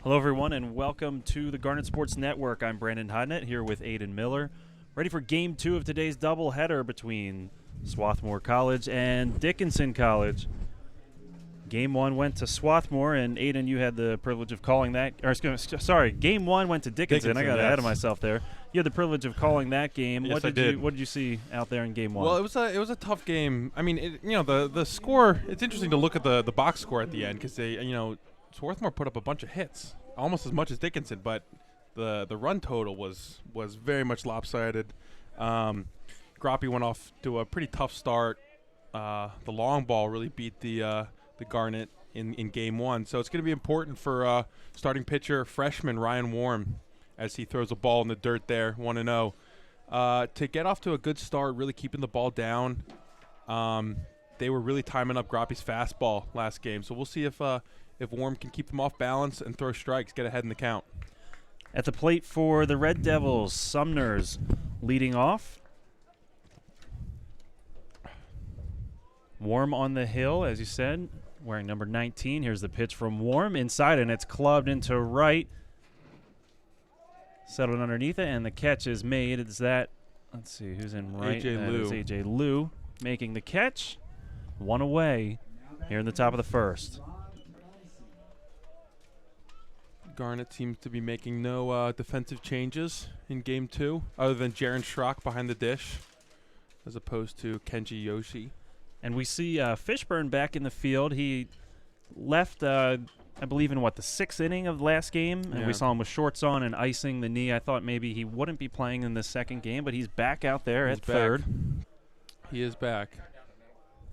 Hello, everyone, and welcome to the Garnet Sports Network. I'm Brandon Hodnett here with Aiden Miller, ready for Game 2 of today's doubleheader between Swarthmore College and Dickinson College. Game 1 went to Swarthmore, and Aiden, you had the privilege of calling that. Game 1 went to Dickinson. I got ahead of myself there. You had the privilege of calling that game. Yes, I did. What did you see out there in Game 1? Well, it was a tough game. I mean, the score. It's interesting to look at the box score at the end because Swarthmore put up a bunch of hits, almost as much as Dickinson, but the run total was very much lopsided. Groppe went off to a pretty tough start. The long ball really beat the Garnet in Game 1, so it's going to be important for starting pitcher freshman Ryan Warm as he throws a ball in the dirt there, 1-0. To get off to a good start, really keeping the ball down. They were really timing up Groppe's fastball last game, so we'll see if Warm can keep them off balance and throw strikes, get ahead in the count. At the plate for the Red Devils, Sumner's leading off. Warm on the hill, as you said, wearing number 19. Here's the pitch from Warm inside, and it's clubbed into right. Settled underneath it, and the catch is made. Is that, let's see, who's in right? A.J. That Liu. is A.J. Liu making the catch. One away here in the top of the first. Garnet seems to be making no defensive changes in Game 2, other than Jaron Schrock behind the dish, as opposed to Kenji Yoshi. And we see Fishburn back in the field. He left, I believe, in, the sixth inning of the last game. And Yeah. we saw him with shorts on and icing the knee. I thought maybe he wouldn't be playing in the second game, but he's back out there at third. He is back.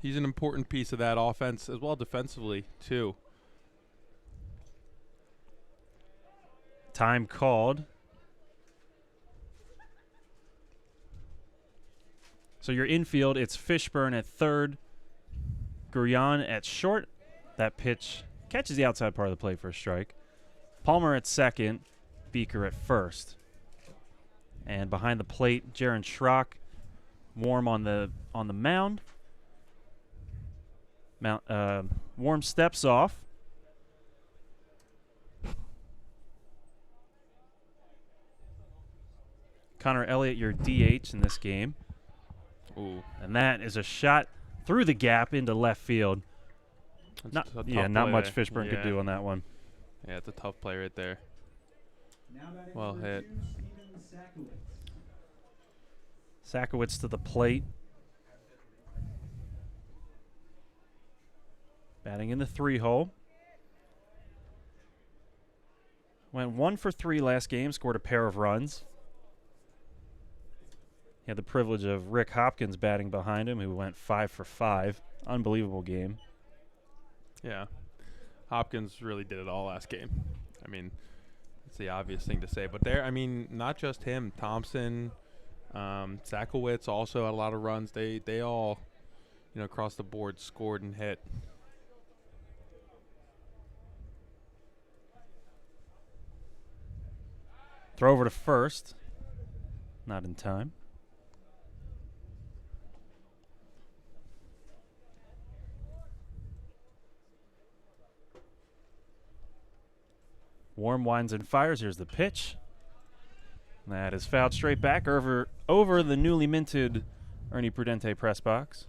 He's an important piece of that offense as well defensively, too. Time called. So your infield, it's Fishburn at third, Gurion at short. That pitch catches the outside part of the plate for a strike. Palmer at second, Beaker at first. And behind the plate, Jaron Schrock, Warm on the mound. Warm steps off. Connor Elliott, your DH in this game. Ooh. And that is a shot through the gap into left field. Not much Fishburn could do on that one. Yeah, it's a tough play right there. Well hit. Sakowicz to the plate. Batting in the 3-hole. Went 1 for 3 last game, scored a pair of runs. He had the privilege of Rick Hopkins batting behind him, who went 5 for 5. Unbelievable game. Yeah. Hopkins really did it all last game. I mean, it's the obvious thing to say. But not just him. Thompson, Sakowicz also had a lot of runs. They all, across the board scored and hit. Throw over to first. Not in time. Warm winds and fires. Here's the pitch. That is fouled straight back over the newly minted Ernie Prudente press box.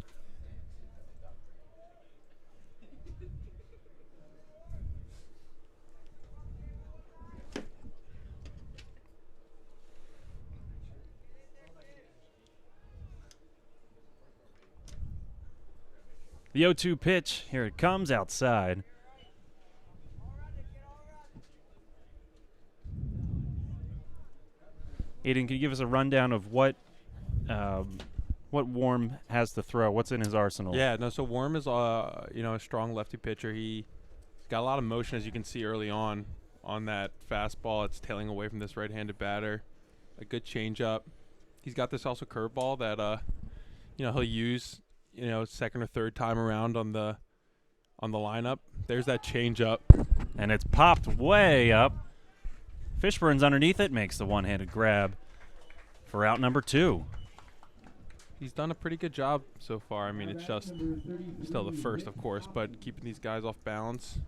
The 0-2 pitch. Here it comes outside. Aiden, can you give us a rundown of what Warm has to throw? What's in his arsenal? Yeah, no. So Warm is a strong lefty pitcher. He's got a lot of motion, as you can see early on that fastball. It's tailing away from this right-handed batter. A good changeup. He's got this also curveball that he'll use second or third time around on the lineup. There's that changeup, and it's popped way up. Fishburn's underneath it, makes the one-handed grab for out number 2. He's done a pretty good job so far. I mean, it's just still the first, of course, but keeping these guys off balance.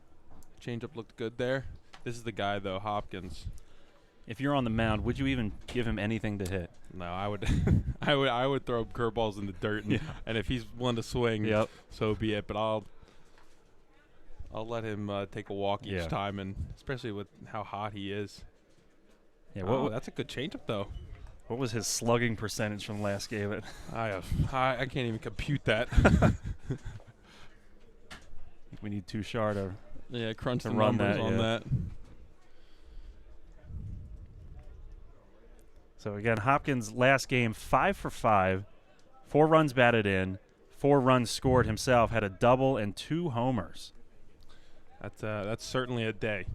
Changeup looked good there. This is the guy, though, Hopkins. If you're on the mound, would you even give him anything to hit? No, I would, I would throw curveballs in the dirt, and if he's willing to swing, so be it. But I'll let him take a walk each time, and especially with how hot he is. Yeah, that's a good changeup, though. What was his slugging percentage from last game? I can't even compute that. We need Tushar to crunch to the run numbers that, on that. So again, Hopkins last game 5 for 5, 4 runs batted in, 4 runs scored himself, had a double and 2 homers. That's certainly a day.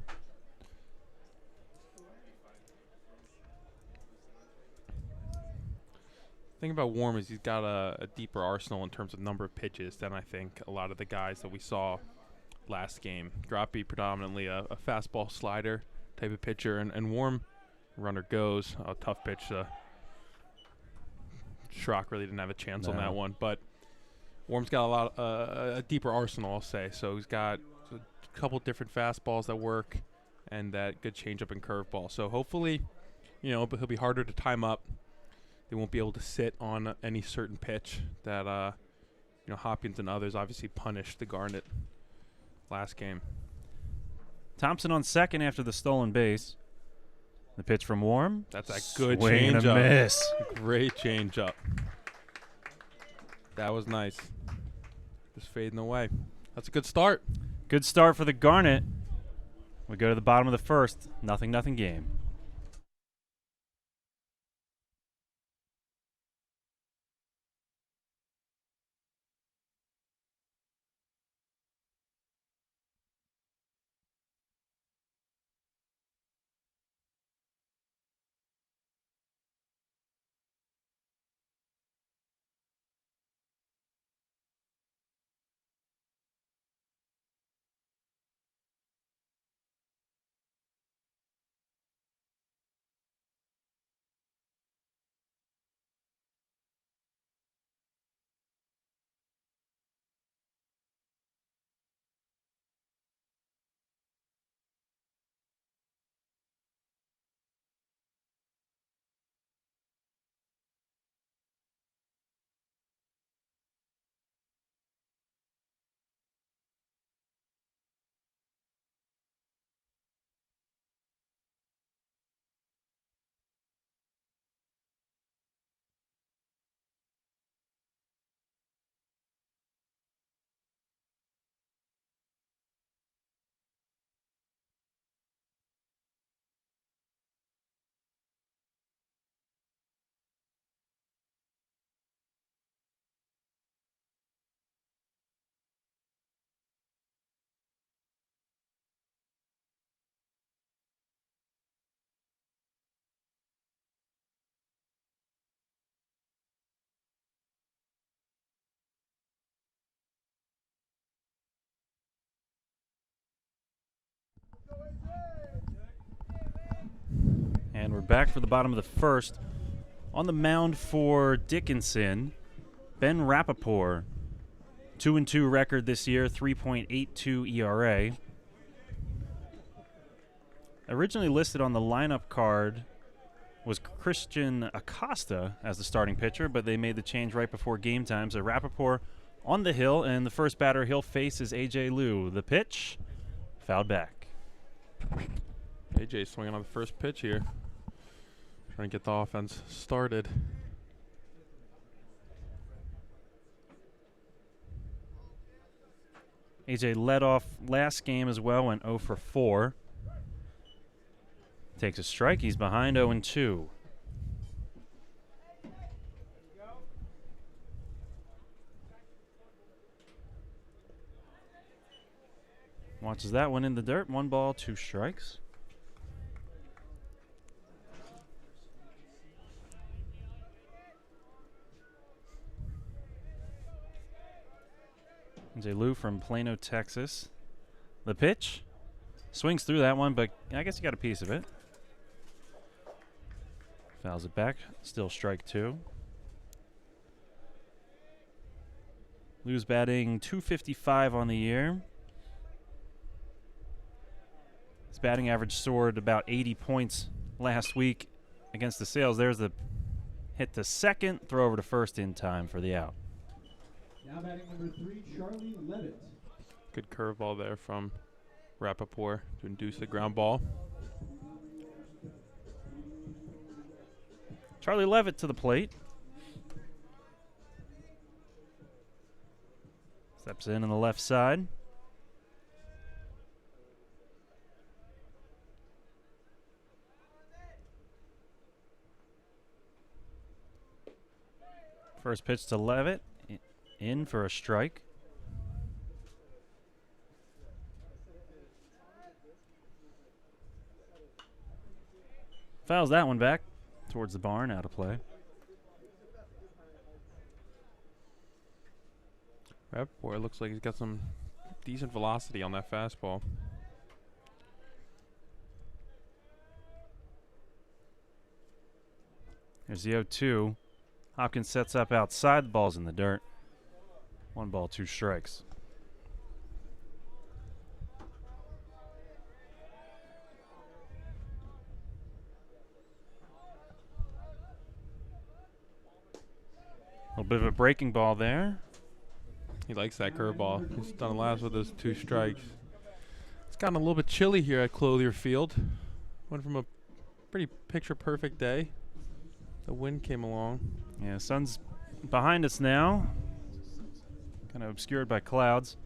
The thing about Warm is he's got a deeper arsenal in terms of number of pitches than I think a lot of the guys that we saw last game. Groppe predominantly a fastball slider type of pitcher, and Warm, runner goes, a tough pitch. Schrock really didn't have a chance on that one, but Warm's got a deeper arsenal, I'll say. So he's got a couple different fastballs that work and that good changeup and curveball. So hopefully, he'll be harder to time up. They won't be able to sit on any certain pitch that, Hopkins and others obviously punished the Garnet last game. Thompson on second after the stolen base. The pitch from Warm. That's a good Swing and a changeup. miss. Great changeup. That was nice. Just fading away. That's a good start. Good start for the Garnet. We go to the bottom of the first. 0-0 game. And we're back for the bottom of the first. On the mound for Dickinson, Ben Rappaport. 2-2 record this year, 3.82 ERA. Originally listed on the lineup card was Christian Acosta as the starting pitcher, but they made the change right before game time. So Rappaport on the hill, and the first batter he'll face is A.J. Liu. The pitch, fouled back. A.J. swinging on the first pitch here. Trying to get the offense started. A.J. led off last game as well, went 0 for 4. Takes a strike. He's behind 0-2. Watches that one in the dirt. 1 ball, 2 strikes. A.J. Liu from Plano, Texas. The pitch. Swings through that one, but I guess he got a piece of it. Fouls it back. Still strike 2. Liu's batting .255 on the year. His batting average soared about 80 points last week against the Sales. There's the hit to second, throw over to first in time for the out. Now batting number 3, Charlie Levitt. Good curveball there from Rappaport to induce the ground ball. Charlie Levitt to the plate. Steps in on the left side. First pitch to Levitt, in for a strike. Fouls that one back towards the barn, out of play. Rappaport looks like he's got some decent velocity on that fastball. There's the 0-2. Hopkins sets up outside, the ball's in the dirt. 1 ball, 2 strikes. A little bit of a breaking ball there. He likes that curveball. He's done a lot with those 2 strikes. It's gotten a little bit chilly here at Clothier Field. Went from a pretty picture-perfect day. The wind came along. Yeah, sun's behind us now. Kind of obscured by clouds.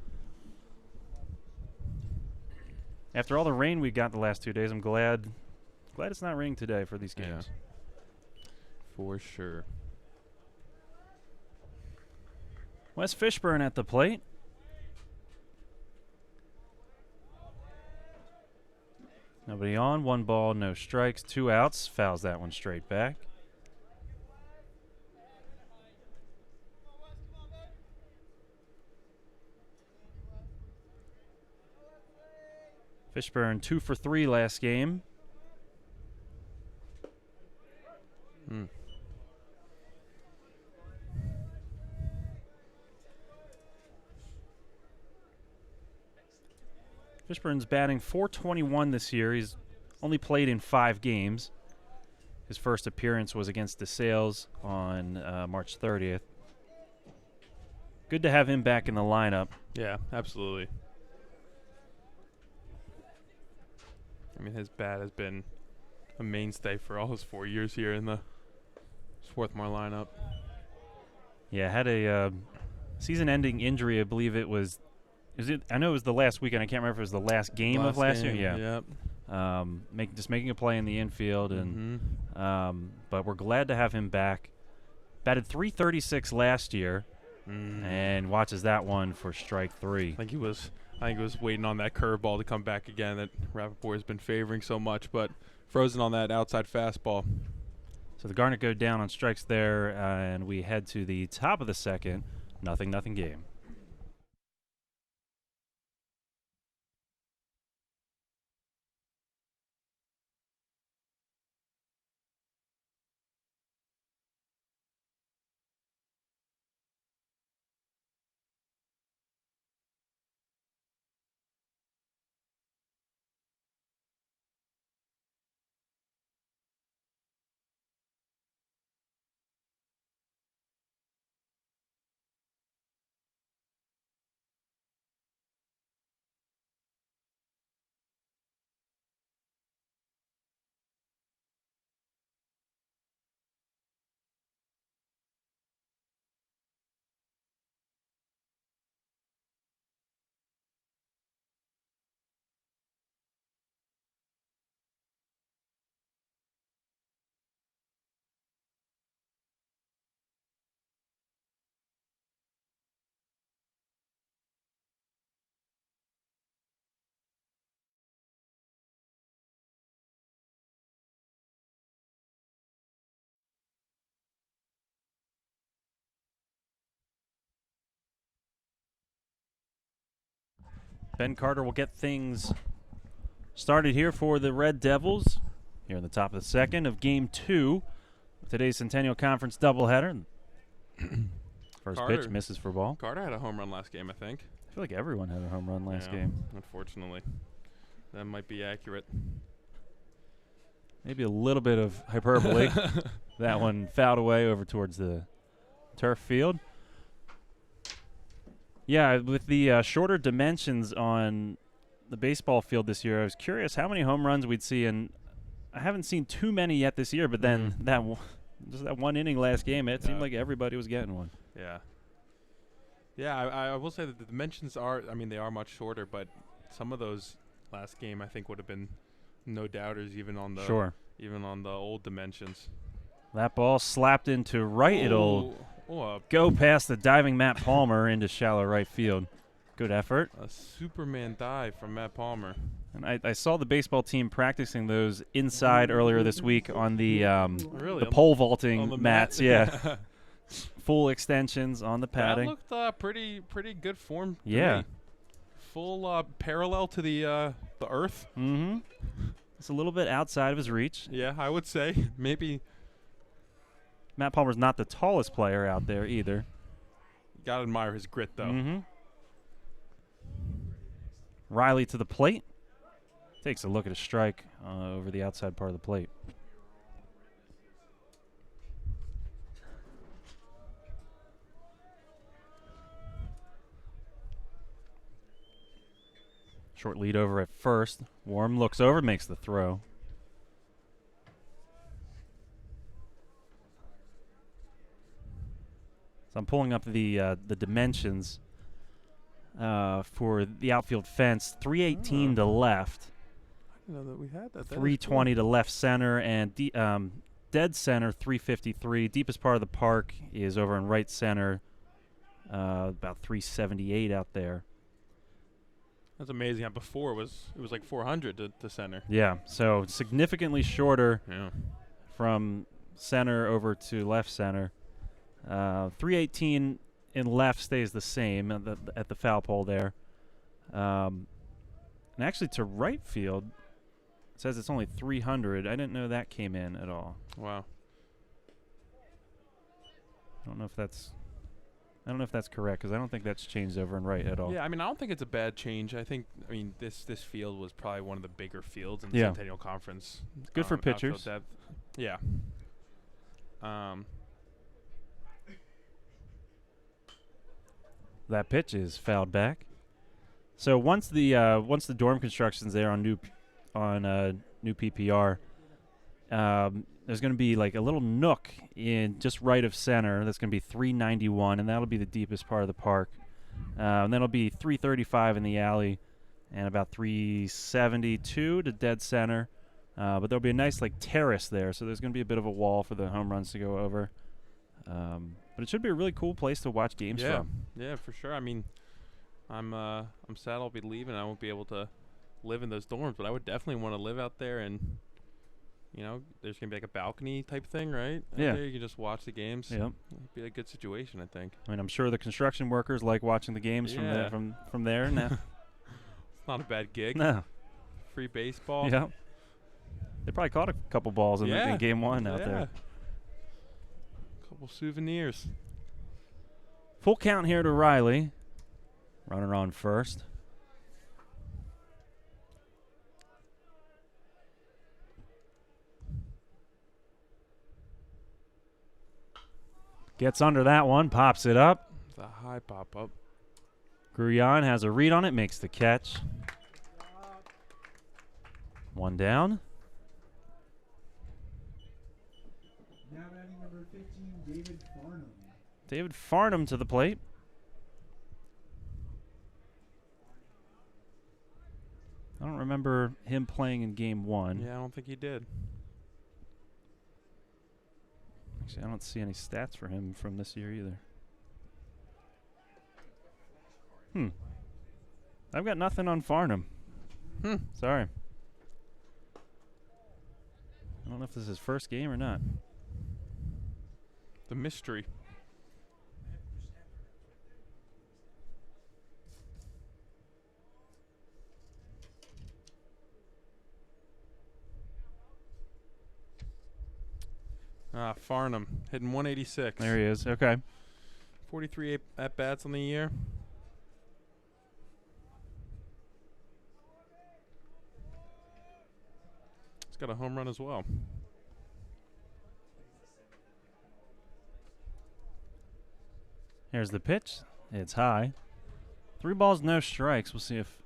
After all the rain we got the last 2 days, I'm glad it's not raining today for these games. Yeah, for sure. Wes Fishburn at the plate. Nobody on, 1 ball, no strikes, 2 outs. Fouls that one straight back. Fishburn 2 for 3 last game. Fishburn's batting .421 this year. He's only played in 5 games. His first appearance was against the Sales on March 30th. Good to have him back in the lineup. Yeah, absolutely. I mean, his bat has been a mainstay for all his 4 years here in the Swarthmore lineup. Yeah, had a season-ending injury. I believe it was. I know it was the last weekend. I can't remember if it was the last game of last year. Yeah. Yep. Just making a play in the infield, and but we're glad to have him back. Batted .336 last year, and watches that one for strike 3. I think he was waiting on that curveball to come back again that Rappaport has been favoring so much, but frozen on that outside fastball. So the Garnet go down on strikes there, and we head to the top of the second. 0-0 game. Ben Carter will get things started here for the Red Devils here in the top of the second of Game 2 of today's Centennial Conference doubleheader. First pitch misses for ball. Carter had a home run last game, I think. I feel like everyone had a home run last game. Unfortunately. That might be accurate. Maybe a little bit of hyperbole. That one fouled away over towards the turf field. Yeah, with the shorter dimensions on the baseball field this year, I was curious how many home runs we'd see, and I haven't seen too many yet this year, but then just that one inning last game, it seemed like everybody was getting one. Yeah. Yeah, I will say that the dimensions are, they are much shorter, but some of those last game I think would have been no doubters even on the old dimensions. That ball slapped into right. It'll a go past the diving Matt Palmer into shallow right field. Good effort. A Superman dive from Matt Palmer. And I saw the baseball team practicing those inside earlier this week on the pole vaulting on the mats. mat. Yeah. Full extensions on the padding. That looked pretty good form. Yeah. Me. Full parallel to the earth. Mm-hmm. It's a little bit outside of his reach. Yeah, I would say. Maybe. Matt Palmer's not the tallest player out there either. Got to admire his grit, though. Mm-hmm. Riley to the plate. Takes a look at a strike over the outside part of the plate. Short lead over at first. Warm looks over, makes the throw. So I'm pulling up the dimensions for the outfield fence. 318 to left. I didn't know that we had that. 320 to left center, and dead center 353. Deepest part of the park is over in right center, about 378 out there. That's amazing. How before it was like 400 to center. Yeah, so significantly shorter Yeah. from center over to left center. 318 in left stays the same at the foul pole there. And actually to right field, it says it's only 300. I didn't know that came in at all. Wow. I don't know if that's correct, because I don't think that's changed over and right at all. Yeah, I don't think it's a bad change. I think, this field was probably one of the bigger fields in the Yeah. Centennial Conference. Good for outfield pitchers. depth. Yeah. That pitch is fouled back. So once the dorm construction's there on new PPR, there's going to be like a little nook in just right of center. That's going to be 391, and that'll be the deepest part of the park. And then it'll be 335 in the alley, and about 372 to dead center. But there'll be a nice like terrace there, so there's going to be a bit of a wall for the home runs to go over. But it should be a really cool place to watch games from. Yeah, for sure. I'm sad I'll be leaving. I won't be able to live in those dorms, but I would definitely want to live out there, and there's gonna be like a balcony type thing, right? Yeah. Out there, you can just watch the games. Yep. It'd be a good situation, I think. I'm sure the construction workers like watching the games from there. Now. It's not a bad gig. No. Free baseball. Yeah. They probably caught a couple balls in game one out there. Couple souvenirs. Full count here to Riley. Runner on first. Gets under that one, pops it up. It's a high pop up. Gruyan has a read on it, makes the catch. One down. Now batting number 15, David Farnham. David Farnham to the plate. I don't remember him playing in game one. Yeah, I don't think he did. Actually, I don't see any stats for him from this year either. I've got nothing on Farnham. Sorry. I don't know if this is his first game or not. The mystery. Farnham hitting 186. There he is. Okay. 43 at bats on the year. It's got a home run as well. Here's the pitch. It's high. 3 balls, no strikes. We'll see if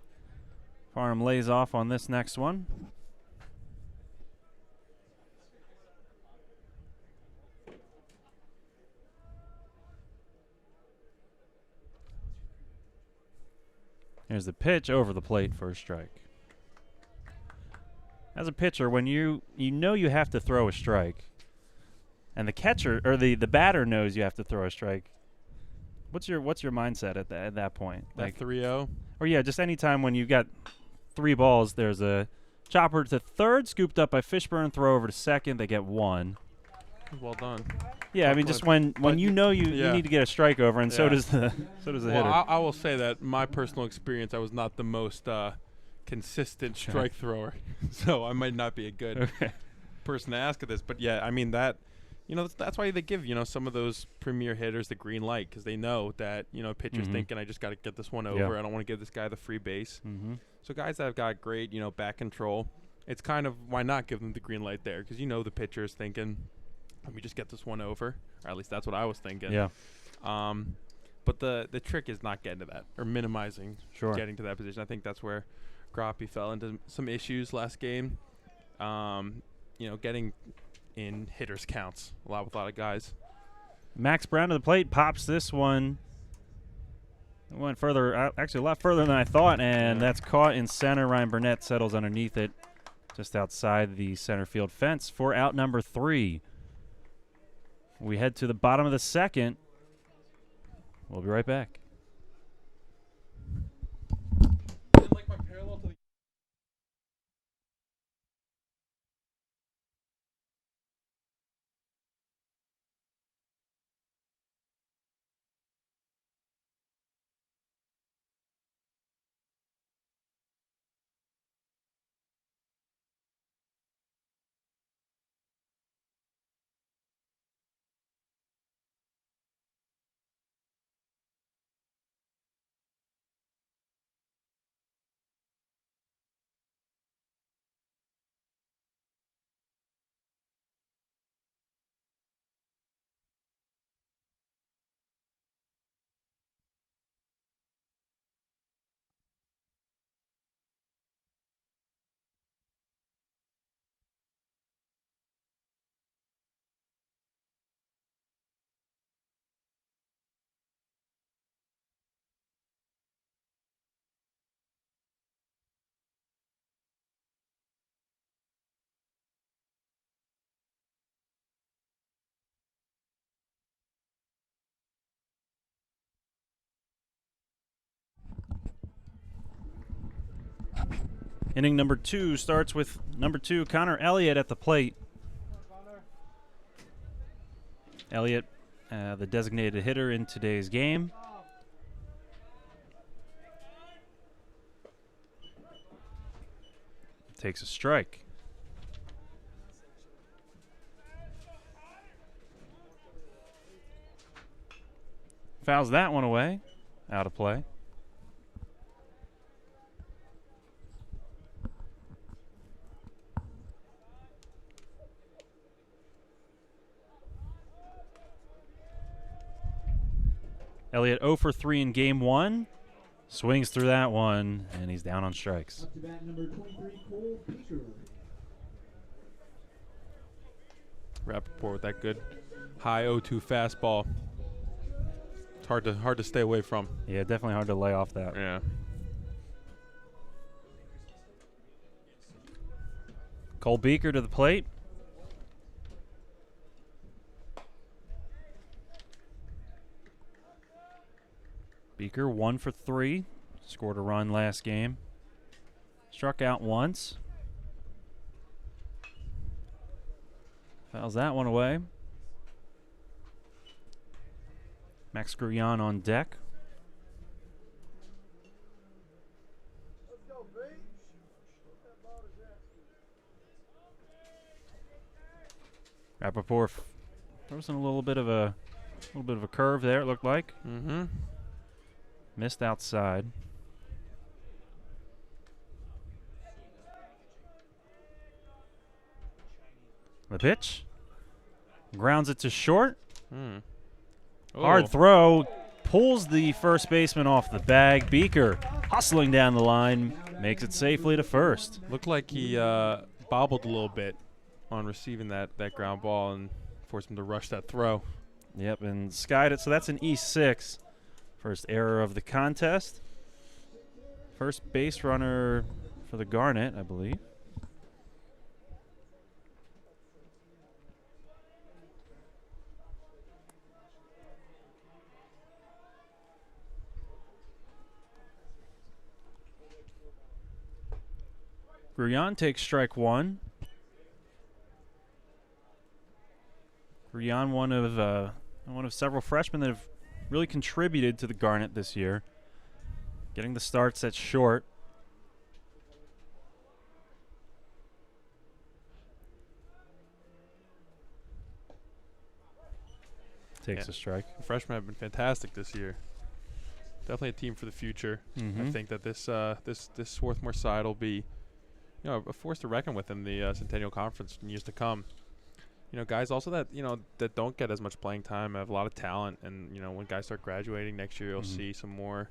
Farnham lays off on this next one. Here's the pitch over the plate for a strike. As a pitcher, when you know you have to throw a strike, and the catcher or the batter knows you have to throw a strike, what's your mindset at that point? That 3-0? Or yeah, just any time when you've got 3 balls, there's a chopper to third, scooped up by Fishburn, throw over to second, they get 1. Well done. Yeah, I mean, just when you know you need to get a strike over, and so does the hitter. I will say that my personal experience, I was not the most consistent strike thrower, so I might not be a good person to ask at this. But yeah, I mean that's why they give some of those premier hitters the green light, because they know that pitcher's thinking, I just got to get this one over. I don't want to give this guy the free base. So guys that have got great back control, it's kind of why not give them the green light there, because the pitcher is thinking, let me just get this one over, or at least that's what I was thinking. Yeah. But the trick is not getting to that, or minimizing getting to that position. I think that's where Groppe fell into some issues last game. Getting in hitters counts a lot with a lot of guys. Max Brown to the plate, pops this one. It went further, actually a lot further than I thought, and that's caught in center. Ryan Burnett settles underneath it, just outside the center field fence for out number 3. We head to the bottom of the second. We'll be right back. Inning number 2 starts with number 2, Connor Elliott at the plate. Elliott, the designated hitter in today's game. Takes a strike. Fouls that one away. Out of play. Elliott 0 for 3 in game 1. Swings through that one, and he's down on strikes. Up to bat number 23, Cole Fisher. Rappaport with that good high 0-2 fastball. It's hard to stay away from. Yeah, definitely hard to lay off that. Yeah. Cole Beaker to the plate. Beaker 1 for 3. Scored a run last game. Struck out once. Fouls that one away. Max Grullon on deck. Rappaport throws in a little bit of a curve there, it looked like. Missed outside. The pitch. Grounds it to short. Oh. Hard throw. Pulls the first baseman off the bag. Beaker hustling down the line. Makes it safely to first. Looked like he bobbled a little bit on receiving that ground ball and forced him to rush that throw. Yep, and skied it. So that's an E6. First error of the contest. First base runner for the Garnet, I believe. Gruyan takes strike one. Gruyan, one of several freshmen that have really contributed to the Garnet this year. Getting the starts at short. Takes a strike. The freshmen have been fantastic this year. Definitely a team for the future. I think that this Swarthmore side will be, a force to reckon with in the Centennial Conference in years to come. Guys also that that don't get as much playing time have a lot of talent, and when guys start graduating next year, you'll see some more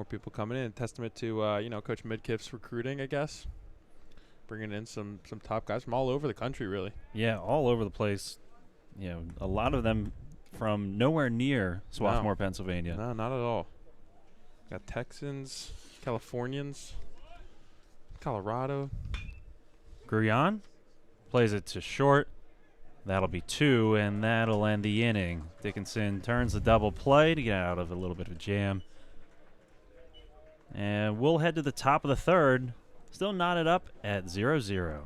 people coming in. Testament to Coach Midkiff's recruiting, I guess, bringing in some top guys from all over the country, really. Yeah, all over the place. A lot of them from nowhere near Swarthmore, Pennsylvania. No, not at all. Got Texans, Californians, Colorado. Gruyan plays it to short. That'll be 2, and that'll end the inning. Dickinson turns the double play to get out of a little bit of a jam. And we'll head to the top of the third. Still knotted up at 0-0.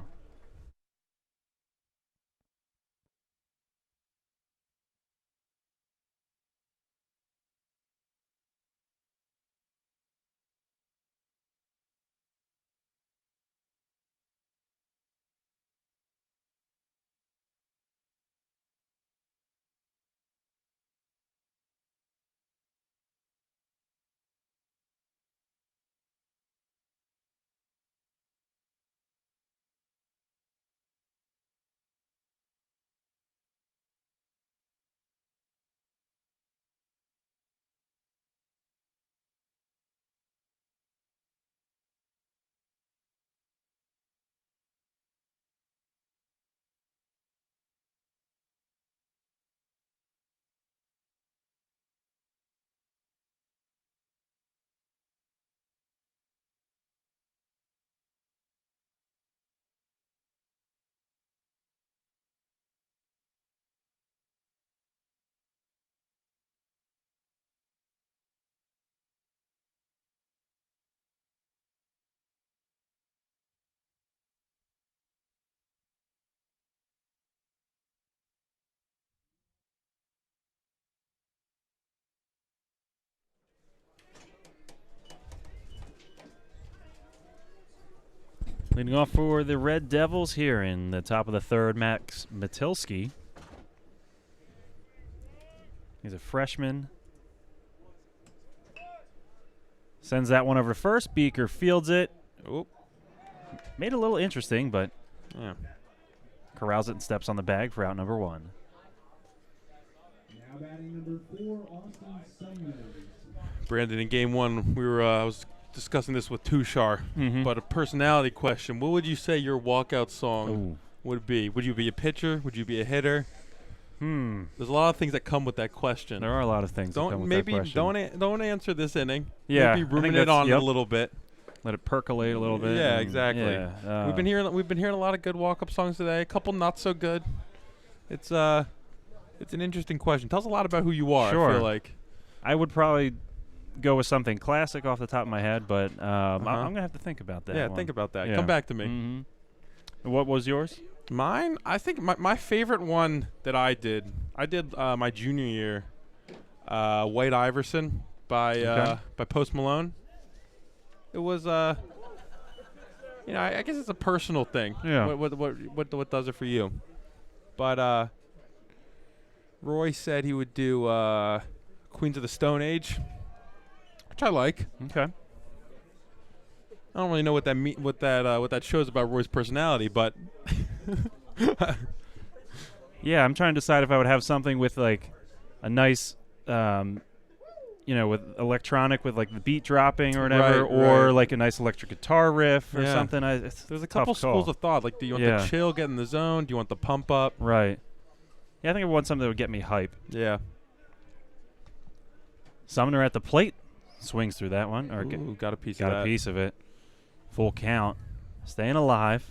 Leading off for the Red Devils here in the top of the third, Max Matilski. He's a freshman. Sends that one over to first. Beaker fields it. Oop. Made it a little interesting, but Yeah. corrals it and steps on the bag for out number 1. Now batting number 4, Austin Summers. Brandon, in game 1, I was discussing this with Tushar, but a personality question. What would you say your walkout song would be? Would you be a pitcher? Would you be a hitter? There's a lot of things that come with that question. There are a lot of things that come with that question. Don't answer this inning. Yeah, Maybe ruminate on it a little bit. Let it percolate a little bit. Yeah, exactly. Yeah, we've been hearing a lot of good walk-up songs today. A couple not so good. It's an interesting question. Tells a lot about who you are. Sure. I feel like I would probably go with something classic off the top of my head, but I'm gonna have to think about that. Yeah, one. think about that. Yeah. Come back to me. What was yours? Mine, I think my favorite one that I did my junior year, White Iverson by Post Malone. It was I guess it's a personal thing. Yeah. What does it for you? But Roy said he would do Queens of the Stone Age, which I like. Okay. I don't really know what that shows about Roy's personality, but Yeah, I'm trying to decide if I would have something with like a nice, with electronic with like the beat dropping or whatever, Right, or right. like a nice electric guitar riff or Yeah. something. There's a tough couple call. schools of thought. Like, do you want the chill, get in the zone? Do you want the pump up? Right. Yeah, I think I want something that would get me hype. Yeah. Sumner at the plate. Swings through that one. Ooh, got a piece of got that. a piece of it. Full count. Staying alive.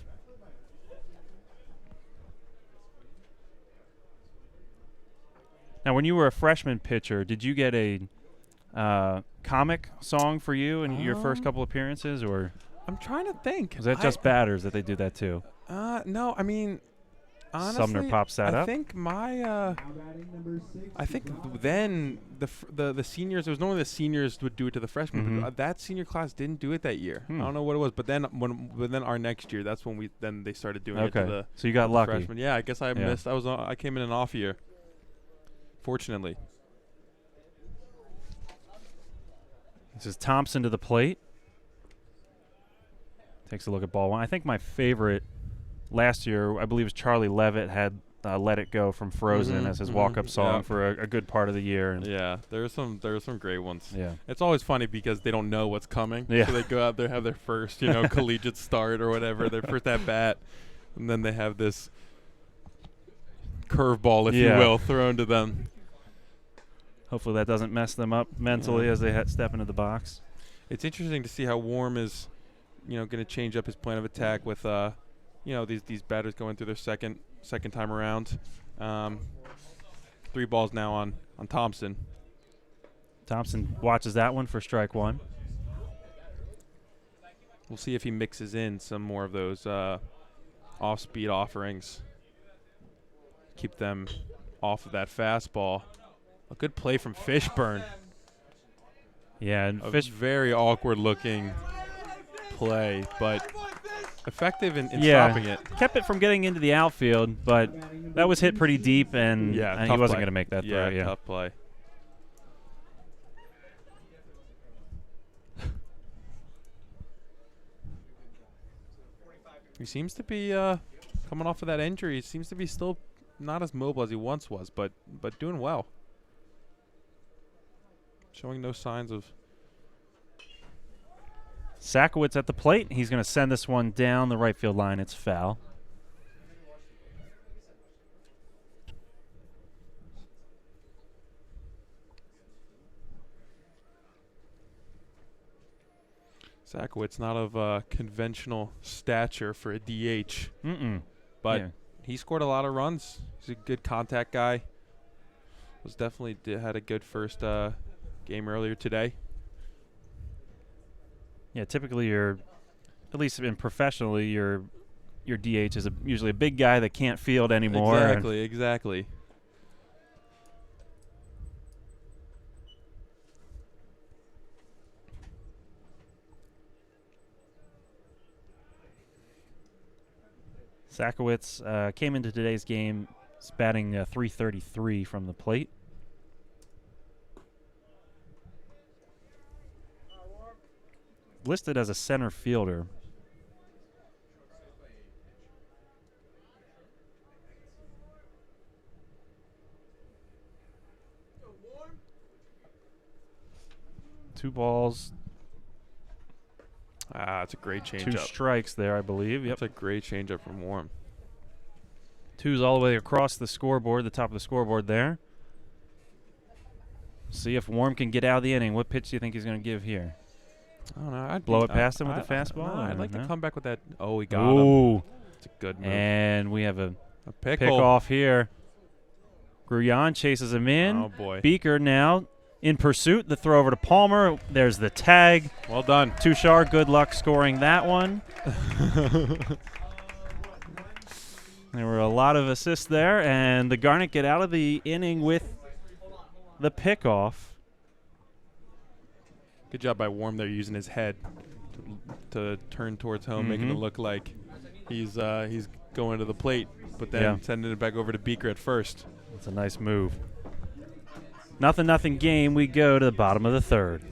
Now, when you were a freshman pitcher, did you get a comic song for you in your first couple appearances, or I'm trying to think. was that just batters that they do that too? No, I mean, honestly, Sumner pops that up. I think I think then the seniors. It was normally the seniors would do it to the freshmen. But, that senior class didn't do it that year. I don't know what it was, but then our next year, that's when they started doing it to the. So you got lucky. Freshmen. Yeah, I guess I missed. I came in an off year. Fortunately. This is Thompson to the plate. Takes a look at ball one. I think my favorite last year, I believe, was Charlie Levitt had "Let It Go" from Frozen as his walk-up song for a good part of the year. And yeah, there were some great ones. Yeah, it's always funny because they don't know what's coming. Yeah, so they go out there, have their first, collegiate start or whatever, their first at bat, and then they have this curveball, if you will, thrown to them. Hopefully that doesn't mess them up mentally as they step into the box. It's interesting to see how Warm is, going to change up his plan of attack with, these batters going through their second time around. 3 balls now on Thompson. Thompson watches that one for strike one. We'll see if he mixes in some more of those off-speed offerings. Keep them off of that fastball. A good play from Fishburn. Yeah, and very awkward-looking play, but effective in stopping it. Kept it from getting into the outfield, but that was hit pretty deep, and he wasn't going to make that throw. Yeah, tough play. He seems to be coming off of that injury. He seems to be still not as mobile as he once was, but doing well. Showing no signs of. Sakowicz at the plate. He's going to send this one down the right field line. It's foul. Sakowicz, not of conventional stature for a DH. But he scored a lot of runs. He's a good contact guy. Had a good first game earlier today. Yeah, typically at least professionally, your DH is usually a big guy that can't field anymore. Exactly. Sakowicz came into today's game batting .333 from the plate. Listed as a center fielder. Two balls. It's a great changeup. 2 strikes there, I believe. Yep. That's a great changeup from Warm. 2's all the way across the scoreboard, the top of the scoreboard there. See if Warm can get out of the inning. What pitch do you think he's going to give here? I don't know. I'd blow it past him with the fastball? I'd like to come back with that. Oh, he got him. It's a good move. And we have a pick pickle. off here. Gruyan chases him in. Oh, boy. Beaker now in pursuit. The throw over to Palmer. There's the tag. Well done. Tushar, good luck scoring that one. There were a lot of assists there, and the Garnet get out of the inning with the pickoff. Good job by Warm there, using his head to turn towards home, making it look like he's going to the plate, but then sending it back over to Beaker at first. That's a nice move. 0-0 game. We go to the bottom of the third.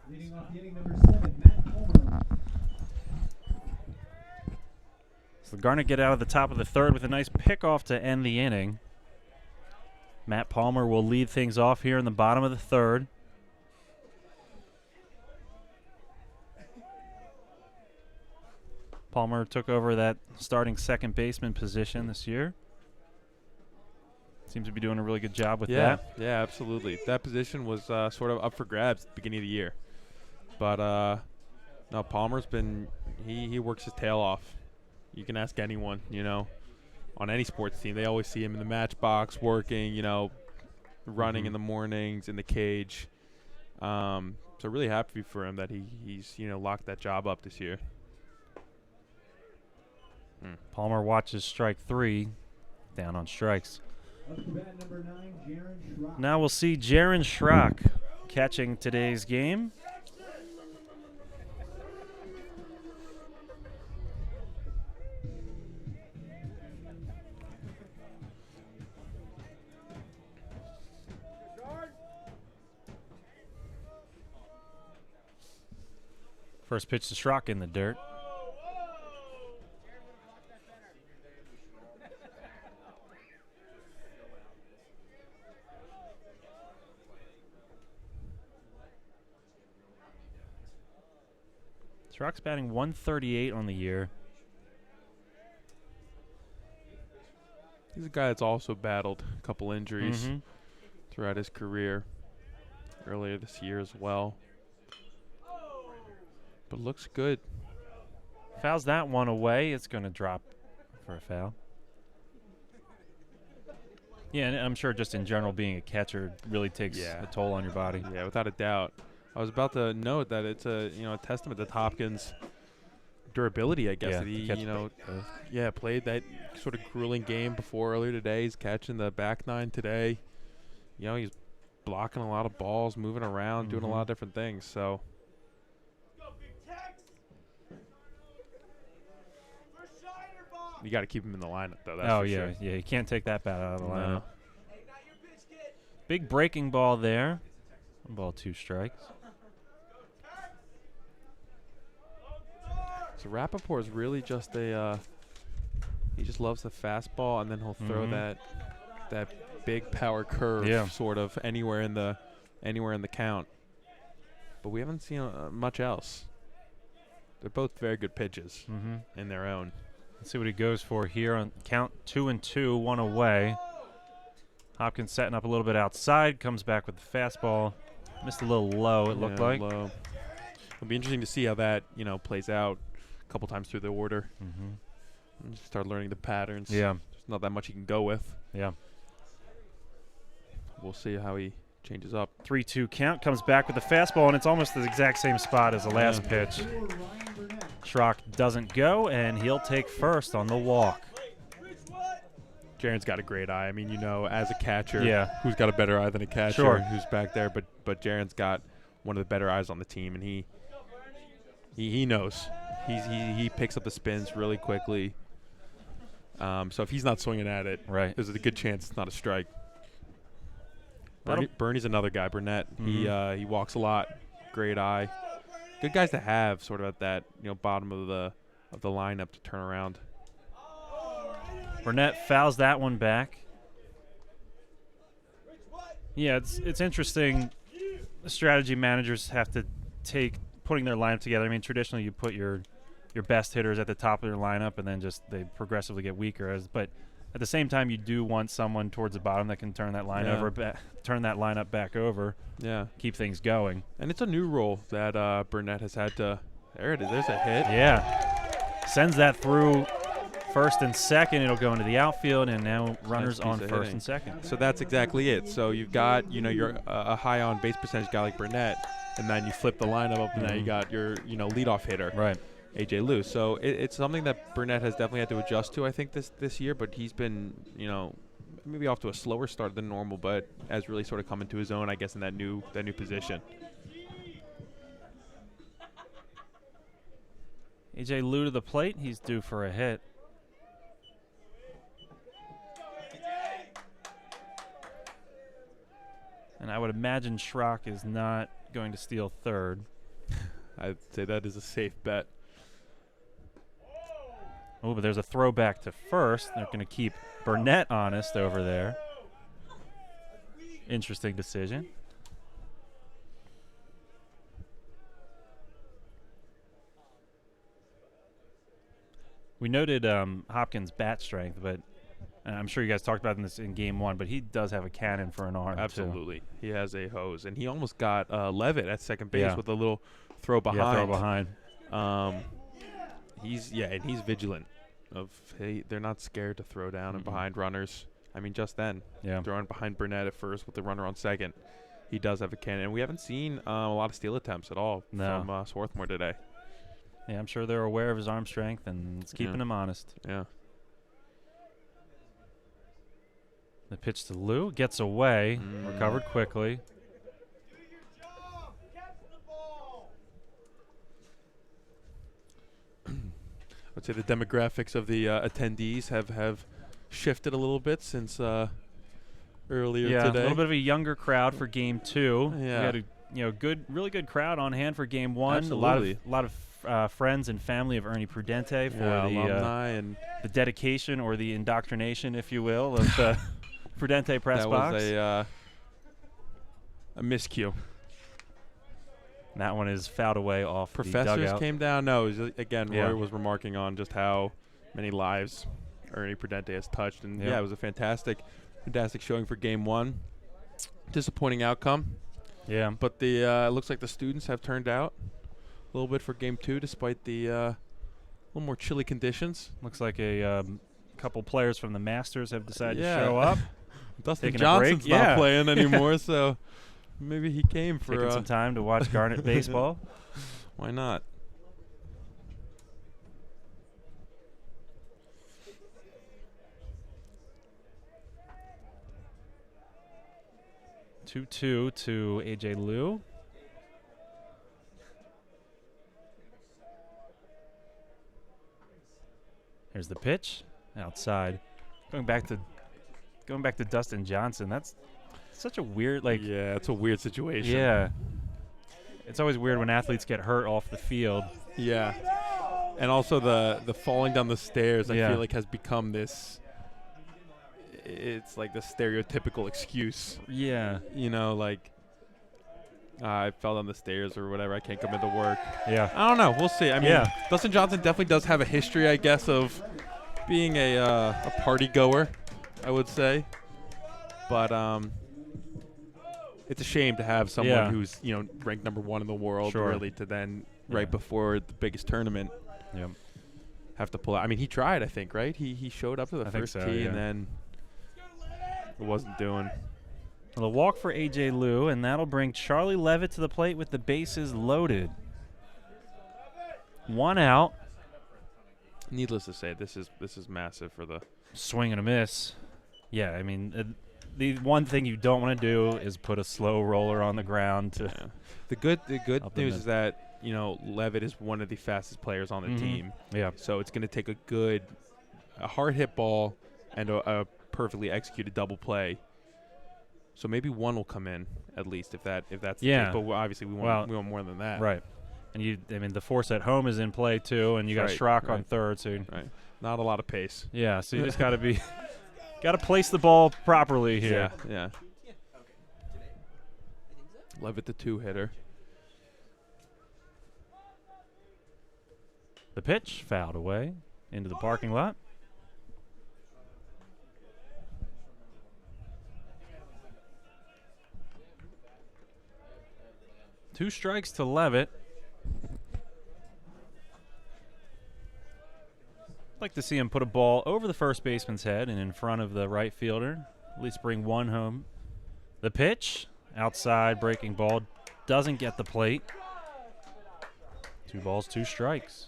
Leading off the inning, number 7, Matt Palmer. So the Garnet get out of the top of the third with a nice pickoff to end the inning. Matt Palmer will lead things off here in the bottom of the third. Palmer took over that starting second baseman position this year. Seems to be doing a really good job with that. Yeah, absolutely. That position was sort of up for grabs at the beginning of the year. But no, Palmer's been, he works his tail off. You can ask anyone, you know, on any sports team. They always see him in the matchbox working, you know, running in the mornings in the cage. So really happy for him that he's, you know, locked that job up this year. Palmer watches strike 3, down on strikes. Up to bat, number 9, Jaron Schrock. Now we'll see Jaron Schrock catching today's game. First pitch to Schrock in the dirt. Schrock's batting 138 on the year. He's a guy that's also battled a couple injuries throughout his career, earlier this year as well. But looks good. Fouls that one away. It's going to drop for a foul. Yeah, and I'm sure just in general being a catcher really takes a toll on your body. Yeah, without a doubt. I was about to note that it's a a testament to Hopkins' durability, I guess. Yeah, that he played that sort of grueling game before earlier today. He's catching the back nine today. You know, he's blocking a lot of balls, moving around, doing a lot of different things. So you got to keep him in the lineup, though. That's for sure. Yeah, you can't take that bat out of the lineup. Big breaking ball there. 1 ball, 2 strikes. So Rappaport is really just a he just loves the fastball, and then he'll throw that big power curve sort of anywhere in the count. But we haven't seen much else. They're both very good pitches in their own. Let's see what he goes for here on count 2-2, 1 away. Hopkins setting up a little bit outside, comes back with the fastball. Missed a little low, it looked like. Low. It'll be interesting to see how that, plays out a couple times through the order. And just start learning the patterns. Yeah. There's not that much he can go with. Yeah. We'll see how he changes up. 3-2 count, comes back with the fastball, and it's almost the exact same spot as the last pitch. Schrock doesn't go, and he'll take first on the walk. Jaron's got a great eye. I mean, as a catcher, who's got a better eye than a catcher who's back there? But Jaron's got one of the better eyes on the team, and he knows. He picks up the spins really quickly. So if he's not swinging at it, there's a good chance it's not a strike. Bernie's another guy. Burnett. He walks a lot. Great eye. Good guys to have, sort of at that bottom of the lineup to turn around. Burnett fouls that one back. Yeah, it's interesting. The strategy managers have to take putting their lineup together. I mean, traditionally you put your best hitters at the top of their lineup, and then just they progressively get weaker. But at the same time, you do want someone towards the bottom that can turn that turn that lineup back over. Yeah, keep things going. And it's a new role that Burnett has had to. There it is. There's a hit. Yeah, sends that through first and second. It'll go into the outfield, and now runners on first and second. So that's exactly it. So you've got you're a high on base percentage guy like Burnett, and then you flip the lineup up, and now you got your leadoff hitter. Right. AJ Lou. So it's something that Burnett has definitely had to adjust to, I think, this year. But he's been, maybe off to a slower start than normal, but has really sort of come into his own, I guess, in that new position. AJ Lou to the plate. He's due for a hit. And I would imagine Schrock is not going to steal third. I'd say that is a safe bet. Oh, but there's a throwback to first. They're going to keep Burnett honest over there. Interesting decision. We noted Hopkins' bat strength, but I'm sure you guys talked about this in game one, but he does have a cannon for an arm. Absolutely. He has a hose. And he almost got Levitt at second base Yeah. with a little throw behind. Yeah, throw behind. And he's vigilant. They're not scared to throw down and behind runners. I mean, just then, throwing behind Burnett at first with the runner on second, he does have a cannon. And we haven't seen a lot of steal attempts at all from Swarthmore today. Yeah, I'm sure they're aware of his arm strength, and it's keeping him honest. Yeah. The pitch to Lou gets away, recovered quickly. I'd say the demographics of the attendees have shifted a little bit since earlier today. Yeah, a little bit of a younger crowd for game two. Yeah. We had a really good crowd on hand for game one. Absolutely. A lot of friends and family of Ernie Prudente for alumni and the dedication or the indoctrination, if you will, of the Prudente press box. That was a miscue. And that one is fouled away off the Professors dugout. came down. No, it was, again, Roy was remarking on just how many lives Ernie Prudente has touched. And, it was a fantastic showing for game one. Disappointing outcome. Yeah. But it looks like the students have turned out a little bit for game two, despite the little more chilly conditions. Looks like a couple players from the Masters have decided to show up. Dustin Taking Johnson's a break. not playing anymore, so maybe he came for taking some time to watch Garnet baseball. Why not? Two to AJ Liu. Here's the pitch outside. Going back to Dustin Johnson. That's such a weird it's a weird situation. Yeah. It's always weird when athletes get hurt off the field. Yeah. And also the falling down the stairs, I feel like has become this. It's like the stereotypical excuse. Yeah. You know, like I fell down the stairs or whatever. I can't come into work. Yeah. I don't know. We'll see. I mean, Dustin Johnson definitely does have a history, I guess, of being a party goer, I would say. But it's a shame to have someone who's, ranked number one in the world really to then right before the biggest tournament have to pull out. I mean, he tried, I think, right? He showed up to the first tee and then it wasn't doing. The walk for AJ Liu, and that'll bring Charlie Levitt to the plate with the bases loaded. One out. Needless to say, this is massive for the swing and a miss. Yeah, I mean, the one thing you don't want to do is put a slow roller on the ground. The good news is that Levitt is one of the fastest players on the team. Yeah. So it's going to take a hard hit ball and a perfectly executed double play. So maybe one will come in at least if that's the case. But obviously we want more than that. Right. And the force at home is in play too, and you got Schrock on third, so not a lot of pace. Yeah, so you just got to place the ball properly here. Yeah. Levitt the 2-hitter. The pitch fouled away into the parking lot. Two strikes to Levitt. I'd like to see him put a ball over the first baseman's head and in front of the right fielder. At least bring one home. The pitch, outside, breaking ball, doesn't get the plate. 2 balls, 2 strikes.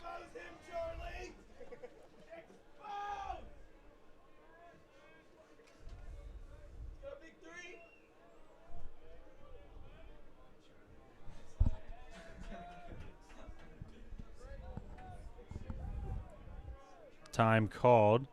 Time called.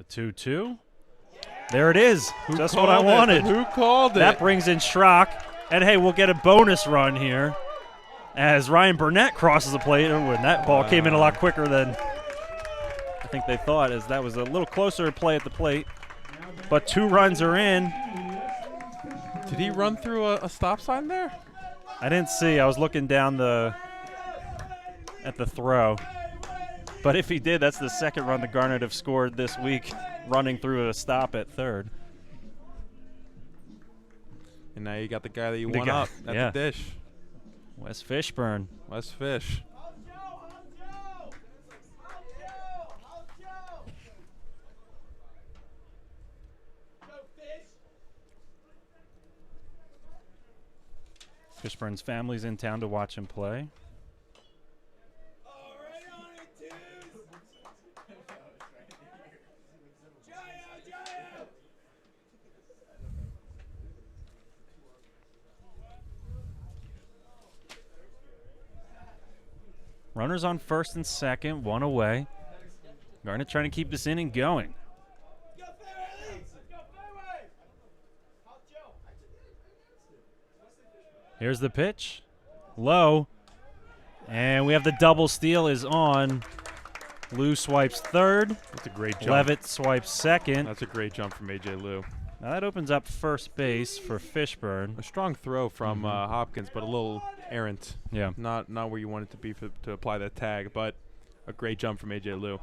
2-2. There it is. Who Just what I called it? wanted. Who called it? That brings in Schrock. And, hey, we'll get a bonus run here as Ryan Burnett crosses the plate. When that ball came in a lot quicker than I think they thought, as that was a little closer play at the plate. But 2 runs are in. Did he run through a stop sign there? I didn't see. I was looking down at the throw. But if he did, that's the second run that Garnet have scored this week, running through a stop at third. And now you got the guy that you want up at the dish. Wes Fishburn. Wes Fish. Fishburn's family's in town to watch him play. Runners on first and second, 1 away. Garnet trying to keep this inning going. Here's the pitch. Low. And we have the double steal is on. Lou swipes third. That's a great jump. Levitt swipes second. That's a great jump from A.J. Lou. Now that opens up first base for Fishburn. A strong throw from Hopkins, but a little errant. Yeah. Not where you want it to be to apply that tag, but a great jump from A.J. Lou.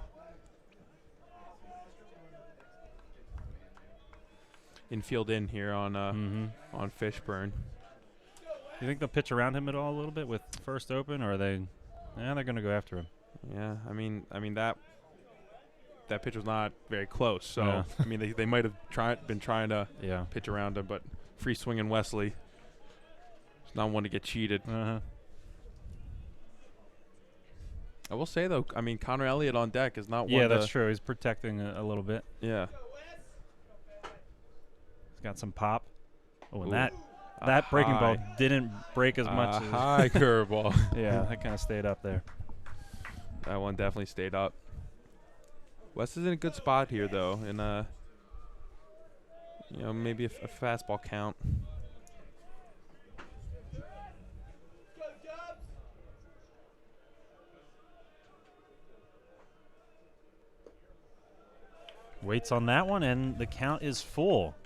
Infield in here on Fishburn. You think they'll pitch around him at all a little bit with first open, or are they? Yeah, they're going to go after him. Yeah, I mean that pitch was not very close. So Yeah. I mean they might have been trying to pitch around him, but free swinging Wesley. It's not one to get cheated. Uh-huh. I will say though, I mean Connor Elliott on deck is not one. Yeah, that's true. He's protecting a little bit. Yeah. He's got some pop. Oh, and Ooh. that breaking ball High. didn't break as much. High curveball. Yeah, that kind of stayed up there. That one definitely stayed up. West is in a good spot here, though, in maybe a fastball count. Waits on that one, and the count is full.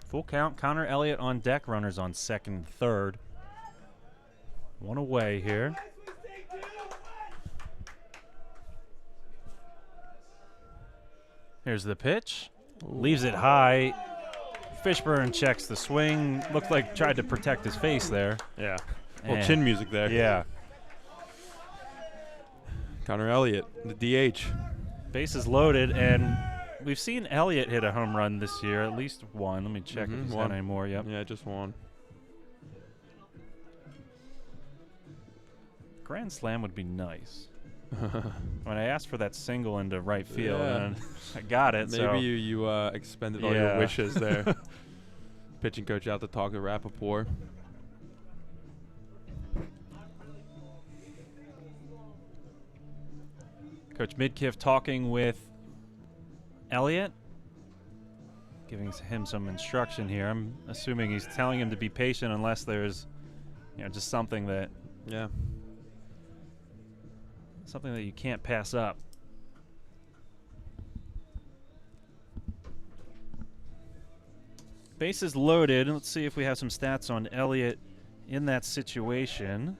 Full count. Connor Elliott on deck. Runners on second and third. 1 away here. Here's the pitch. Leaves it high. Fishburn checks the swing. Looked like tried to protect his face there. Yeah. Well, And- chin music there. Yeah. Connor Elliott, the DH. Bases loaded, and we've seen Elliott hit a home run this year, at least one. Let me check if he's one. got any more. Yep. Yeah, just one. Grand slam would be nice. When I asked for that single into right field, Yeah. and I got it. Maybe so you expended all your Yeah. wishes there. Pitching coach out to talk to Rappaport. Coach Midkiff talking with Elliott, giving him some instruction here. I'm assuming he's telling him to be patient unless there's, just something that you can't pass up. Bases loaded. Let's see if we have some stats on Elliott in that situation.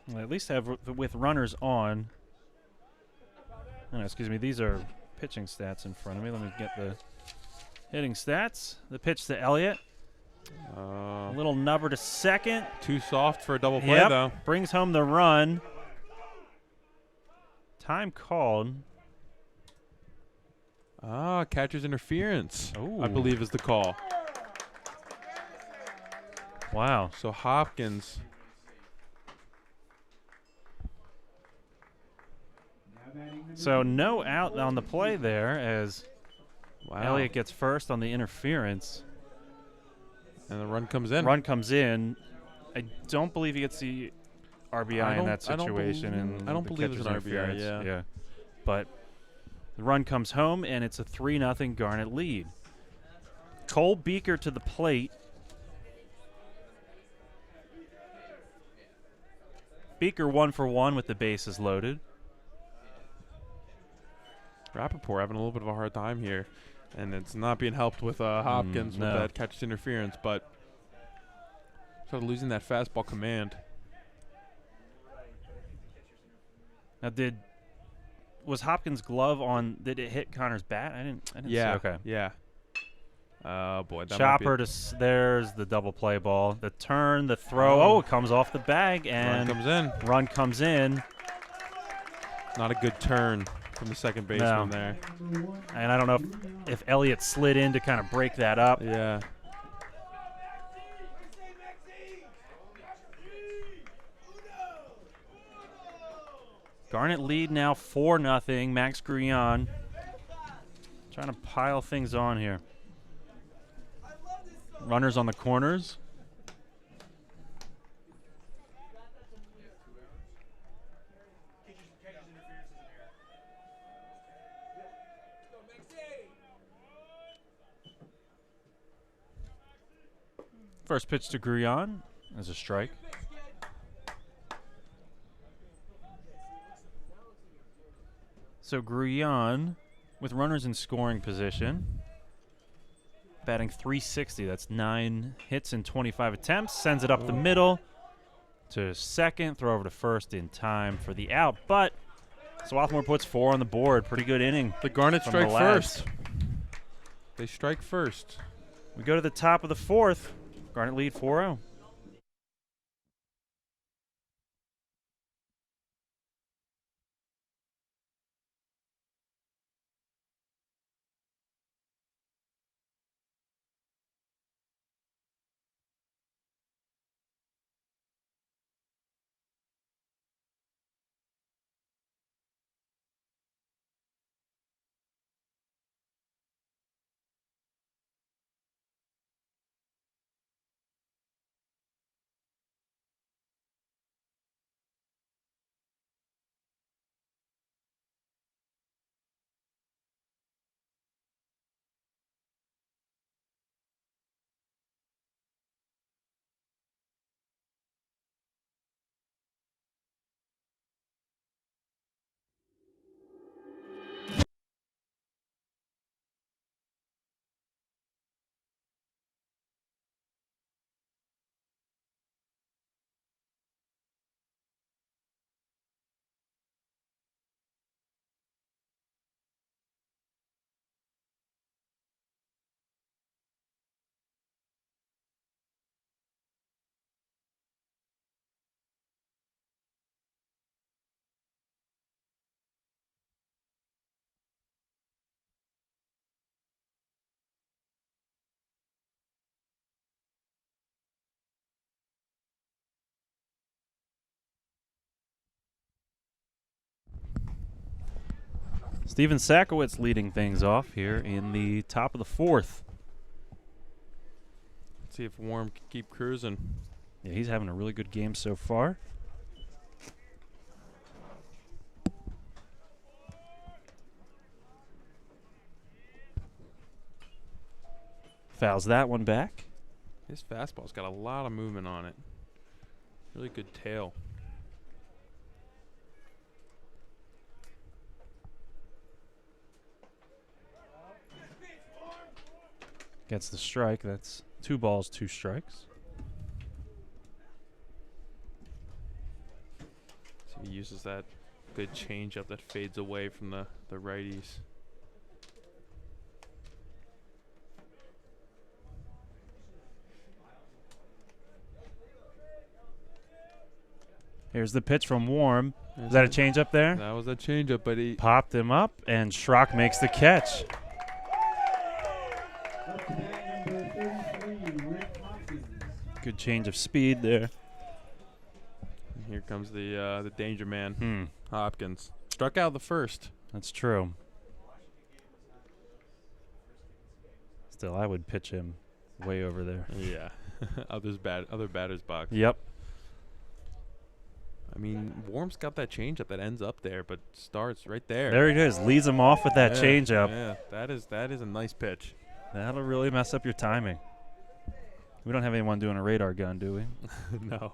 Well, at least have with runners on. Oh, no, excuse me. These are pitching stats in front of me. Let me get the hitting stats. The pitch to Elliott. A little nubber to second. Too soft for a double play, Yep. though. Brings home the run. Time called. Catcher's interference, Ooh. I believe is the call. Wow. So Hopkins. Now batting So no out on the play there as Elliott gets first on the interference. And the run comes in. Run comes in. I don't believe he gets the RBI in that situation. I don't believe it's an RBI, yeah. But the run comes home, and it's a 3-0 Garnet lead. Cole Beaker to the plate. Beaker 1 for 1 with the bases loaded. Rappaport having a little bit of a hard time here, and it's not being helped with Hopkins with that catch interference, but sort of losing that fastball command. Now, was Hopkins' glove on? Did it hit Connor's bat? I didn't Yeah. see. Okay. Yeah. Oh boy. That Chopper to there's the double play ball. The turn, the throw. Oh, it comes off the bag and run comes in. Not a good turn from the second baseman there. And I don't know if Elliott slid in to kind of break that up. Yeah. Garnet lead now 4-0. Max Grullon trying to pile things on here. Runners on the corners. First pitch to Grullon as a strike. So Grullon with runners in scoring position. Batting .360. That's 9 hits in 25 attempts. Sends it up the middle to second. Throw over to first in time for the out. But Swarthmore puts 4 on the board. Pretty good inning. The Garnet strike first. They strike first. We go to the top of the fourth. Garnet lead 4-0. Steven Sakowitz leading things off here in the top of the fourth. Let's see if Warm can keep cruising. Yeah, he's having a really good game so far. Fouls that one back. His fastball's got a lot of movement on it. Really good tail. Gets the strike. That's 2 balls, 2 strikes. So he uses that good changeup that fades away from the righties. Here's the pitch from Warm. Is that a changeup there? That was a changeup, but he popped him up, and Schrock makes the catch. Good change of speed there. And here comes the danger man, Hopkins. Struck out the first. That's true. Still, I would pitch him way over there. Yeah. Other batter's box. Yep. I mean, Warm's got that changeup that ends up there, but starts right there. There it is. Leads him off with that Yeah, changeup. Yeah, that is a nice pitch. That'll really mess up your timing. We don't have anyone doing a radar gun, do we? No.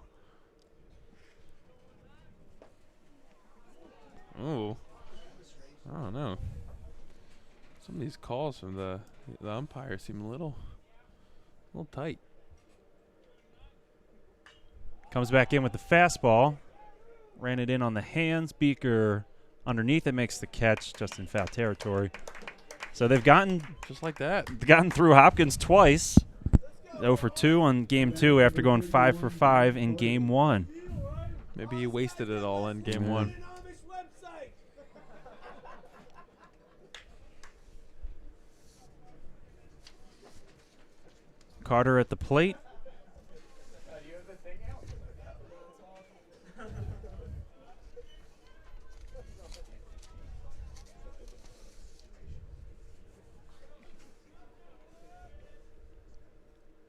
Ooh. I don't know. Some of these calls from the umpire seem a little tight. Comes back in with the fastball. Ran it in on the hands. Beaker underneath it makes the catch just in foul territory. So they've gotten Just like that. through Hopkins twice. 0 for 2 on game 2 after going 5 for 5 in game 1. Maybe he wasted it all in game 1. Carter at the plate.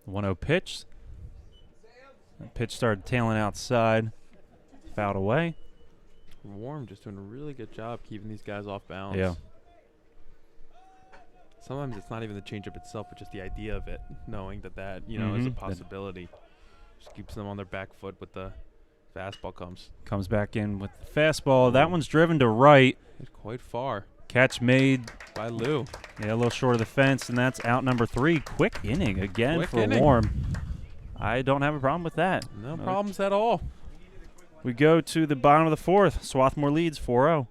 The 1-0 pitch. That pitch started tailing outside. Fouled away. Warm just doing a really good job keeping these guys off balance. Yeah. Sometimes it's not even the changeup itself, but just the idea of it, knowing that you know is a Mhm. possibility. Just keeps them on their back foot with the fastball comes. Comes back in with the fastball. That one's driven to right. It's quite far Catch made. by Lou. Yeah, a little short of the fence, and that's out number 3. Quick inning again Quick for inning. Warm. I don't have a problem with that. No problems at all. We go to the bottom of the 4th. Swarthmore leads 4-0.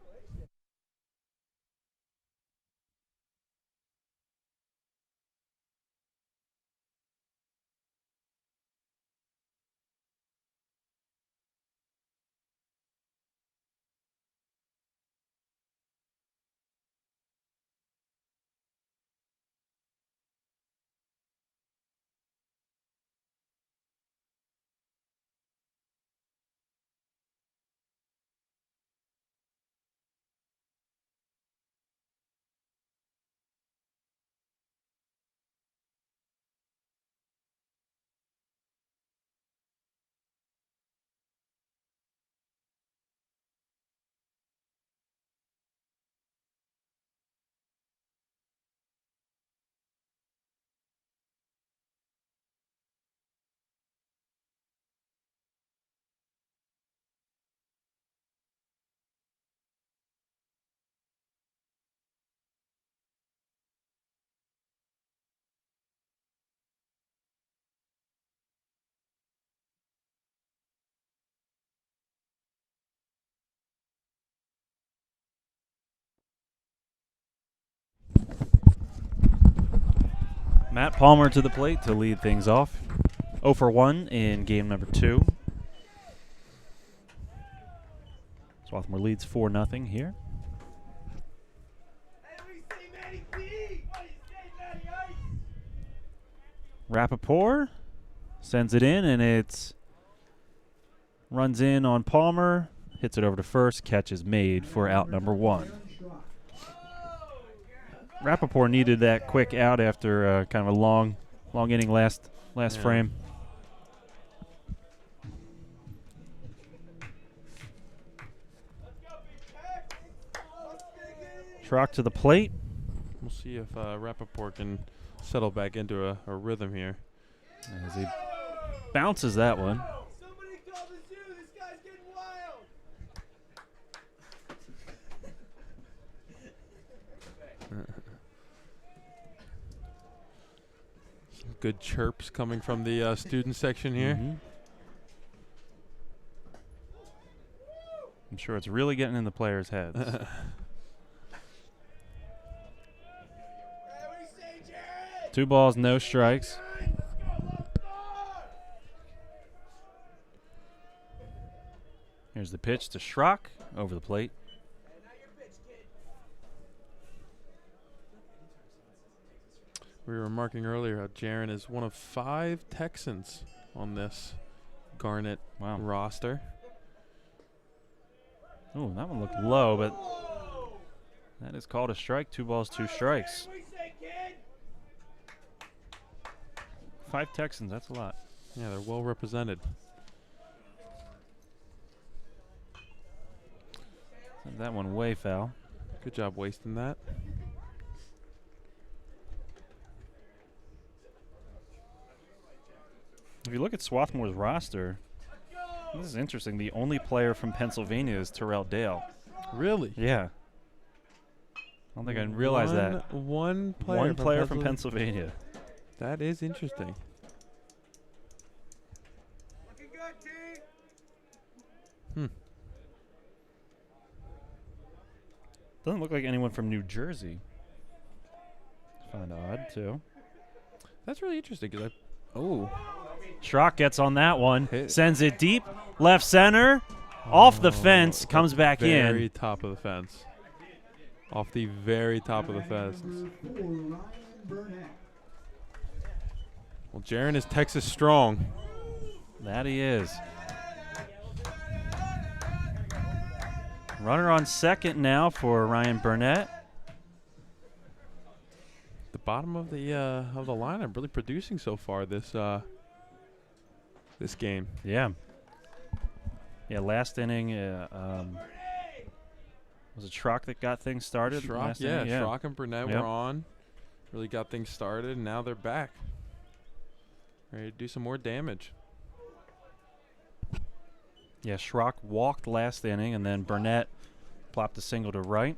Matt Palmer to the plate to lead things off. 0 for 1 in game number 2. Swarthmore leads 4-0 here. Rappaport sends it in, and it's runs in on Palmer, hits it over to first, catch is made for out number 1. Rappaport needed that quick out after kind of a long inning last frame. Schrock to the plate. We'll see if Rappaport can settle back into a rhythm here. As he bounces that one. Somebody call the zoo. This guy's getting wild. Some good chirps coming from the student section here. Mhm. I'm sure it's really getting in the players' heads. Hey, what do you say, Jared? 2 balls, no strikes. Here's the pitch to Schrock over the plate. We were remarking earlier how Jaron is one of 5 Texans on this Garnet Wow. roster. Oh, that one looked low, but That is called a strike. 2 balls, 2 strikes. 5 Texans, that's a lot. Yeah, they're well represented. Sent that one way foul. Good job wasting that. If you look at Swarthmore's roster, this is interesting. The only player from Pennsylvania is Terrell Dale. Really? Yeah. I don't think I realized that. One player. One player from Pennsylvania. That is interesting. Doesn't look like anyone from New Jersey. Find odd, too. That's really interesting because Schrock gets on that one. Sends it deep. Left center. Off the fence. Comes back in. Very top of the fence. Off the very top of the fence. Well, Jaron is Texas strong. That he is. Runner on second now for Ryan Burnett. The bottom of the lineup really producing so far this game. Yeah. Yeah, last inning was it Schrock that got things started? Schrock, Yeah, Schrock and Burnett were on. Really got things started, and now they're back. Ready to do some more damage. Yeah, Schrock walked last inning, and then Burnett plopped a single to right.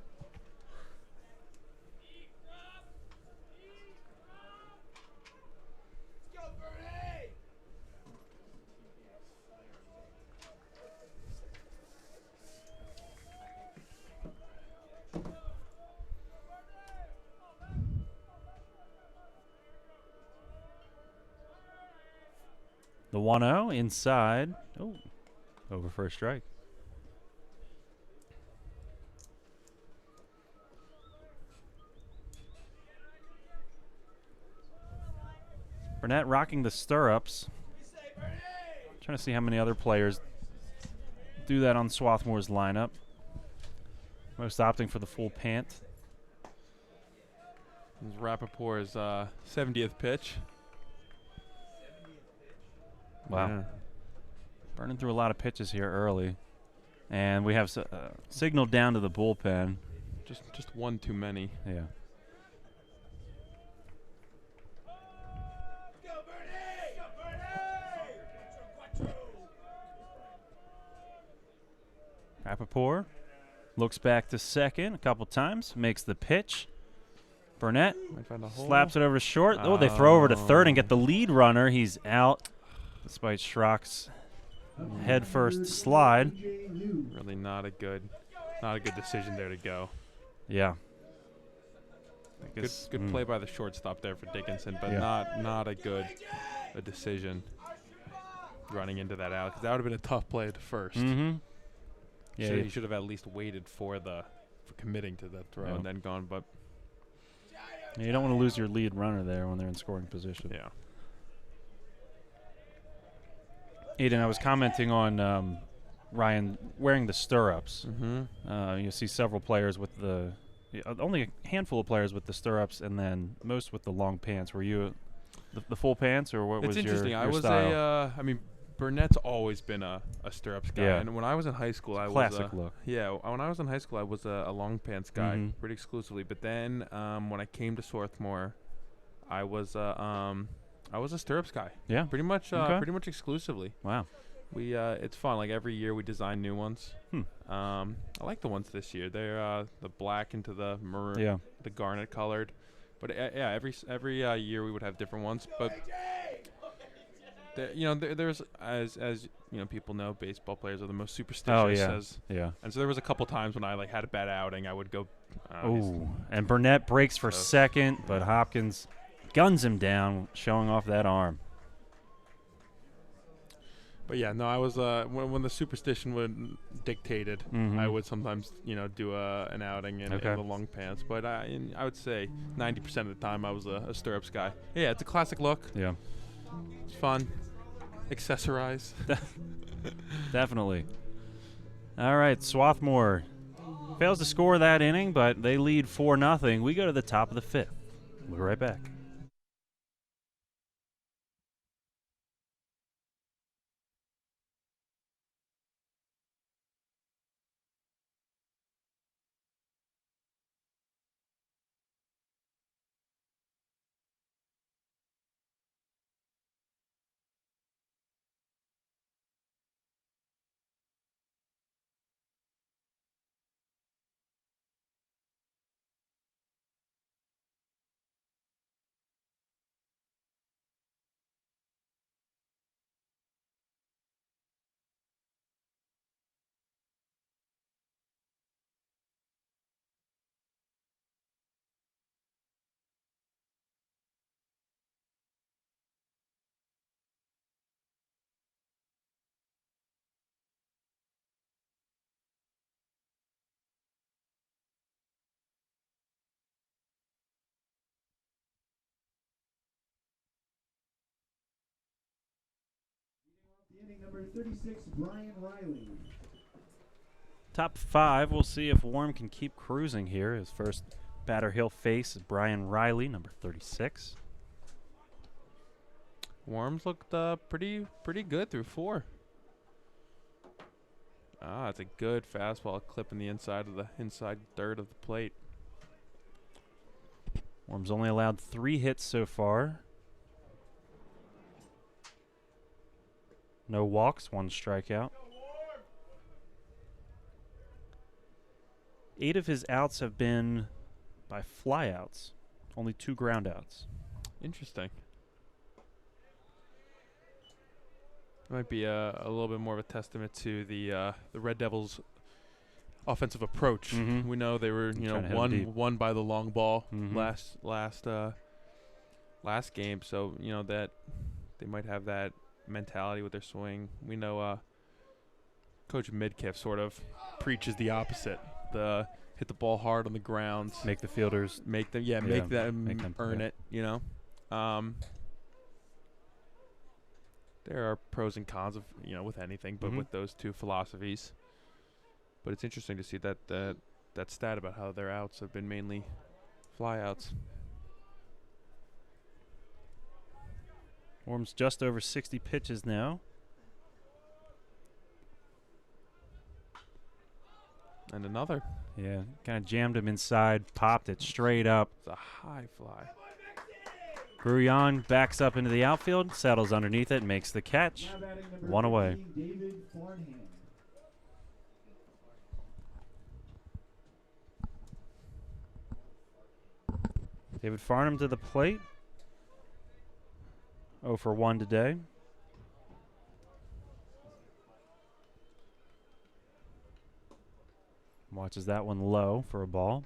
The 1-0 inside. Oh, over for a strike. Burnett rocking the stirrups. Trying to see how many other players do that on Swarthmore's lineup. Most opting for the full pant. This is Rappaport's 70th pitch. Wow. Yeah. Burning through a lot of pitches here early. And we have signal down to the bullpen. Just one too many. Yeah. Rappaport looks back to second a couple times, makes the pitch. Burnett Might find a hole. slaps it over to short. Oh, they throw over to third and get the lead runner. He's out despite Schrock's head first slide. Really not a good decision there to go. Yeah. Good play by the shortstop there for Dickinson, but not a good decision running into that out, because that would have been a tough play at the first. Mm-hmm. Yeah, He should have at least waited for committing to that throw and then gone. But you don't want to lose your lead runner there when they're in scoring position. yeah. Aiden, I was commenting on Ryan wearing the stirrups. Mm-hmm. You see several players with only a handful of players with the stirrups, and then most with the long pants. Were you the full pants, or what was your It's interesting. I was style? Burnett's always been a stirrups guy, and when I was in high school, Classic look. Yeah, when I was in high school, I was a long pants guy pretty exclusively. But then when I came to Swarthmore, I was a stirrups guy. Yeah, pretty much exclusively. Wow. We it's fun. Like every year, we design new ones. I like the ones this year. They're the black into the maroon, the garnet colored. But every year we would have different ones. But there's as people know, baseball players are the most superstitious. Oh yeah. And so there was a couple times when I had a bad outing, I would go. And Burnett breaks for second, but Hopkins guns him down, showing off that arm. But yeah, no, I was when the superstition would dictated, I would sometimes do an outing in the long pants. But I would say 90% of the time I was a stirrups guy. Yeah, it's a classic look. Yeah, it's fun. Accessorize. Definitely. All right, Swarthmore Fails to score that inning, but they lead 4-0. We go to the top of the 5th. We'll be right back. The inning number 36, Brian Riley. Top 5, we'll see if Warm can keep cruising here. His first batter he'll face is Brian Riley, number 36. Worms looked pretty good through 4. It's a good fastball clipping the inside third of the plate. Worm's only allowed 3 hits so far. No walks, 1 strikeout. 8 of his outs have been by flyouts, only 2 groundouts. Interesting. Might be a little bit more of a testament to the Red Devils' offensive approach. Mhm. We know they were Trying to hit 'em deep. won by the long ball Mhm. last game, so that they might have that mentality with their swing. We know Coach Midkiff sort of preaches the opposite. The hit the ball hard on the ground, Make the fielders. make them make them earn play. it. There are pros and cons of with anything, but Mhm. with those two philosophies. But it's interesting to see that stat about how their outs have been mainly flyouts. Worm's just over 60 pitches now. And another. Yeah, kind of jammed him inside, popped it straight up. It's a high fly. Gruyon backs up into the outfield, settles underneath it, makes the catch. Now batting number 1 away. 15, David Farnham. David Farnham to the plate. 0 for 1 today. Watches that one low for a ball.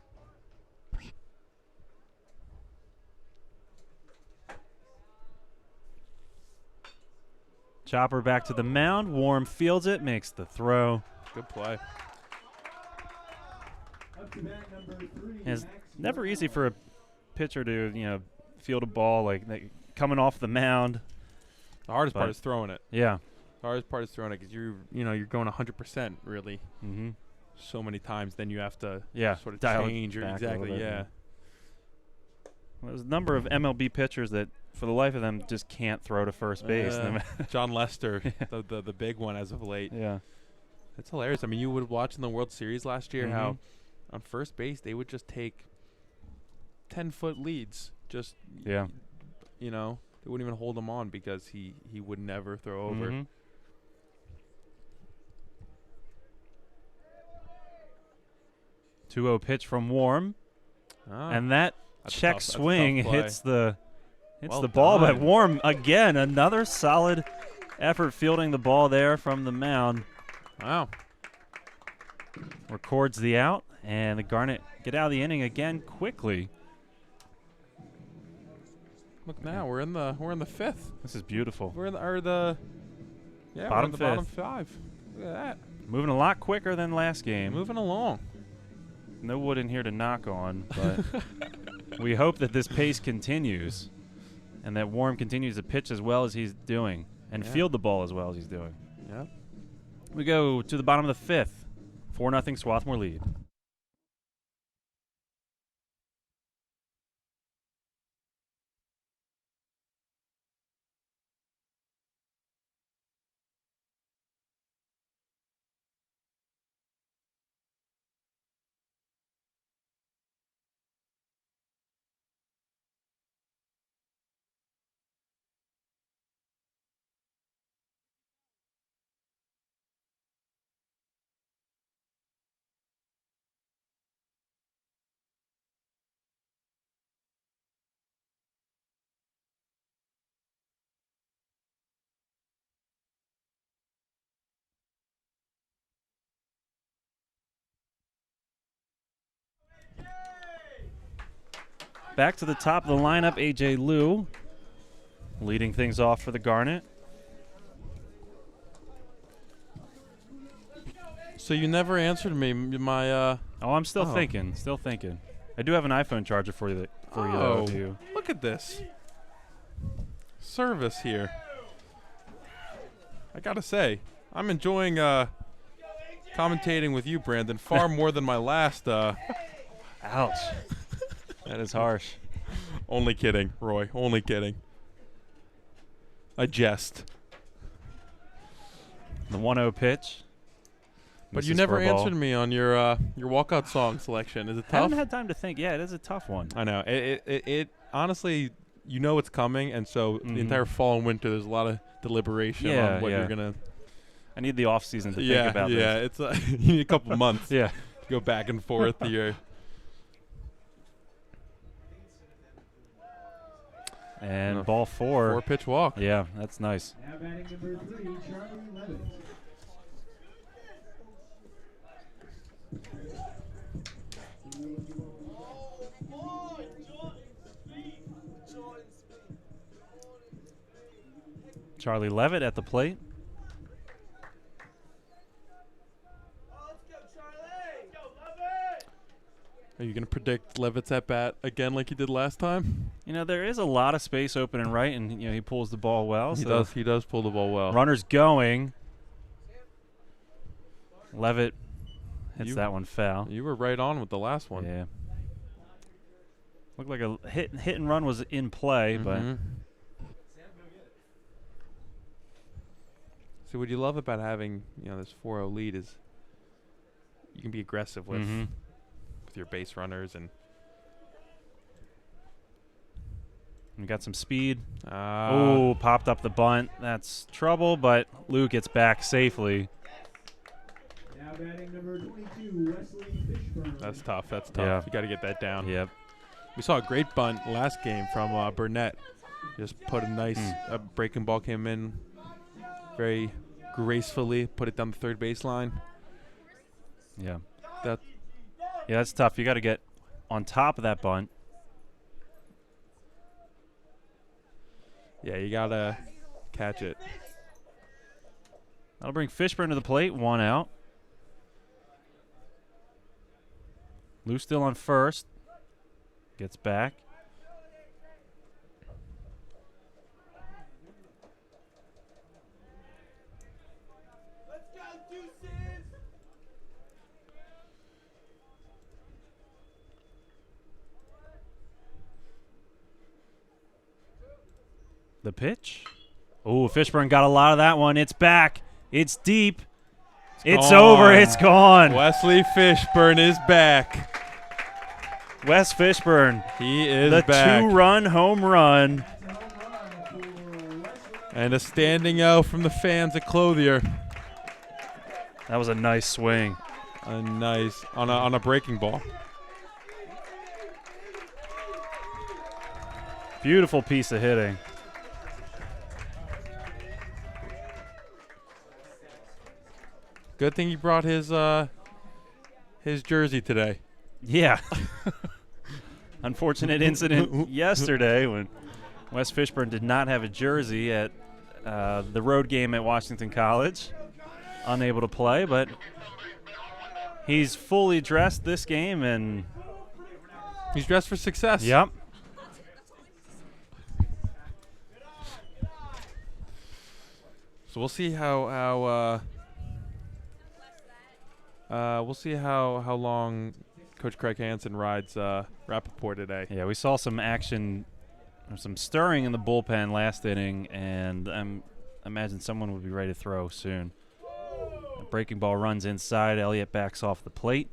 Chopper back to the mound. Warm fields it, makes the throw. Good play. Up to bat number 3, It's Max never easy Brown. for a pitcher to, field a ball like coming off the mound. The hardest part But- is throwing it. Yeah. The hardest part is throwing it because you're going 100% really Mm-hmm. so many times. Then you have to Yeah. sort of dial it change your back a little exactly bit, yeah. There's a number of MLB pitchers that, for the life of them, just can't throw to first base. John Lester, the big one as of late. Yeah. It's hilarious. I mean, you would watch in the World Series last year how Mhm. on first base they would just take 10-foot leads. Just Yeah. they wouldn't even hold him on because he would never throw over. Mhm. Two-0 pitch from Warm, and that That's a check tough- that's a swing tough play. hits the Well ball, but done. Warm again, another solid effort fielding the ball there from the mound. Wow. Records the out, and the Garnet get out of the inning again quickly. Look now, we're in the fifth. This is beautiful. We're in the Bottom we're in the bottom fifth. 5. Look at that. Moving a lot quicker than last game. Moving along. No wood in here to knock on, but we hope that this pace continues and that Warm continues to pitch as well as he's doing and Yeah. field the ball as well as he's doing. Yep. We go to the bottom of the 5th. 4-0 Swarthmore lead. Back to the top of the lineup, A.J. Liu leading things off for the Garnet. So you never answered me my Oh, I'm still thinking. Still thinking. I do have an iPhone charger for you. Though, do you? Look at this service here. I gotta say, I'm enjoying commentating with you, Brandon, far more than my last. Ouch. That is harsh. Only kidding, Roy. Only kidding. I jest. The 1-0 pitch. But you Misses never for a ball. answered me on your walkout song selection. Is it I tough? haven't had time to think. Yeah, it is a tough one. I know. It honestly, you know it's coming, and so the entire fall and winter, there's a lot of deliberation on what you're gonna. I need the off season to think about this. Yeah, it's you need a couple months. Yeah. To go back and forth here. And ball 4. 4-pitch walk. Yeah, that's nice. Now batting number 3, Charlie Levitt. Charlie Levitt at the plate. Are you going to predict Levitt's at bat again like you did last time? You know, there is a lot of space open and right, and he pulls the ball well. He so does. He does pull the ball well. Runners going. Levitt hits that one foul. You were right on with the last one. Yeah. Looked like a hit and run was in play, but see, what you love about having this 4-0 lead is you can be aggressive with your base runners, and we got some speed. Oh, popped up the bunt. That's trouble, but Lou gets back safely. Now batting number 22, Wesley Fishburn. That's tough. That's tough. Yeah. You got to get that down. Yep. We saw a great bunt last game from Burnett. Just put a nice breaking ball, came in very gracefully, put it down the third baseline. Yeah. That. Yeah, that's tough. You got to get on top of that bunt. Yeah, you got to catch it. That'll bring Fishburn to the plate. 1 out. Lou still on first. Gets back. The pitch. Oh, Fishburn got a lot of that one. It's back. It's deep. It's over. It's gone. Wesley Fishburn is back. Wes Fishburn. He is the back. 2-run home run. And a standing O from the fans at Clothier. That was a nice swing. A nice on a breaking ball. Beautiful piece of hitting. Good thing he brought his jersey today. Yeah. Unfortunate incident yesterday when Wes Fishburn did not have a jersey at the road game at Washington College. Unable to play, but he's fully dressed this game, and he's dressed for success. Yep. So we'll see how long Coach Craig Hansen rides Rappaport today. Yeah, we saw some action, or some stirring in the bullpen last inning, and I imagine someone would be ready to throw soon. The breaking ball runs inside. Elliott backs off the plate.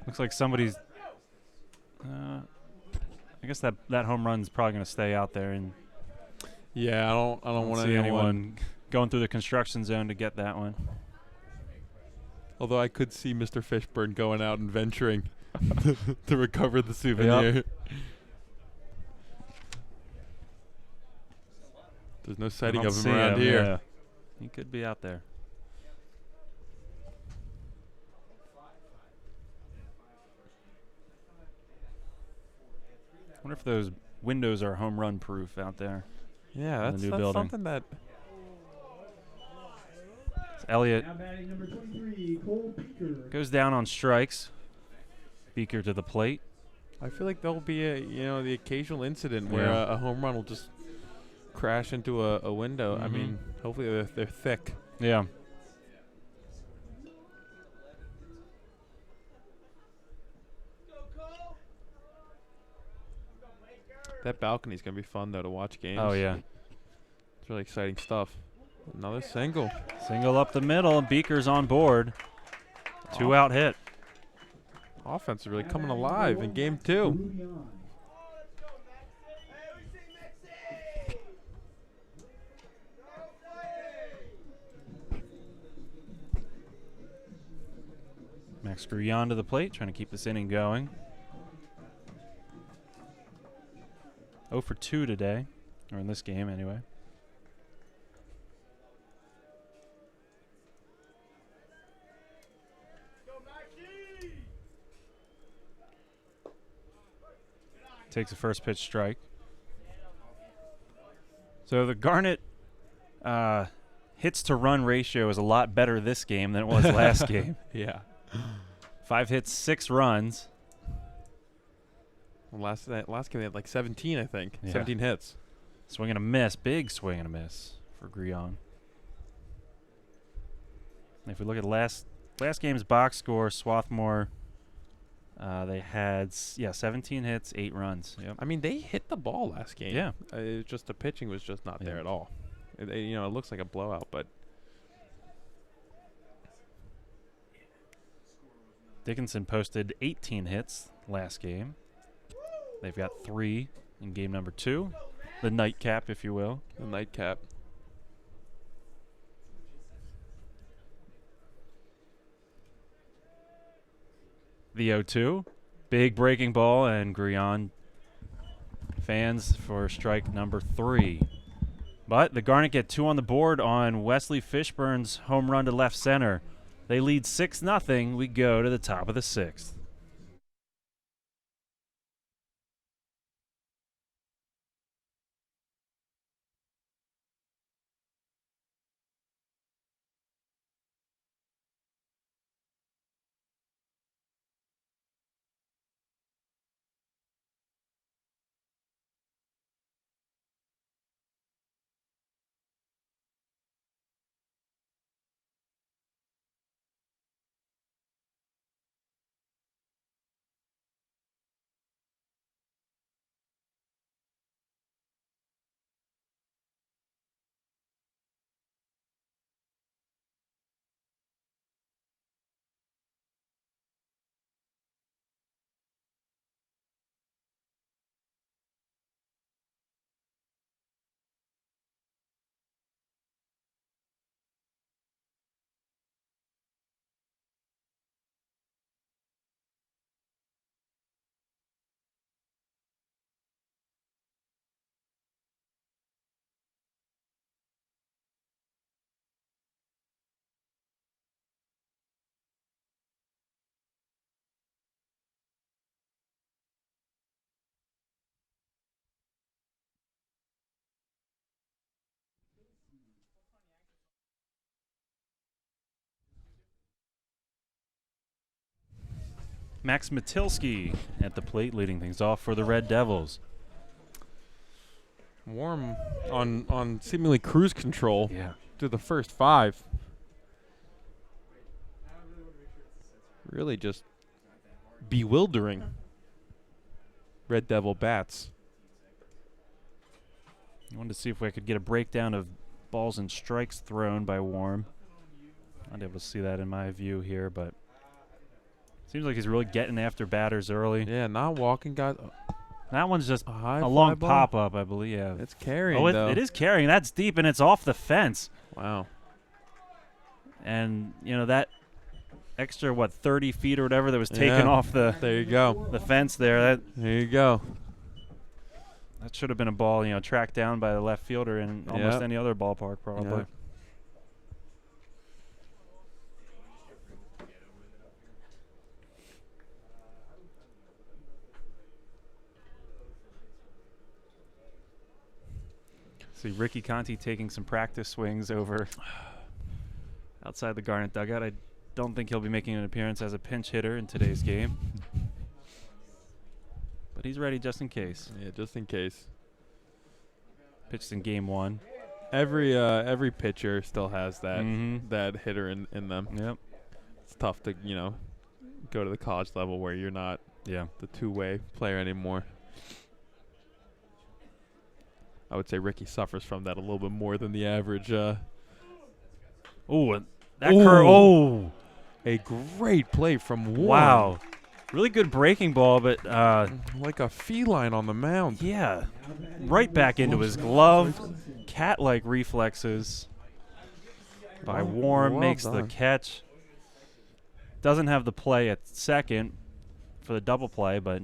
Looks like somebody's. I guess that home run's probably going to stay out there, and yeah, I don't want see anyone going through the construction zone to get that one. Although I could see Mr. Fishburn going out and venturing to recover the souvenir. Yep. There's no sighting of him around here. Yeah. He could be out there. if those windows are home run proof out there. Yeah, the new that's building. something that. Elliott Now batting number 23, Cole Beaker. goes down on strikes. Beaker to the plate. I feel like there'll be the occasional incident where Yeah. a home run will just crash into a window. I Mhm. mean, hopefully they're thick. Yeah. That balcony's gonna be fun though to watch games. Oh, yeah. It's really exciting stuff. Another single. Single up the middle, and Beaker's on board. 2-out hit. Offense is really coming alive in game 2. Rudion. Max Grullon to the plate, trying to keep this inning going. 0 for 2 today, or in this game anyway. Takes a first pitch strike. So the Garnet hits to run ratio is a lot better this game than it was last game. Yeah. 5 hits, 6 runs. Well, last game they had like 17, I think. Yeah. 17 hits. Swing and a miss, big swing and a miss for Grullon. If we look at last game's box score, Swarthmore, they had 17 hits, 8 runs. Yep. I mean, they hit the ball last game. Yeah. It was just the pitching was just not there Yeah. at all. It looks like a blowout, but Dickinson posted 18 hits last game. They've got 3 in game number 2. The nightcap, if you will. the nightcap. The 0-2. Big breaking ball, and Grullon fans for strike number 3. But the Garnet get 2 on the board on Wesley Fishburn's home run to left center. They lead 6-0. We go to the top of the 6th. Max Matilski at the plate, leading things off for the Red Devils. Warm on seemingly cruise control Yeah. through the first 5. Really just bewildering. Red Devil bats. I wanted to see if I could get a breakdown of balls and strikes thrown by Warm. Not able to see that in my view here, but seems like he's really getting after batters early. Yeah, not walking guys. That one's just A high a fly long ball. pop-up, I believe. Yeah. It's carrying, though. It is carrying. That's deep, and it's off the fence. Wow. And, that extra, 30 feet or whatever that was taken off the There you go. fence there, There you go. that should have been a ball, tracked down by the left fielder in almost Yep. any other ballpark probably. Yep. See Ricky Conti taking some practice swings over outside the Garnet dugout. I don't think he'll be making an appearance as a pinch hitter in today's game. But he's ready just in case. Yeah, just in case. Pitched in game 1. Every pitcher still has that that hitter in them. Yep. It's tough to, go to the college level where you're not the two-way player anymore. I would say Ricky suffers from that a little bit more than the average. Oh, that curve. Oh, a great play from Warren. wow. Really good breaking ball, but Like a feline on the mound. yeah, right back into his glove. Cat-like reflexes by Warren. Well Makes the done. catch. Doesn't have the play at second for the double play, but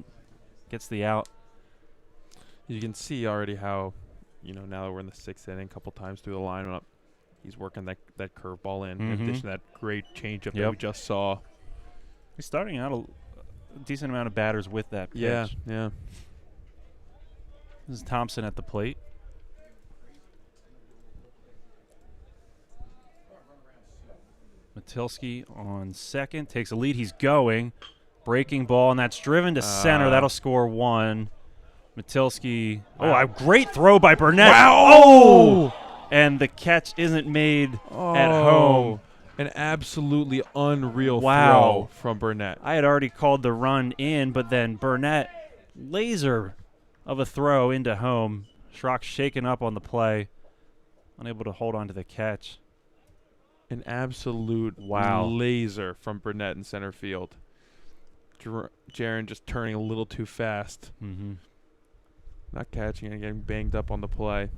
gets the out. You can see already how, now that we're in the 6th inning, a couple times through the lineup, he's working that curveball in addition to that great changeup that we just saw. He's starting out a decent amount of batters with that pitch. Yeah. This is Thompson at the plate. Matilski on second. Takes a lead. He's going. Breaking ball, and that's driven to center. That'll score 1. Matilski. Wow. Oh, a great throw by Burnett. Wow. Oh! And the catch isn't made at home. An absolutely unreal Wow. throw from Burnett. I had already called the run in, but then Burnett, laser of a throw into home. Schrock shaken up on the play, unable to hold on to the catch. An absolute laser from Burnett in center field. Jaron just turning a little too fast. Not catching it and getting banged up on the play.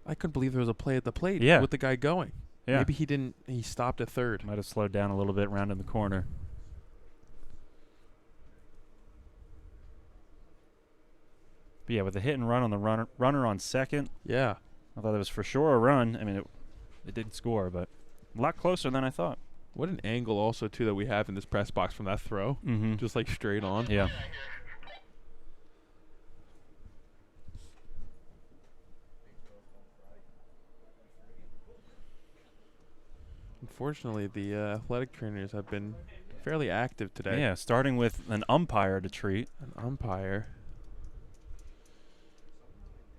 I couldn't believe there was a play at the plate with the guy going. Yeah. Maybe he stopped at third. Might have slowed down a little bit round in the corner. But yeah, with the hit and run on the runner on second, Yeah. I thought it was for sure a run. I mean, it did score, but a lot closer than I thought. What an angle also, too, that we have in this press box from that throw. Just like straight on. Yeah. Unfortunately, the athletic trainers have been fairly active today. Yeah, starting with an umpire to treat. An umpire.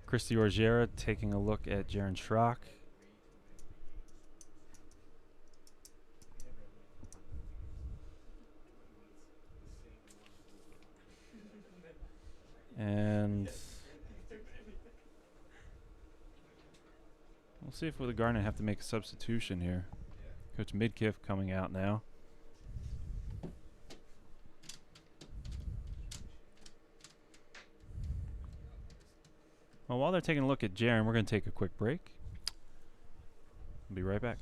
Christy Orgera taking a look at Jaron Schrock. And we'll see if the Garnet have to make a substitution here. Coach Midkiff coming out now. Well, while they're taking a look at Jaron, we're going to take a quick break. We'll be right back.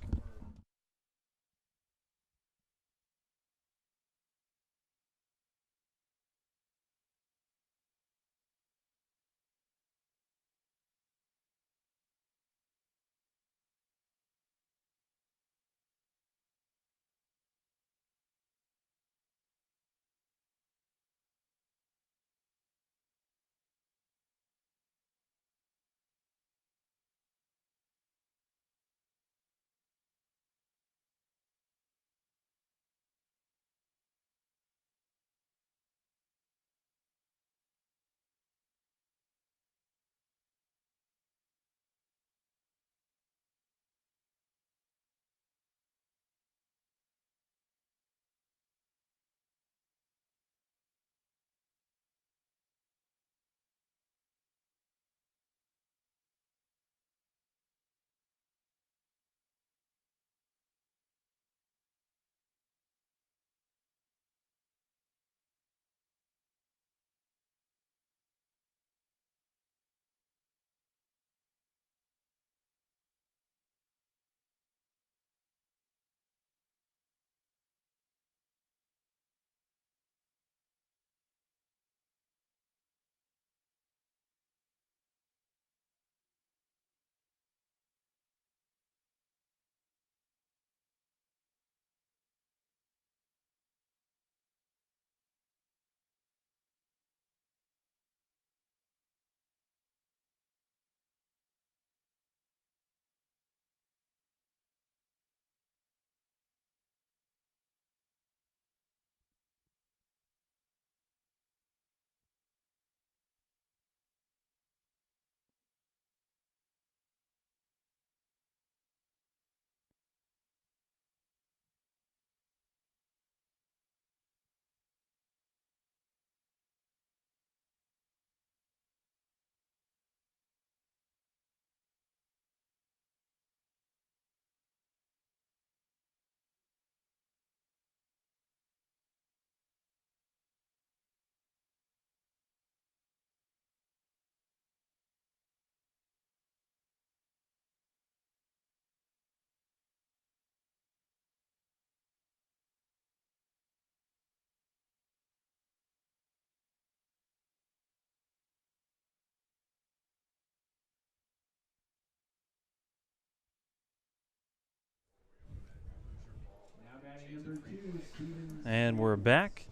Batting number 2, Steven. And we're back.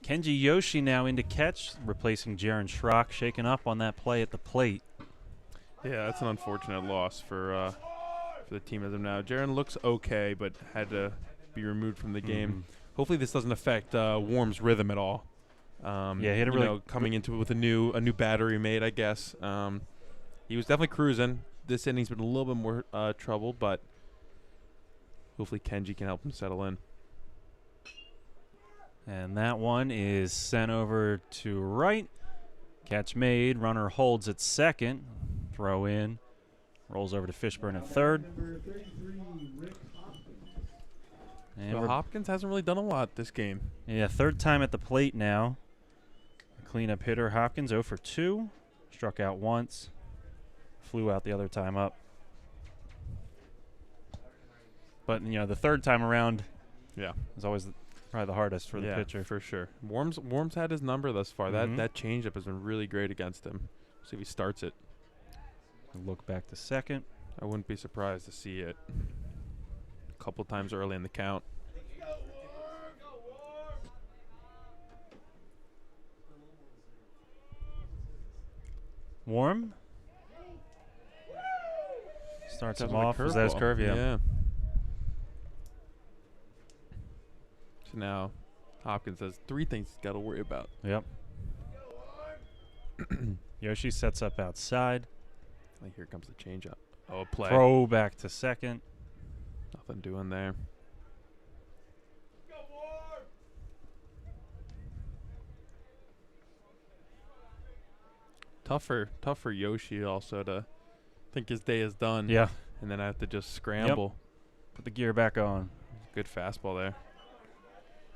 Kenji Yoshi now into catch, replacing Jaron Schrock, shaken up on that play at the plate. Yeah, that's an unfortunate loss for the team as of now. Jaron looks okay, but had to be removed from the game. Hopefully, this doesn't affect Warm's rhythm at all. Yeah, he had a really coming into it with a new battery made, I guess. He was definitely cruising. This inning's been a little bit more trouble, but hopefully Kenji can help him settle in. And that one is sent over to right. Catch made. Runner holds at second. Throw in. Rolls over to Fishburn at third. Number 33, Rick Hopkins. And So Hopkins hasn't really done a lot this game. yeah, third time at the plate now. Cleanup hitter Hopkins 0 for 2. Struck out once. Flew out the other time up. But, the third time around is always probably the hardest for the pitcher. For sure. Warm's had his number thus far. That changeup has been really great against him. See if he starts it. Look back to second. I wouldn't be surprised to see it a couple times early in the count. Warm. Starts him Sounds like off. Is that his curveball. curve? Yeah. So now Hopkins has 3 things he's got to worry about. Yep. Yoshi sets up outside. Like, here comes the changeup. Oh, play. Throw back to second. Nothing doing there. Tough for Yoshi also to think his day is done. Yeah. And then I have to just scramble. Put the gear back on. Good fastball there.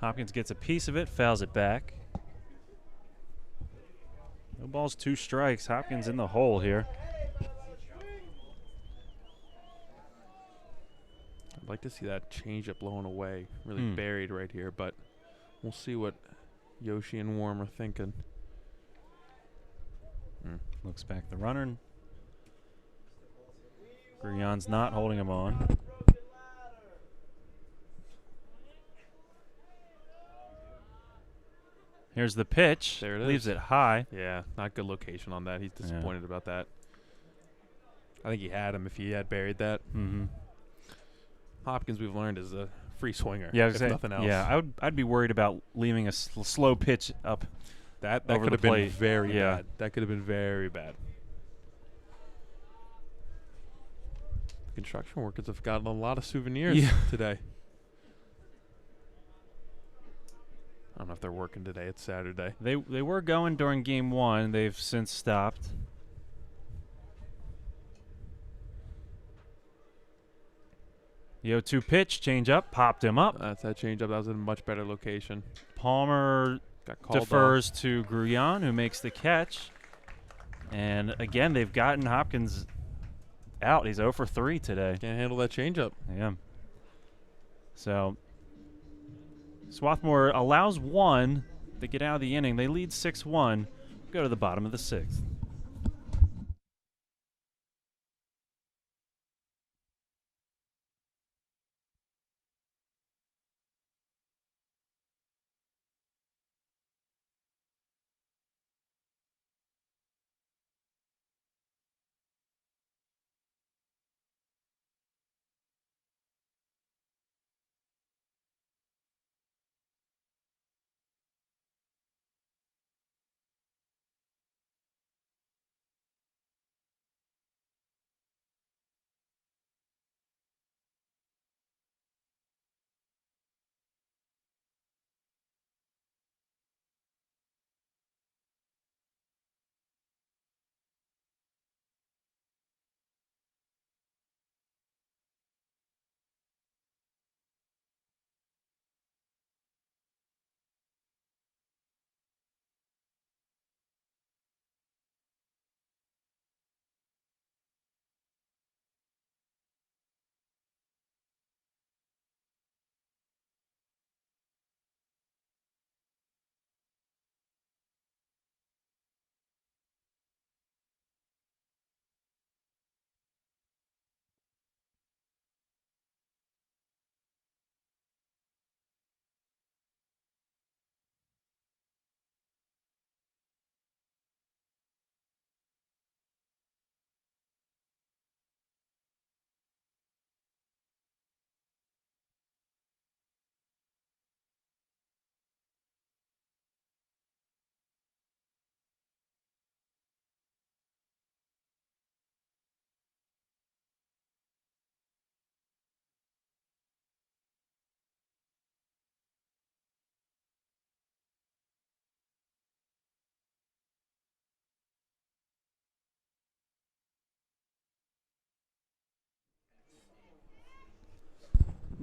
Hopkins gets a piece of it, fouls it back. No balls, 2 strikes. Hopkins in the hole here. I'd like to see that changeup blowing away, really buried right here, but we'll see what Yoshi and Warm are thinking. Looks back the runner. Grion's not holding him on. Here's the pitch. There it is. Leaves it high. Yeah, not good location on that. He's disappointed about that. I think he had him if he had buried that. Hopkins, we've learned, is a free swinger. Yeah, if nothing else. Yeah, I'd be worried about leaving a slow pitch up. That over could the have been plate. very bad. That could have been very bad. Construction workers have gotten a lot of souvenirs today. I don't know if they're working today. It's Saturday. They were going during game 1. They've since stopped. The 0-2 pitch, change up, popped him up. That's that changeup. That was in a much better location. Palmer Got called defers to Gruyan, who makes the catch. And again, they've gotten Hopkins out. He's 0 for 3 today. Can't handle that changeup. Yeah. So Swarthmore allows 1 to get out of the inning. They lead 6-1. Go to the bottom of the 6th.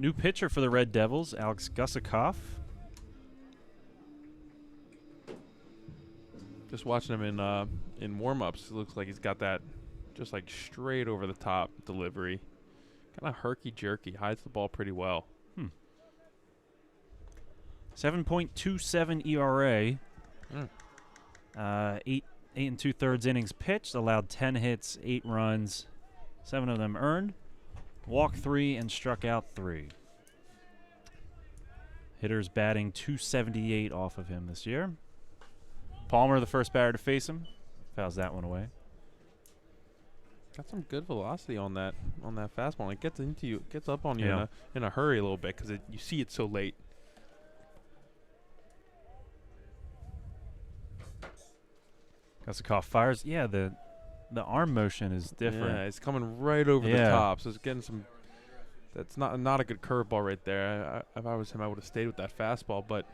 New pitcher for the Red Devils, Alex Gusikoff. Just watching him in warm-ups, it looks like he's got that just like straight over the top delivery. Kind of herky-jerky, hides the ball pretty well. 7.27 ERA. Eight and 2/3 innings pitched, allowed 10 hits, 8 runs, 7 of them earned. Walked 3 and struck out 3. Hitters batting .278 off of him this year. Palmer, the first batter to face him, fouls that one away. Got some good velocity on that fastball. And it gets into you, gets up on you in a hurry a little bit because you see it so late. Gusikoff fires. Yeah, the arm motion is different. Yeah, it's coming right over the top, so it's getting some. That's not a good curveball right there. If I was him, I would have stayed with that fastball, but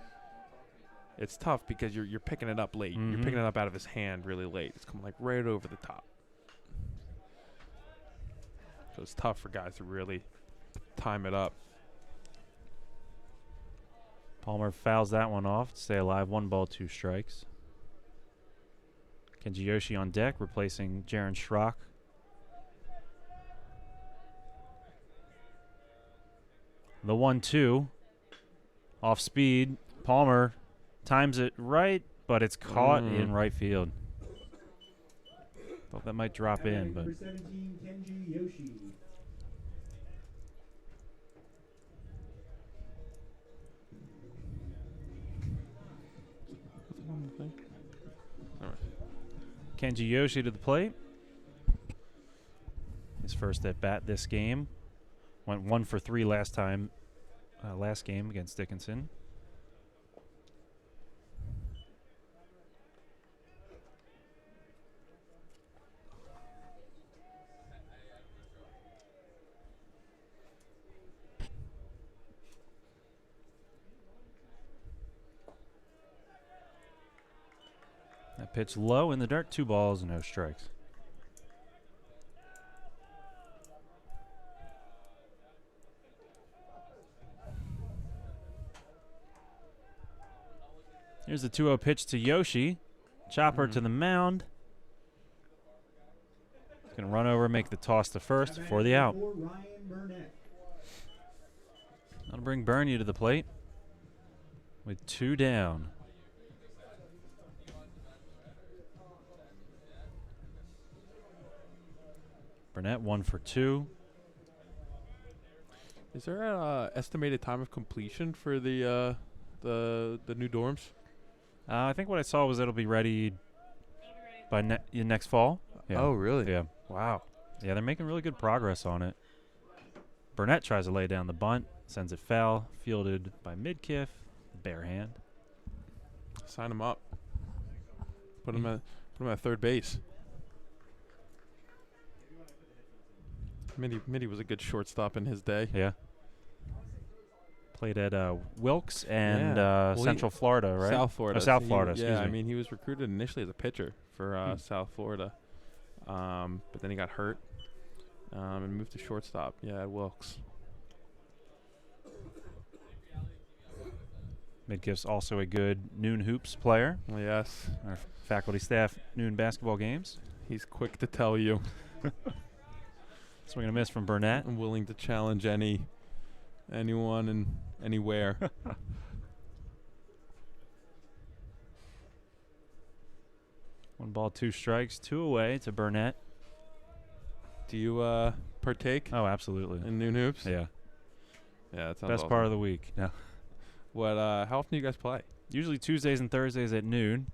it's tough because you're picking it up late. You're picking it up out of his hand really late. It's coming like right over the top. So it's tough for guys to really time it up. Palmer fouls that one off to stay alive. 1 ball, 2 strikes. Kenji Yoshi on deck, replacing Jaron Schrock. The 1-2. Off speed. Palmer times it right, but it's caught in right field. Thought that might drop in, but. Number 17, Kenji Yoshi. Kenji Yoshi to the plate. His first at bat this game. Went 1 for 3 last game against Dickinson. That pitch low in the dirt. 2 balls, no strikes. Here's the 2-0 pitch to Yoshi. Chopper to the mound. He's going to run over, make the toss to first for the out. That'll bring Bernie to the plate with 2 down. Burnett 1 for 2. Is there an estimated time of completion for the new dorms? I think what I saw was it'll be ready by next fall. Yeah. Oh, really? Yeah. Wow. Yeah, they're making really good progress on it. Burnett tries to lay down the bunt, sends it foul, fielded by Midkiff, bare hand. Sign him up. Put him at third base. Mitty was a good shortstop in his day. Yeah. Played at Wilkes and Central Florida, right? South Florida. Oh, South Florida, excuse me. I mean, he was recruited initially as a pitcher for South Florida. But then he got hurt and moved to shortstop. Yeah, at Wilkes. Midkiff's also a good noon hoops player. Yes. Our faculty staff noon basketball games. He's quick to tell you. Swing and a miss from Burnett. I'm willing to challenge anyone and anywhere. 1 ball, 2 strikes, 2 away to Burnett. Do you partake? Oh, absolutely. In noon hoops? Yeah. Yeah, that sounds Best awesome. part of the week. Yeah. What? How often do you guys play? Usually Tuesdays and Thursdays at noon.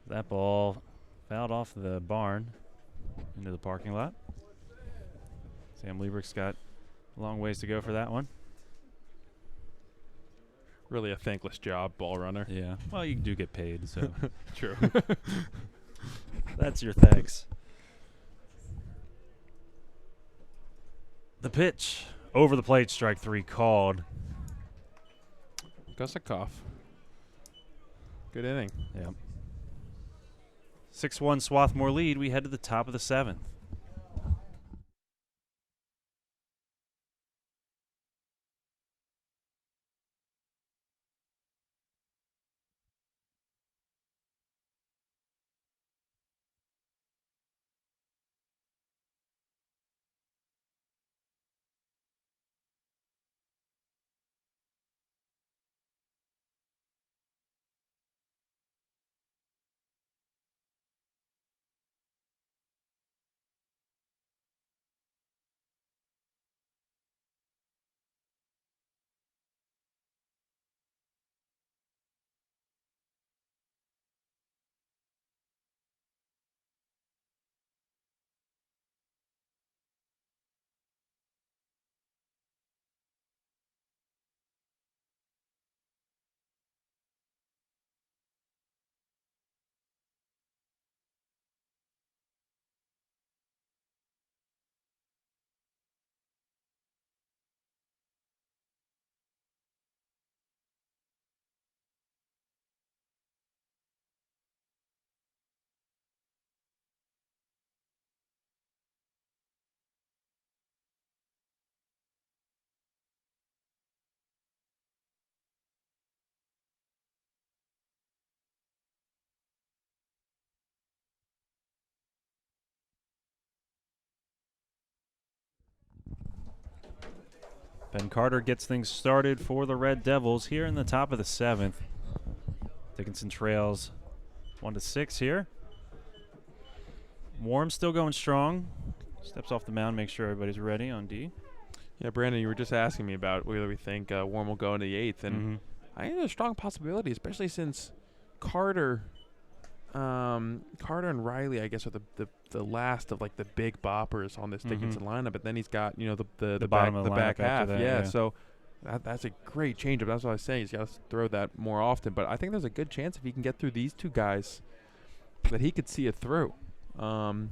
That ball fouled off the barn into the parking lot. Sam Liebrick's got a long ways to go for that one. Really a thankless job, ball runner. Yeah. Well, you do get paid, so. True. That's your thanks. The pitch. Over the plate, strike 3 called. Gusikoff. Good inning. Yeah. 6-1 Swarthmore lead. We head to the top of the 7th. Ben Carter gets things started for the Red Devils here in the top of the 7th. Dickinson trails 1-6 here. Warm still going strong. Steps off the mound, make sure everybody's ready on D. Yeah, Brandon, you were just asking me about whether we think Warren will go into the 8th, and I think there's a strong possibility, especially since Carter and Riley, I guess, are the last of like the big boppers on this Dickinson lineup. But then he's got the bottom of the back lineup half, after that, So that's a great changeup. That's what I was saying. He's got to throw that more often. But I think there's a good chance if he can get through these two guys that he could see it through. Don't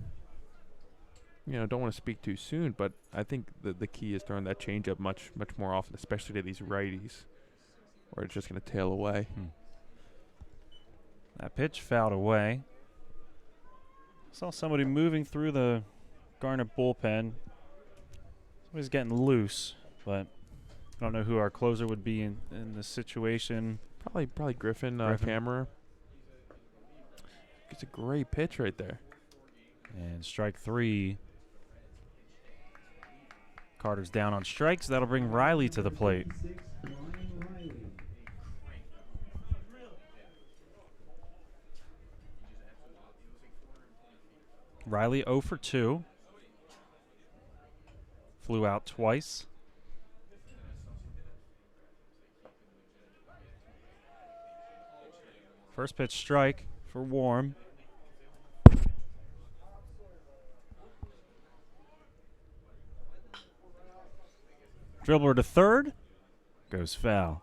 want to speak too soon, but I think the key is throwing that changeup much more often, especially to these righties, or it's just going to tail away. That pitch fouled away. Saw somebody moving through the Garnet bullpen. Somebody's getting loose, but I don't know who our closer would be in this situation. Probably Griffin. Camera. It's a great pitch right there. And strike 3. Carter's down on strikes. That'll bring Riley to the plate. Riley 0 for 2. Flew out twice. First pitch strike for Warm. Dribbler to third. Goes foul.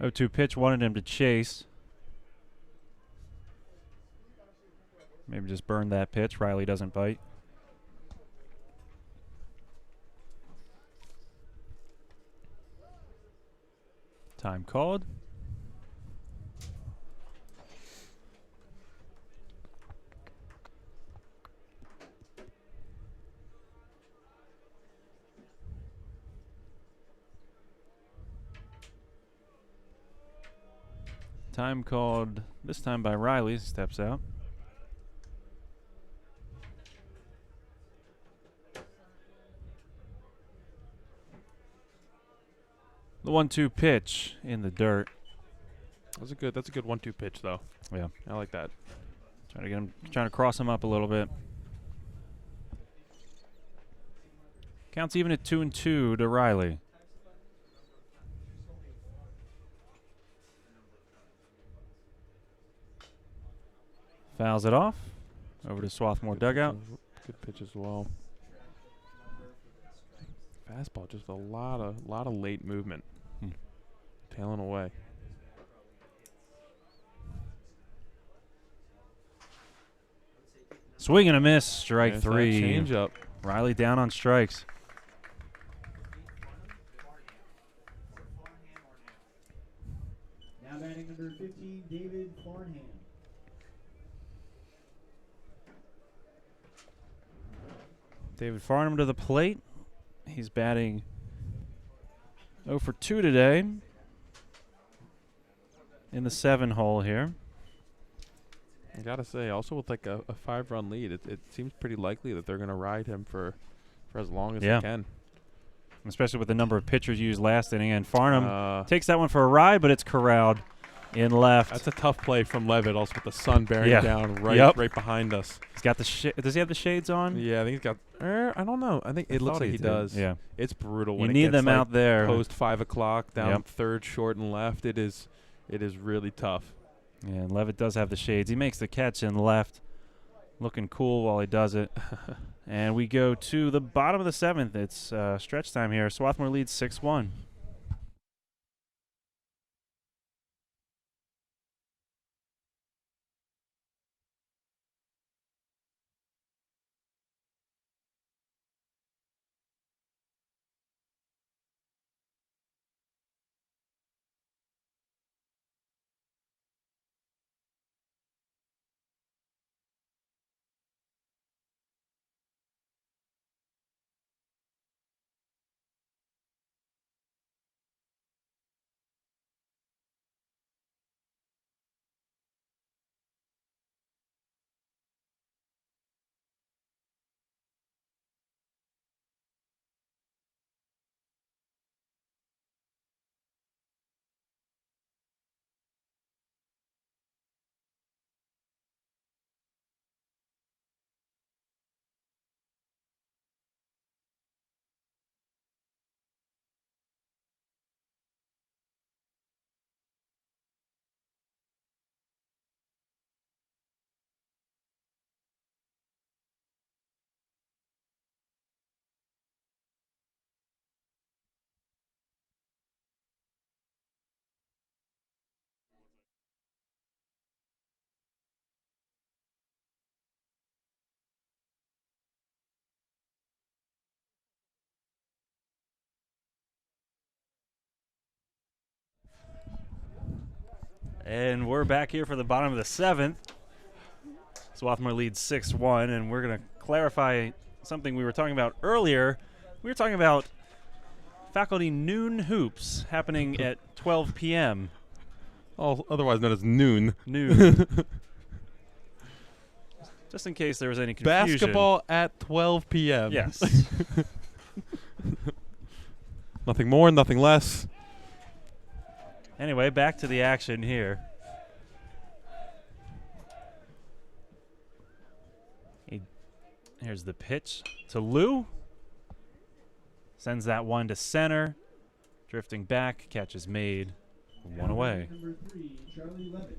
Oh, 2 pitch, wanted him to chase. Maybe just burn that pitch. Riley doesn't bite. Time called. Time called this time by Riley. Steps out. The 1-2 pitch in the dirt. That's a good 1-2 pitch though. Yeah, I like that. trying to cross him up a little bit. Counts even at 2-2 to Riley. Fouls it off. Over to Swarthmore dugout. Good pitch as well. Fastball, just a lot of late movement. Tailing away. Swing and a miss. Strike There's 3. Change up. Riley down on strikes. Now batting number 15, David Farnham. David Farnham to the plate. He's batting 0 for 2 today in the 7 hole here. I gotta say, also with like a 5-run lead, it seems pretty likely that they're gonna ride him for as long as they can. Especially with the number of pitchers used last inning. And Farnham takes that one for a ride, but it's corralled in left. That's a tough play from Levitt, also with the sun bearing down right behind us. He's got the does he have the shades on? Yeah, I think he's got. I don't know. I think it looks like he does. Yeah, it's brutal when you it need gets them like out there post 5 o'clock down third, short, and left. It is really tough. Yeah, and Levitt does have the shades. He makes the catch in left, looking cool while he does it. And we go to the bottom of the 7th. It's stretch time here. Swarthmore leads 6-1. And we're back here for the bottom of the 7th. Swarthmore leads 6-1, and we're going to clarify something we were talking about earlier. We were talking about faculty noon hoops happening at 12 p.m. Otherwise known as noon. Noon. Just in case there was any confusion. Basketball at 12 p.m. Yes. Nothing more, nothing less. Anyway, back to the action here. Here's the pitch to Lou. Sends that one to center. Drifting back, catch is made. One away. Number 3, Charlie Levitt.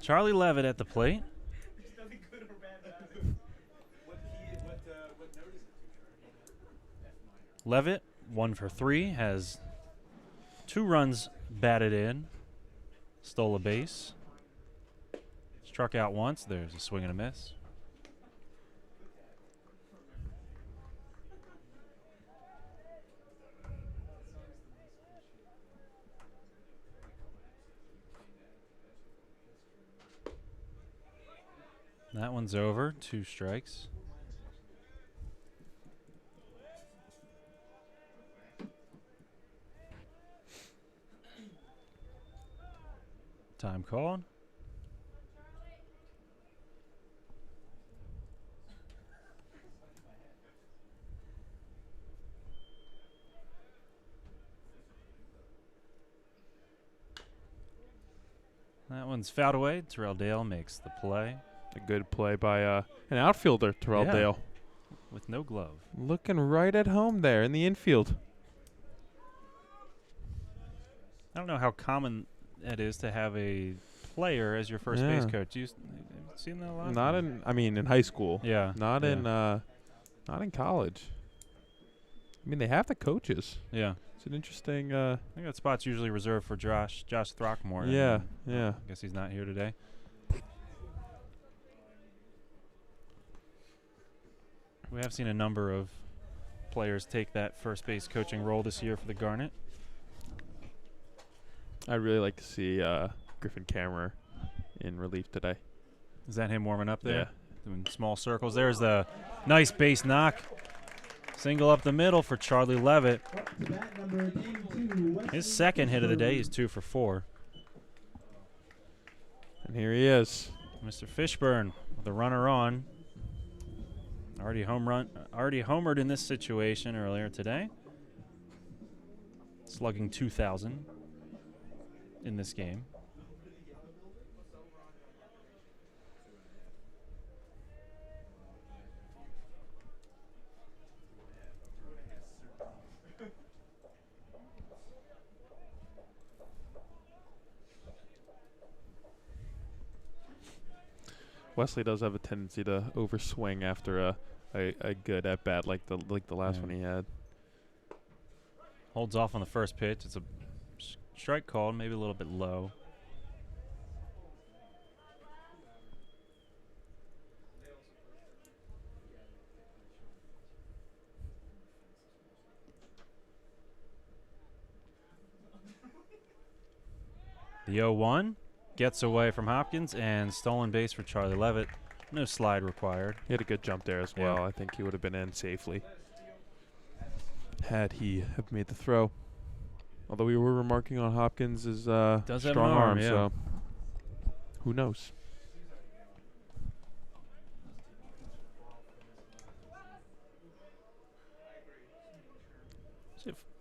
Charlie Levitt at the plate. Levitt, 1 for 3, has 2 runs batted in. Stole a base. Struck out once. There's a swing and a miss. That one's over. 2 strikes. Time called. That one's fouled away. Terrell Dale makes the play. A good play by an outfielder, Terrell Yeah. Dale. With no glove. Looking right at home there in the infield. I don't know how common it is to have a player as your first base Yeah. coach. You've seen that a lot? Not in, I mean, in high school. Yeah. Not yeah. not in college. I mean, they have the coaches. Yeah. It's an interesting. I think that spot's usually reserved for Josh Throckmore. Yeah, yeah. I guess he's not here today. We have seen a number of players take that first base coaching role this year for the Garnet. I'd really like to see Griffin Kammerer in relief today. Is that him warming up there? Yeah. Doing small circles. There's the nice base knock. Single up the middle for Charlie Levitt. Up to bat number 82, Wesley His second hit of the day. Fishburn. He's 2 for 4. And here he is. Mr. Fishburn with a runner on. Already homered in this situation earlier today. Slugging 2,000 in this game. Wesley does have a tendency to overswing after a good at bat like the last Yeah. one he had. Holds off on the first pitch. It's a strike called, maybe a little bit low. The 0-1 gets away from Hopkins and stolen base for Charlie Levitt. No slide required. He had a good jump there as Yeah. well. I think he would have been in safely had he have made the throw. Although we were remarking on Hopkins' Does have an strong arm, arm, yeah. so who knows?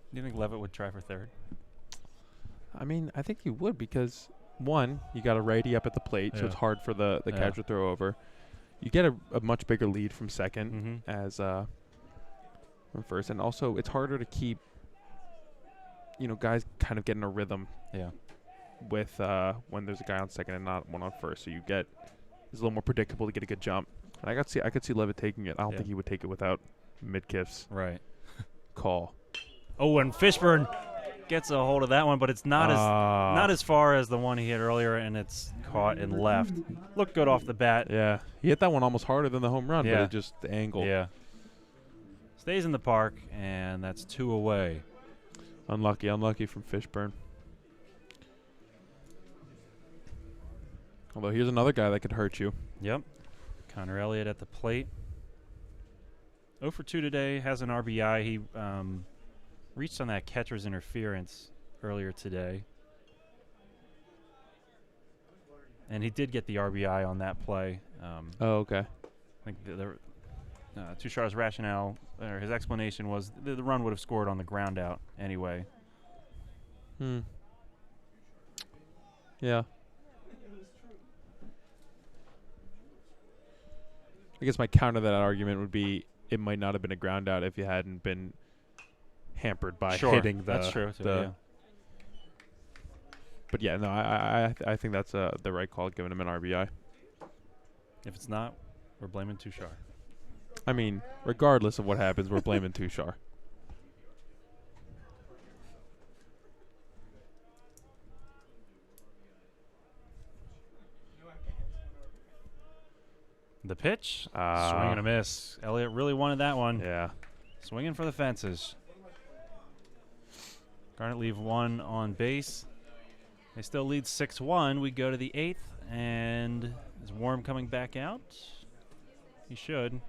Do you think Levitt would try for third? I mean, I think he would because, one, you got a righty up at the plate, so Yeah. it's hard for the Yeah. catcher to throw over. You get a much bigger lead from second Mm-hmm. as from first, and also it's harder to keep, guys kind of getting a rhythm Yeah. with when there's a guy on second and not one on first. So it's a little more predictable to get a good jump. And I could see Levitt taking it. I don't Yeah. think he would take it without Midkiff's Right. call. Oh, and Fishburn gets a hold of that one, but it's not as far as the one he hit earlier, and it's caught and left. Looked good off the bat. Yeah, he hit that one almost harder than the home run, Yeah. but it just the angle. Yeah. Stays in the park, and that's 2 away. Unlucky from Fishburn. Although here's another guy that could hurt you. Yep. Connor Elliott at the plate. 0 for 2 today, has an RBI. He reached on that catcher's interference earlier today. And he did get the RBI on that play. Oh, okay. I think Tushar's rationale, or his explanation was the run would have scored on the ground out anyway. Yeah. I guess my counter to that argument would be it might not have been a ground out if you hadn't been hampered by hitting the. That's true. Yeah. But yeah, no, I think that's the right call, giving him an RBI. If it's not, we're blaming Tushar. I mean, regardless of what happens, we're blaming Tushar. The pitch, swing and a miss. Elliott really wanted that one. Yeah. Swinging for the fences. Garnet leave 1 on base. They still lead 6-1. We go to the 8th, and is Warm coming back out? He should.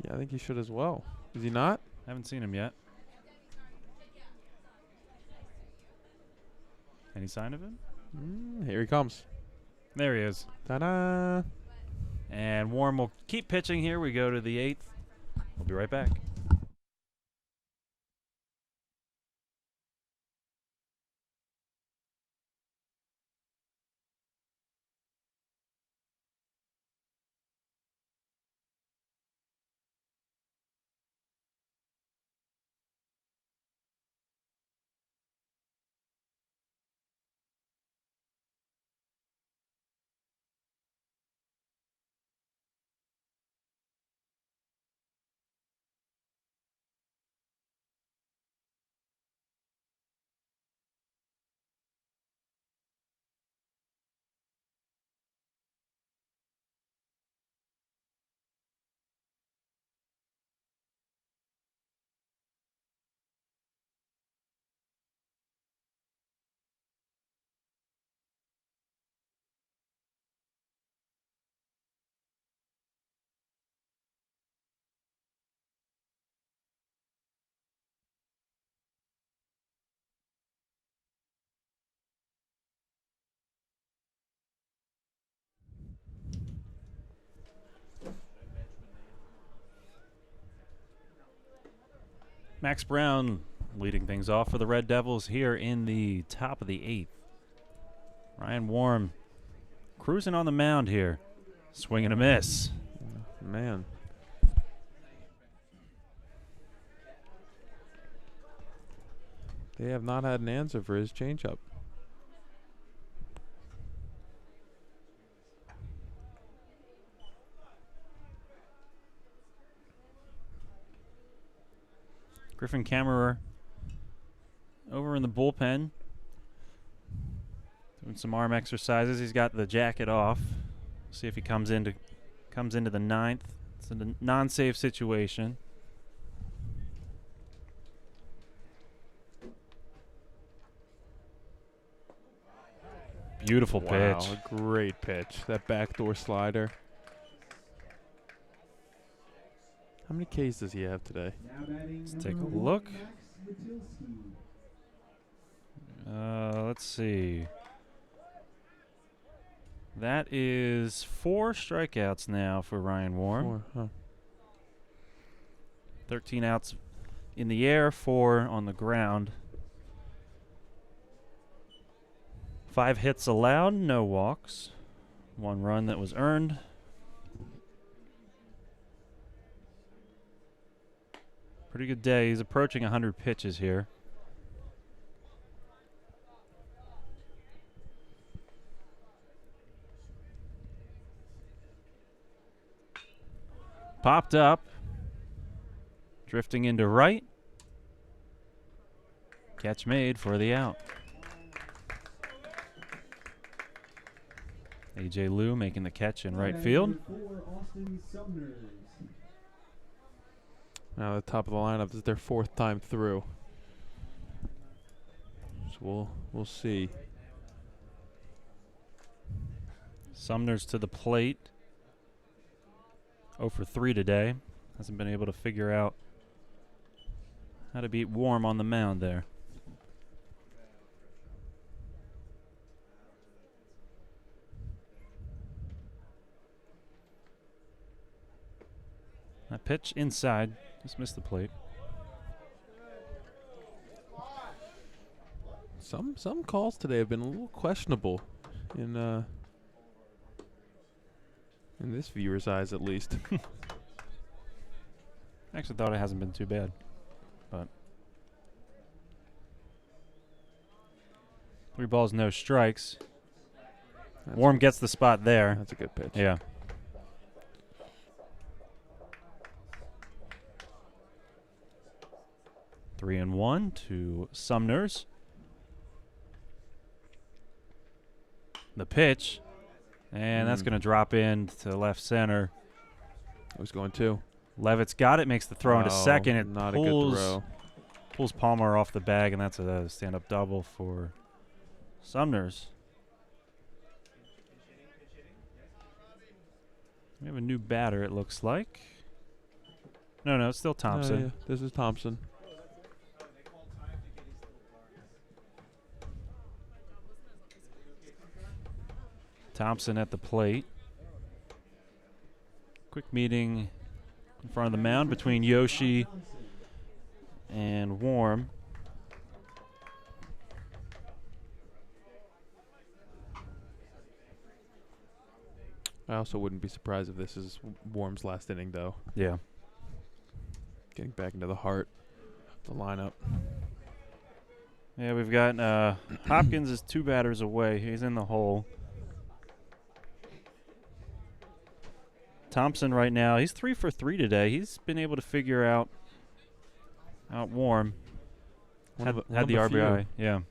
Yeah, I think he should as well. Is he not? Haven't seen him yet. Any sign of him? Here he comes. There he is. Ta-da! And Warm will keep pitching here. We go to the 8th. We'll be right back. Max Brown leading things off for the Red Devils here in the top of the 8th. Ryan Warm cruising on the mound here. Swing and a miss. Man. They have not had an answer for his changeup. Griffin Kammerer over in the bullpen doing some arm exercises. He's got the jacket off. See if he comes into the 9th. It's a non-save situation. Beautiful pitch. Wow, a great pitch. That backdoor slider. How many Ks does he have today? Let's take a look. Let's see. That is 4 strikeouts now for Ryan Warm. 4, huh? 13 outs in the air, 4 on the ground. 5 hits allowed, no walks. 1 run that was earned. Pretty good day. He's approaching 100 pitches here. Popped up. Drifting into right. Catch made for the out. A.J. Liu making the catch in right field. Now the top of the lineup, this is their 4th time through. So we'll see. Sumner's to the plate. 0 for 3 today. Hasn't been able to figure out how to beat Warm on the mound there. That pitch inside. Just missed the plate. Some calls today have been a little questionable in this viewer's eyes, at least. I actually thought it hasn't been too bad, but 3 balls, no strikes. Warm gets the spot there. That's a good pitch. Yeah. Three and 1 to Sumner's. The pitch, and that's going to drop in to left center. I was going to. Levitt's got it, makes the throw into second. It not a good throw. Pulls Palmer off the bag, and that's a stand-up double for Sumner's. We have a new batter, it looks like. No, it's still Thompson. Yeah. This is Thompson. Thompson at the plate. Quick meeting in front of the mound between Yoshi and Warm. I also wouldn't be surprised if this is Warm's last inning, though. Yeah. Getting back into the heart of the lineup. Yeah, we've got Hopkins is 2 batters away. He's in the hole. Thompson right now, he's 3 for 3 today. He's been able to figure out Warm. Had the RBI. Yeah.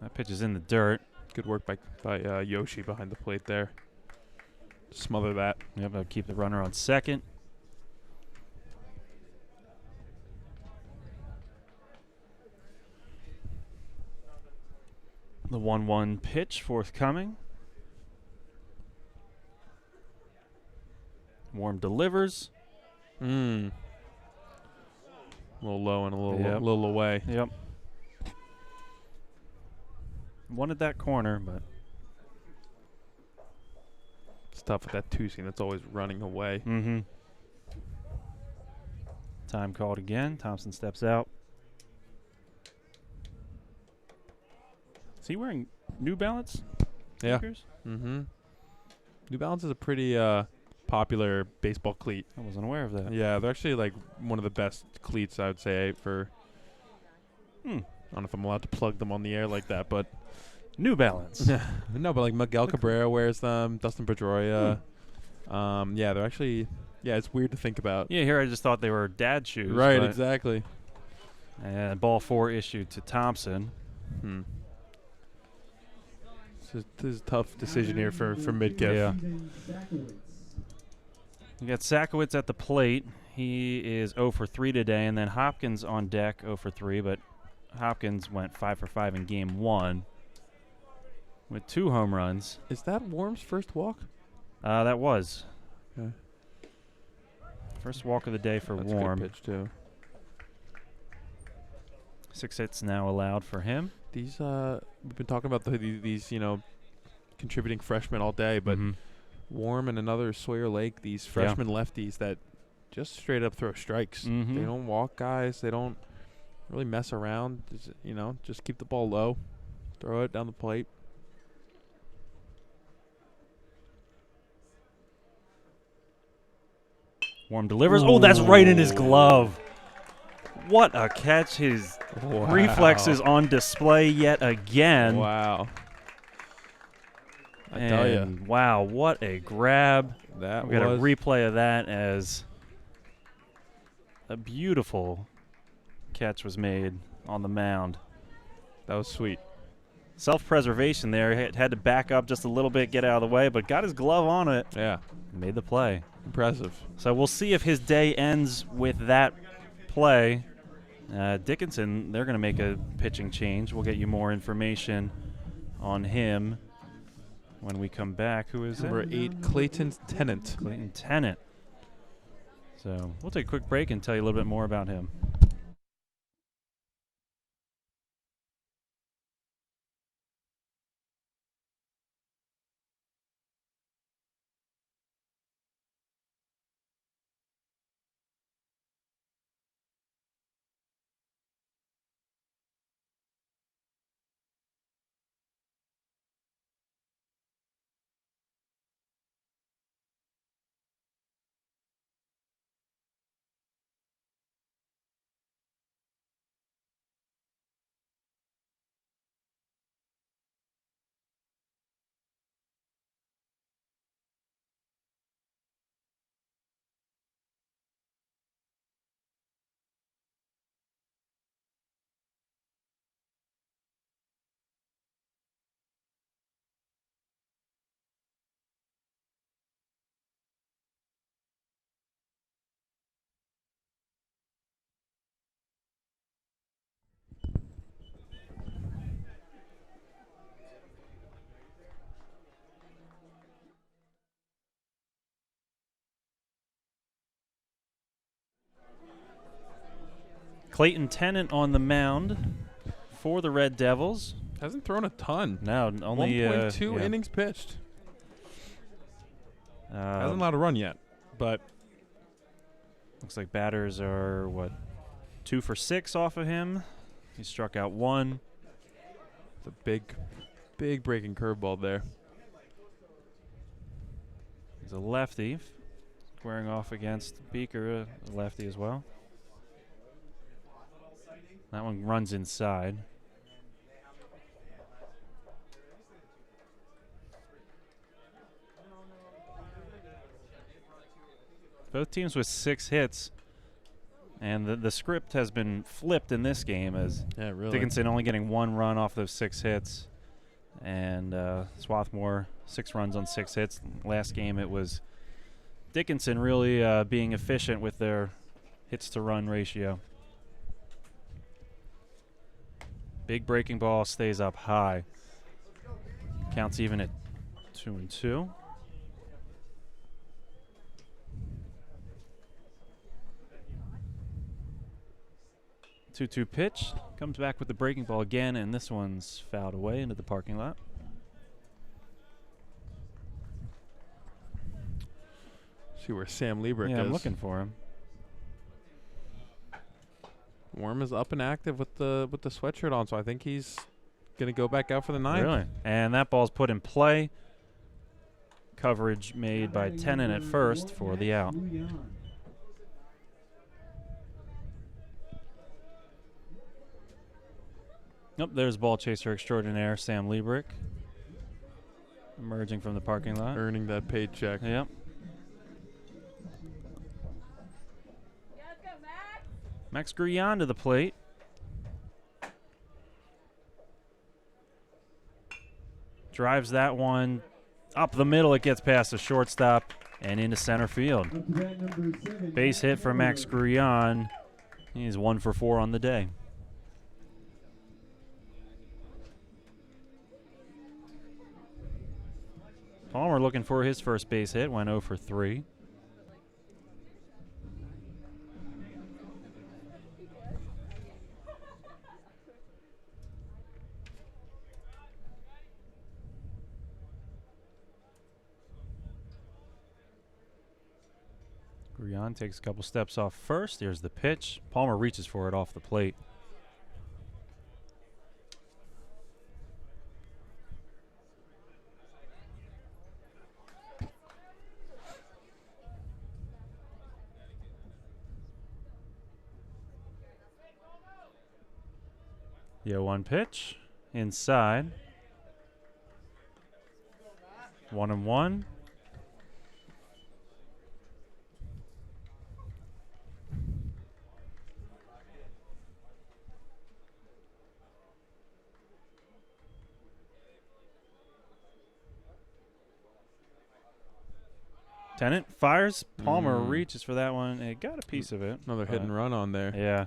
That pitch is in the dirt. Good work by Yoshi behind the plate there. Smother that. Yep, I'll keep the runner on second. The 1-1 pitch forthcoming. Warm delivers. A little low and a little away. Yep. Wanted that corner, but it's tough with that 2-seam that's always running away. Mm-hmm. Time called again. Thompson steps out. Is he wearing New Balance? Yeah. Sneakers? Mm-hmm. New Balance is a pretty popular baseball cleat. I wasn't aware of that. Yeah, they're actually like one of the best cleats, I would say, for. I don't know if I'm allowed to plug them on the air like that, but New Balance. No, but like Miguel Cabrera wears them, Dustin Pedroia. Yeah, they're actually. Yeah, it's weird to think about. Yeah, here I just thought they were dad shoes. Right, exactly. And ball 4 issued to Thompson. This is a tough decision here for Midkiff. Yeah. We got Sakowitz at the plate. He is 0 for 3 today, and then Hopkins on deck, 0 for 3, but Hopkins went 5 for 5 in game 1 with 2 home runs. Is that Warm's first walk? That was. Okay. First walk of the day for That's Warm. a good pitch, too. 6 hits now allowed for him. These we've been talking about these contributing freshmen all day, but Warm and another Sawyer Lake, these freshman lefties that just straight up throw strikes. They don't walk guys. They don't really mess around. Just keep the ball low, throw it down the plate. Warm delivers. Oh, that's right in his glove. What a catch. His reflexes on display yet again. Wow. I tell you. Wow, what a grab. We got a replay of that as a beautiful catch was made on the mound. That was sweet. Self-preservation there. He had to back up just a little bit, get out of the way, but got his glove on it. Yeah. Made the play. Impressive. So we'll see if his day ends with that play. Dickinson, they're going to make a pitching change. We'll get you more information on him when we come back. Who is Number it? 8, Clayton Tennant. Clayton Tennant. So we'll take a quick break and tell you a little bit more about him. Clayton Tennant on the mound for the Red Devils. Hasn't thrown a ton. No, only 1.2 innings pitched. Hasn't allowed a run yet, but looks like batters are, 2 for 6 off of him. He struck out 1. it's a big breaking curveball there. He's a lefty, squaring off against Beaker, a lefty as well. That one runs inside. Both teams with 6 hits, and the script has been flipped in this game as Really. Dickinson only getting 1 run off those 6 hits, and Swarthmore 6 runs on 6 hits. Last game it was Dickinson really being efficient with their hits to run ratio. Big breaking ball stays up high. Counts even at 2-2. Two-two pitch. Comes back with the breaking ball again, and this one's fouled away into the parking lot. See where Sam Liebrick is. I'm looking for him. Worm is up and active with the sweatshirt on, so I think he's going to go back out for the 9th. Really? And that ball's put in play. Coverage made by Tennant at first for the out. Nope, there's ball chaser extraordinaire Sam Liebrick emerging from the parking lot. Earning that paycheck. Yep. Max Gruyan to the plate. Drives that one up the middle. It gets past the shortstop and into center field. Base hit for Max Gruyan. He's 1 for 4 on the day. Palmer looking for his first base hit. Went 0 for 3. Gruyan takes a couple steps off first. Here's the pitch. Palmer reaches for it off the plate. The 0-1 pitch. Inside. 1-1. Tennant fires. Palmer reaches for that one. It got a piece of it. Another hit and run on there. Yeah.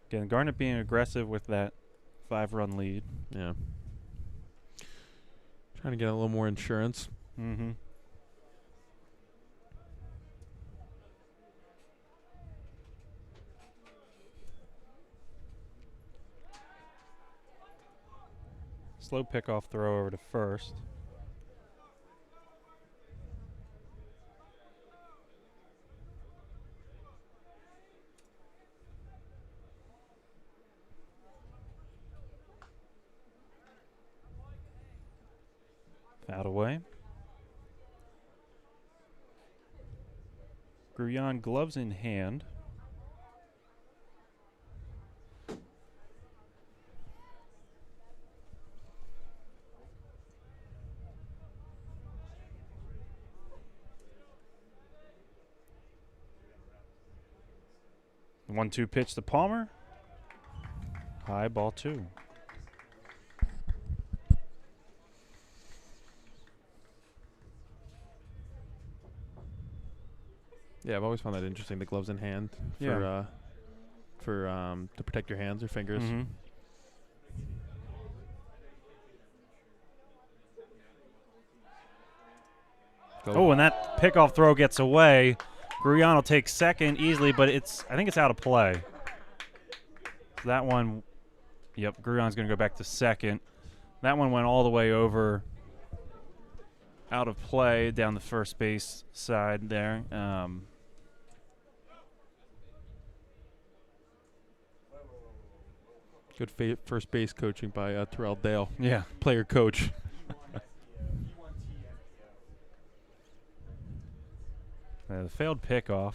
Again, Garnet being aggressive with that 5-run lead. Yeah. Trying to get a little more insurance. Mm-hmm. Slow pickoff throw over to first. Fouled away. Gruyan gloves in hand. The 1-2 pitch to Palmer. High, ball 2. Yeah, I've always found that interesting. The gloves in hand Yeah. to protect your hands or fingers. Mm-hmm. Oh, and that pickoff throw gets away. Gruyan will take second easily, but I think it's out of play. That one, yep, Gruyan's going to go back to second. That one went all the way over, out of play down the first base side there. Good first base coaching by Terrell Dale. Yeah. Player coach. The failed pickoff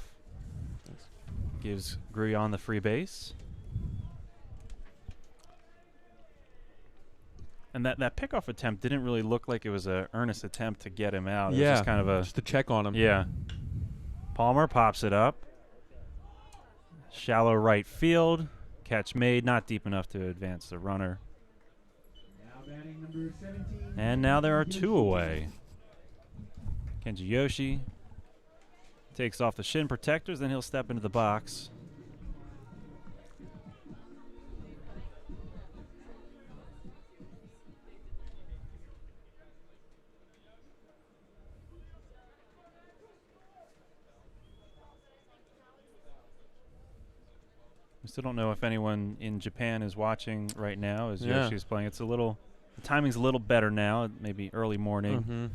gives Gruyan the free base. And that pickoff attempt didn't really look like it was an earnest attempt to get him out. It was just kind of just to check on him. Yeah. Palmer pops it up. Shallow right field. Catch made, not deep enough to advance the runner. Now batting number 17. And now there are 2 away. Kenji Yoshi takes off the shin protectors, then he'll step into the box. We still don't know if anyone in Japan is watching right now as Yoshi's playing. It's the timing's a little better now, maybe early morning. Mm-hmm.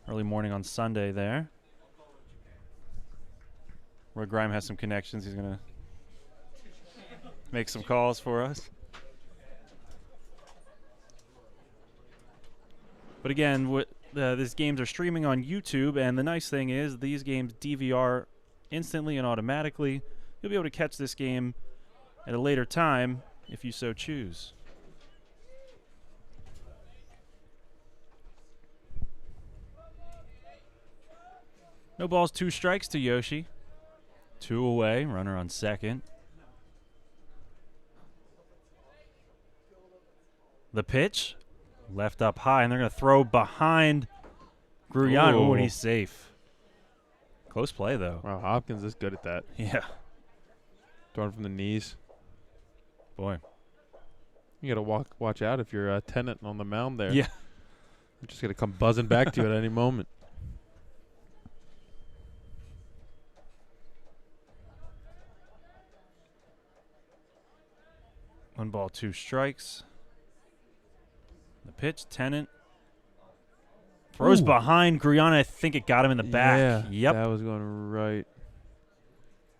Early morning on Sunday there. Roy Grime has some connections. He's going to make some calls for us. But again, these games are streaming on YouTube, and the nice thing is these games DVR instantly and automatically. You'll be able to catch this game at a later time if you so choose. No balls, 2 strikes to Yoshi. 2 away, runner on second. The pitch, left up high, and they're going to throw behind Gruyan. Oh, and he's safe. Close play, though. Wow, Hopkins is good at that. Yeah. Throwing from the knees. Boy. You got to watch out if you're Tennant on the mound there. Yeah. I'm just going to come buzzing back to you at any moment. 1 ball, 2 strikes. The pitch, Tennant. Throws behind Gruyan. I think it got him in the back. Yeah, Yep. that was going right.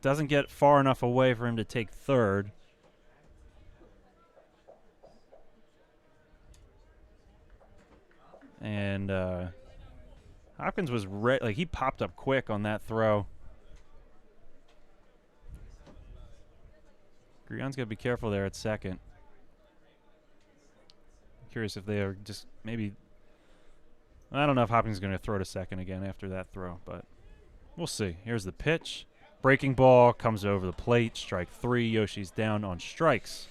Doesn't get far enough away for him to take third. And Hopkins was he popped up quick on that throw. Gruyan's got to be careful there at second. I'm curious if they are just maybe. I don't know if Hopkins is going to throw to second again after that throw, but we'll see. Here's the pitch. Breaking ball comes over the plate. Strike 3. Yoshi's down on strikes.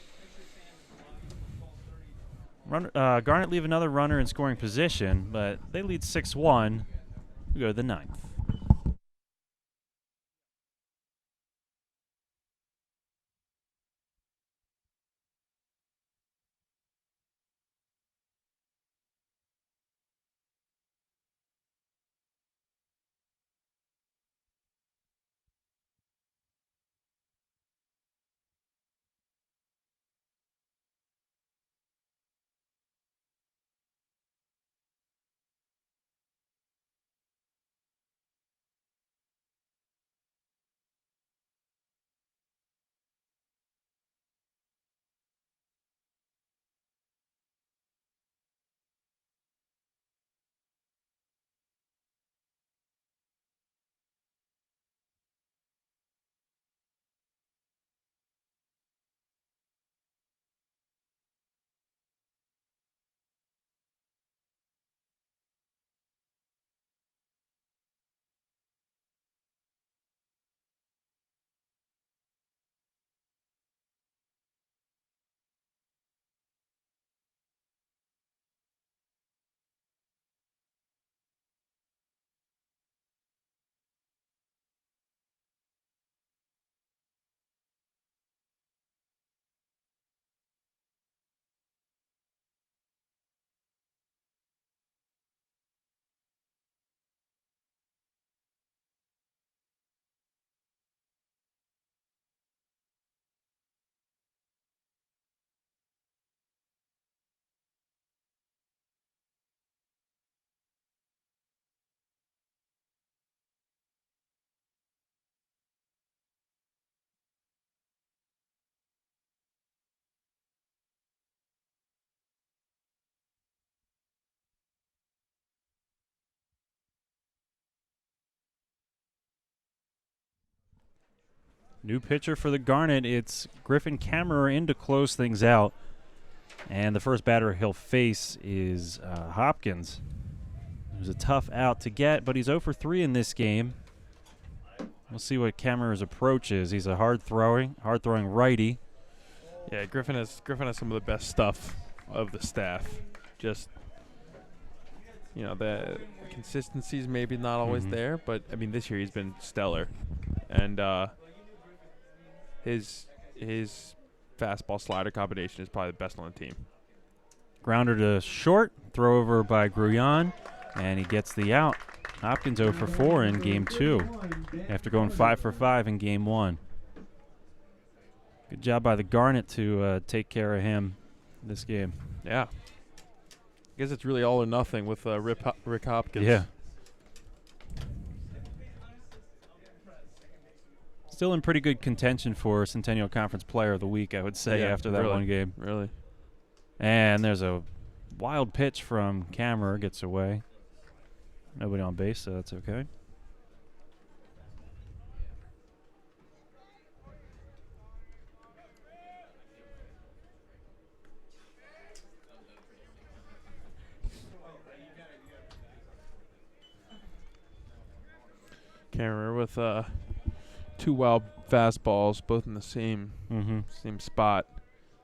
Garnet leave another runner in scoring position, but they lead 6-1. We go to the 9th. New pitcher for the Garnet. It's Griffin Kammerer in to close things out. And the first batter he'll face is Hopkins. It was a tough out to get, but he's 0 for 3 in this game. We'll see what Kammerer's approach is. He's a hard-throwing righty. Yeah, Griffin has some of the best stuff of the staff. Just, the consistency's maybe not always there, but I mean this year he's been stellar, and his fastball slider combination is probably the best on the team. Grounder to short, throw over by Gruyan, and he gets the out. Hopkins 0 for 4 in game 2 after going 5 for 5 in game 1. Good job by the Garnet to take care of him this game. Yeah. I guess it's really all or nothing with Rick Hopkins. Yeah. Still in pretty good contention for Centennial Conference Player of the Week, I would say, after that one game. Really. And there's a wild pitch from Kammerer, gets away. Nobody on base, so that's okay. Kammerer with two wild fastballs, both in the same spot.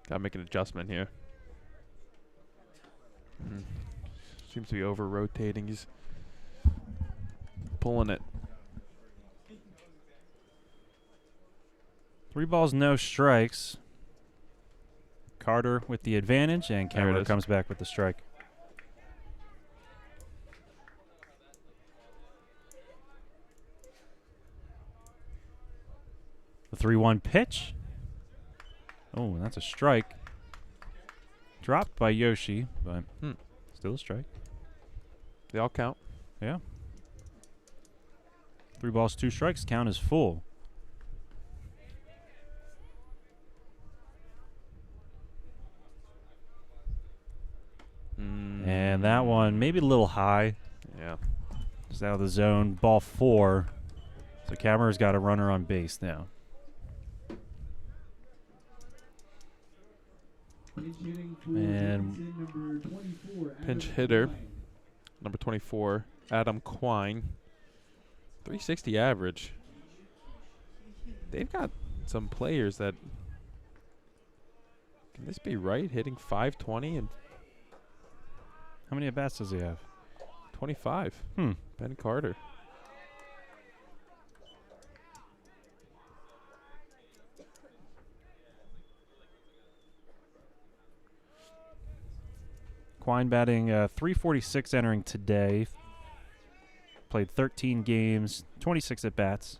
Got to make an adjustment here. Seems to be over-rotating. He's pulling it. 3 balls, no strikes. Carter with the advantage, and Kammerer comes back with the strike. The 3-1 pitch. Oh, that's a strike. Dropped by Yoshi, but still a strike. They all count. Yeah. 3 balls, 2 strikes. Count is full. And that one maybe a little high. Yeah. Just out of the zone. Ball 4. So Kammerer's got a runner on base now. And pinch hitter, number 24, Adam Quine. 360 average. They've got some players that. Can this be right? Hitting 520 and How many at-bats does he have? 25. Hmm. Ben Carter. Quine batting .346 entering today. Played 13 games, 26 at-bats.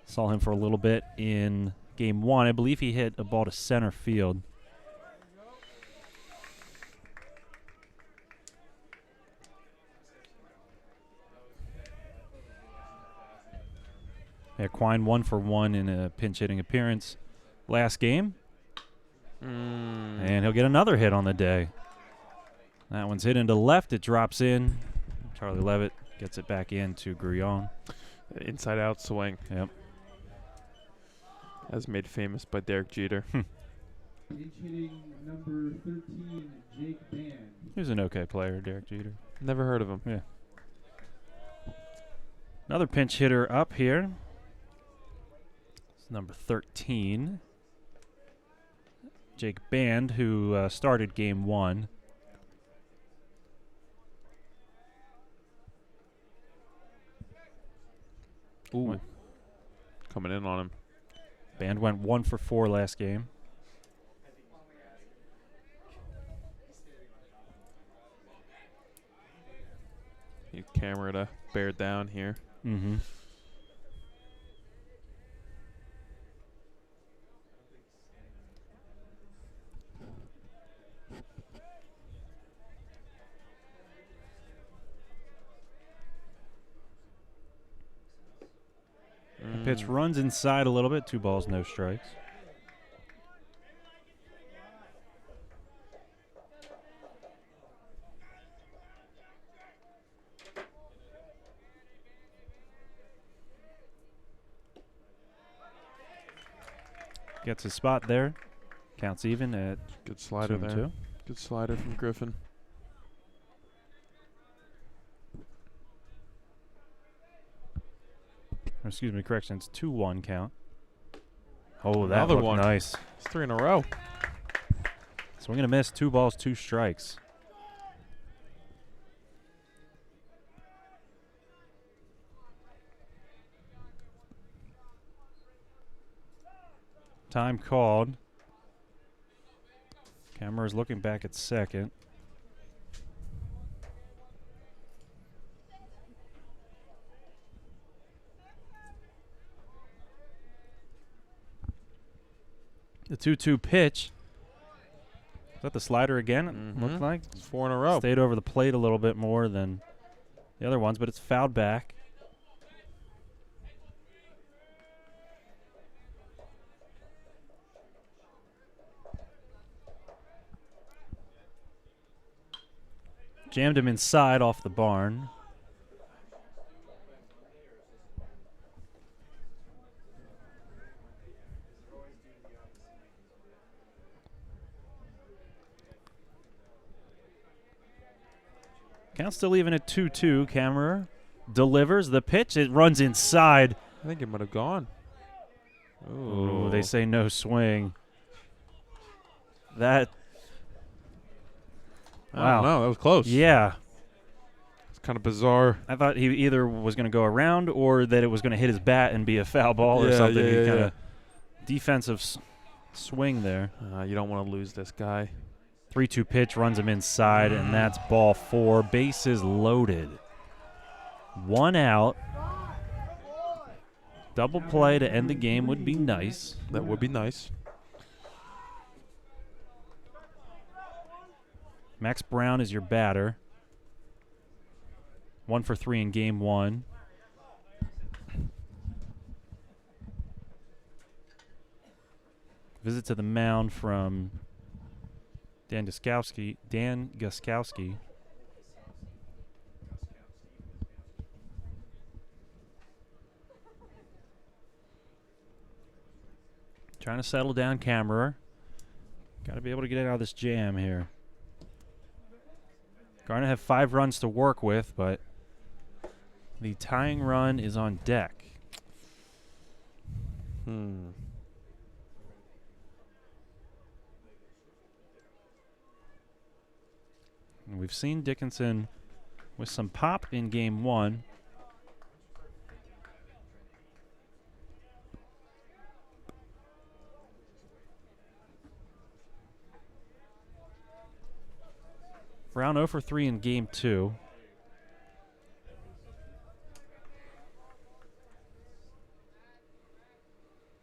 Saw him for a little bit in game 1. I believe he hit a ball to center field. Yeah, Quine 1 for 1 in a pinch hitting appearance last game. And he'll get another hit on the day. That one's hit into left. It drops in. Charlie Levitt gets it back into Grullon. Inside out swing. Yep. As made famous by Derek Jeter. Pinch hitting number 13, Jake Band. He was an okay player, Derek Jeter. Never heard of him. Yeah. Another pinch hitter up here. It's number 13. Jake Band, who started game 1. Ooh. Coming in on him. Band went 1 for 4 last game. Need camera to bear down here. Mm-hmm. Pitch runs inside a little bit. 2 balls, no strikes. Gets his spot there. Counts even at Good slider 2-2. there. Good slider from Griffin. Excuse me, correction. It's 2-1 count. Oh, that Another looked one. nice. It's 3 in a row. Swing and a miss. 2 balls, 2 strikes. Time called. Camera's looking back at second. The 2-2 pitch. Is that the slider again? It looked like. It's 4 in a row. Stayed over the plate a little bit more than the other ones, but it's fouled back. Jammed him inside off the barn. Count still even at 2-2. Camera delivers the pitch. It runs inside. I think it might have gone. Ooh, they say no swing. That. I don't know. That was close. Yeah. It's kind of bizarre. I thought he either was going to go around or that it was going to hit his bat and be a foul ball or something. Yeah, Kind of defensive swing there. You don't want to lose this guy. 3-2 pitch runs him inside, and that's ball 4. Bases loaded. 1 out. Double play to end the game would be nice. That would be nice. Max Brown is your batter. 1 for 3 in game 1. Visit to the mound from Dan Guskowski. Trying to settle down Kammerer. Got to be able to get out of this jam here. Garnet have 5 runs to work with, but the tying run is on deck. And we've seen Dickinson with some pop in game 1. Brown 0 for 3 in game 2.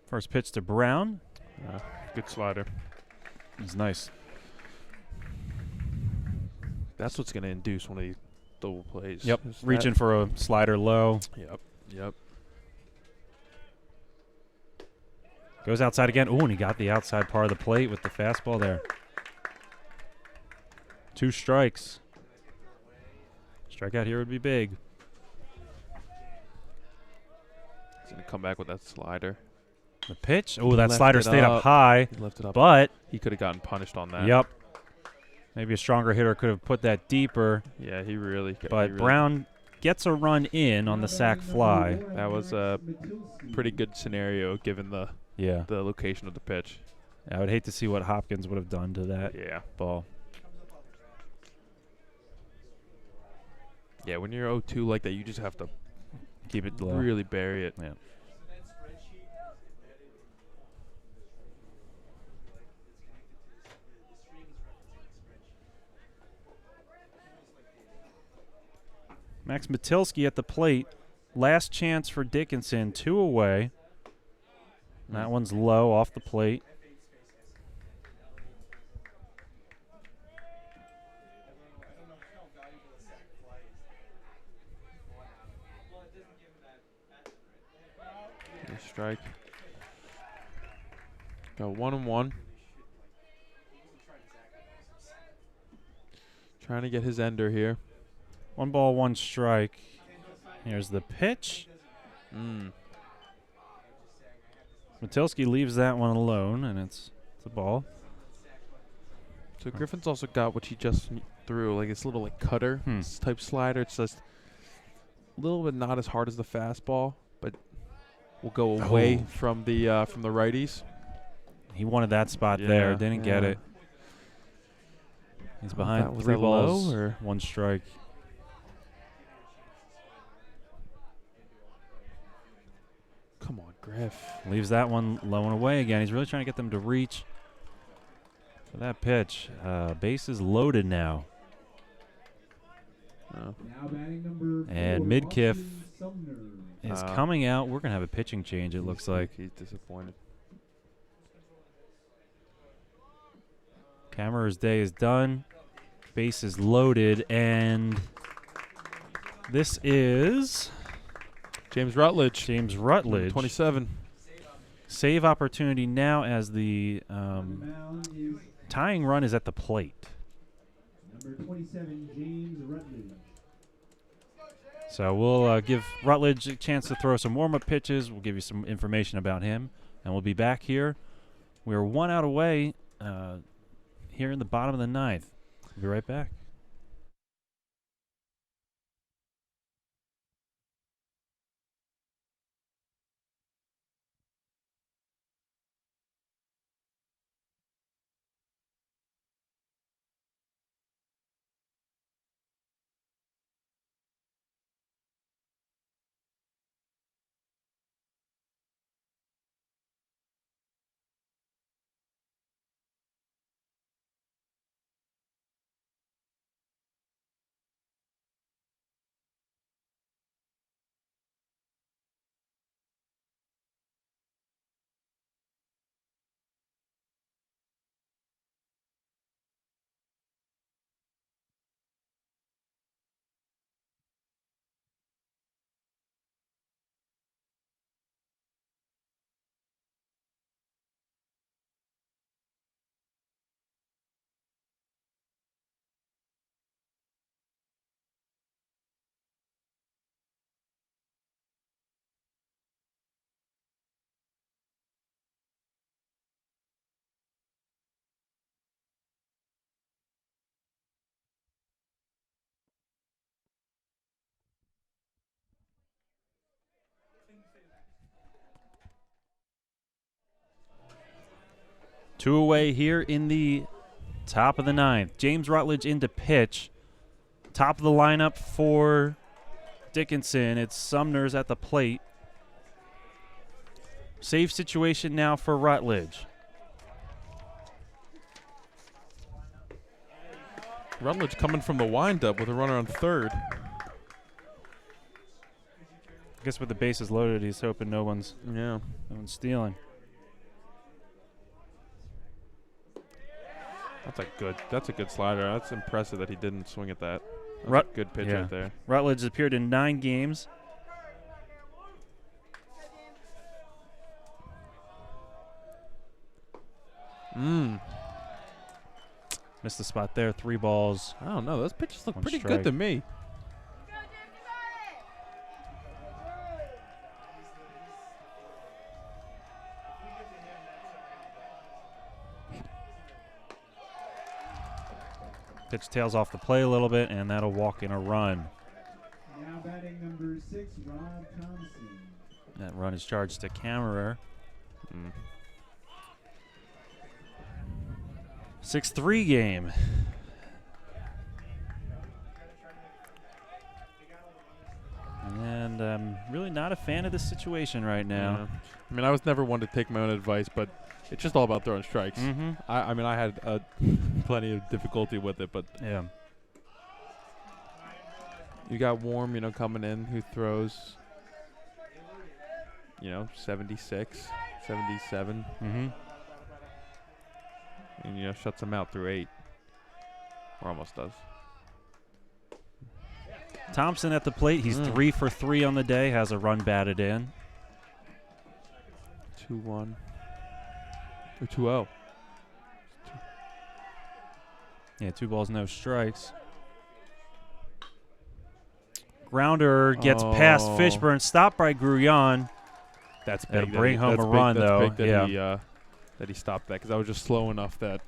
First pitch to Brown. Good slider. It's nice. That's what's going to induce one of these double plays. Yep, reaching for a slider low. Yep. Goes outside again. Ooh, and he got the outside part of the plate with the fastball there. 2 strikes. Strikeout here would be big. He's going to come back with that slider. The pitch. Oh, that Left slider it stayed up up. high. He left it up. But, He could have gotten punished on that. yep. Maybe a stronger hitter could have put that deeper. Yeah, he really. But Brown gets a run in on the sac fly. That was a pretty good scenario given the location of the pitch. I would hate to see what Hopkins would have done to that Yeah. ball. Yeah, when you're 0-2 like that, you just have to Keep it low. really bury it. Yeah. Max Matilski at the plate. Last chance for Dickinson. 2 away. That one's low off the plate. Good strike. Got 1-1. Trying to get his ender here. 1 ball, 1 strike. Here's the pitch. Matilski leaves that one alone, and it's a ball. So Griffin's also got what he just threw, like this little like cutter type slider. It's just a little bit not as hard as the fastball, but will go away from the righties. He wanted that spot there, didn't get it. He's behind 3 balls, low or 1 strike. Come on, Griff. Leaves that one low and away again. He's really trying to get them to reach for that pitch. Base is loaded now. Oh. Now batting number 4, And Midkiff Austin Sumner. is coming out. We're going to have a pitching change, it looks like. He's disappointed. Kammerer's day is done. Base is loaded, and this is James Rutledge. James Rutledge. 27. Save opportunity now as the On the mound is tying run is at the plate. number 27, James Rutledge. So we'll give Rutledge a chance to throw some warm-up pitches. We'll give you some information about him, and we'll be back here. We're 1 out away here in the bottom of the 9th. We'll be right back. Two away here in the top of the 9th. James Rutledge into pitch. Top of the lineup for Dickinson. It's Sumner's at the plate. Save situation now for Rutledge. Rutledge coming from the windup with a runner on third. I guess with the bases loaded, he's hoping no one's stealing. That's a good slider. That's impressive that he didn't swing at that. That's a good pitch right there. Rutledge has appeared in 9 games. Missed the spot there. 3 balls. I don't know. Those pitches look 1 pretty strike. good to me. Pitch tails off the plate a little bit, and that'll walk in a run. Now batting number 6, Rob Thompson. That run is charged to Kammerer. 6-3 game. And I'm really not a fan of this situation right now. I mean, I was never one to take my own advice, but it's just all about throwing strikes. I mean, I had plenty of difficulty with it, but Yeah. you got Warm, coming in, who throws, 76, 77, and, shuts them out through 8, or almost does. Thompson at the plate. He's 3 for 3 on the day. Has a run batted in. 2-1. Or 2-0. Yeah, 2 balls, no strikes. Grounder gets past Fishburn. Stopped by Gruyan. That's That'll big. bring home a run, that's though. Big that that he stopped that, because I was just slow enough that.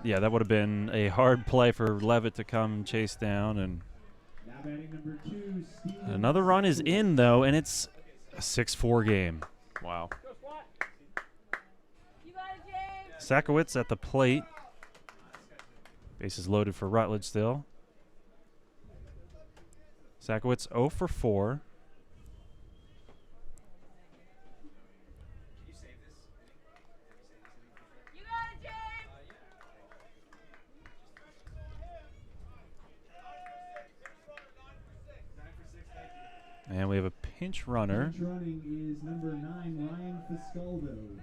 Yeah, that would have been a hard play for Levitt to come chase down. And Now batting number 2, Steven. another run is in, though, and it's a 6-4 game. Wow. Sakowitz at the plate. Bases loaded for Rutledge still. Sakowitz 0 for 4. And we have a pinch runner. Pinch running is number 9, Ryan Fiscaldo.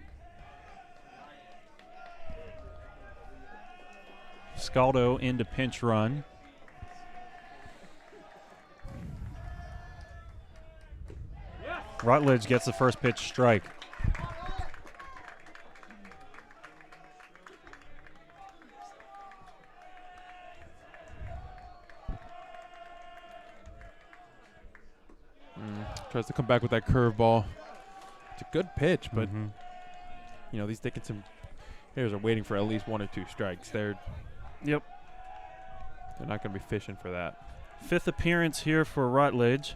Scaldo into pinch run. Rutledge gets the first pitch strike. Tries to come back with that curveball. It's a good pitch, but these Dickinson hitters are waiting for at least 1 or 2 strikes. They're not going to be fishing for that. 5th appearance here for Rutledge.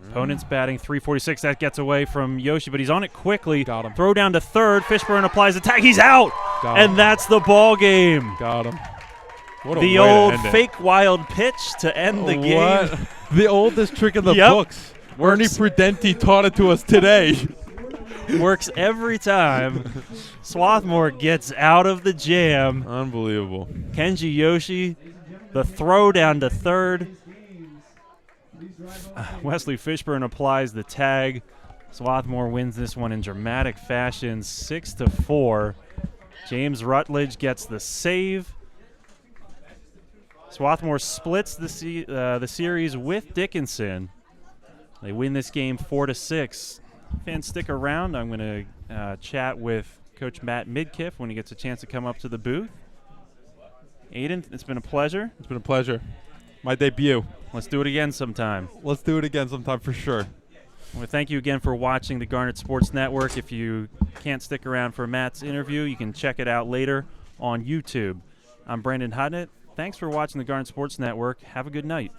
Opponent's batting .346. That gets away from Yoshi, but he's on it quickly. Got him. Throw down to third. Fishburn applies the tag. He's out, Got and him. that's the ball game. Got him. What a The way to old end it. fake wild pitch to end the game. What? The oldest trick in the Yep. books. Ernie Prudenti taught it to us today. Works every time. Swarthmore gets out of the jam. Unbelievable. Kenji Yoshi, the throw down to third. Wesley Fishburn applies the tag. Swarthmore wins this one in dramatic fashion, 6-4. James Rutledge gets the save. Swarthmore splits the series with Dickinson. They win this game 4-6. Fans, stick around. I'm going to chat with Coach Matt Midkiff when he gets a chance to come up to the booth. Aiden, it's been a pleasure. It's been a pleasure. My debut. Let's do it again sometime. Let's do it again sometime for sure. Well, thank you again for watching the Garnet Sports Network. If you can't stick around for Matt's interview, you can check it out later on YouTube. I'm Brandon Hodnett. Thanks for watching the Garnet Sports Network. Have a good night.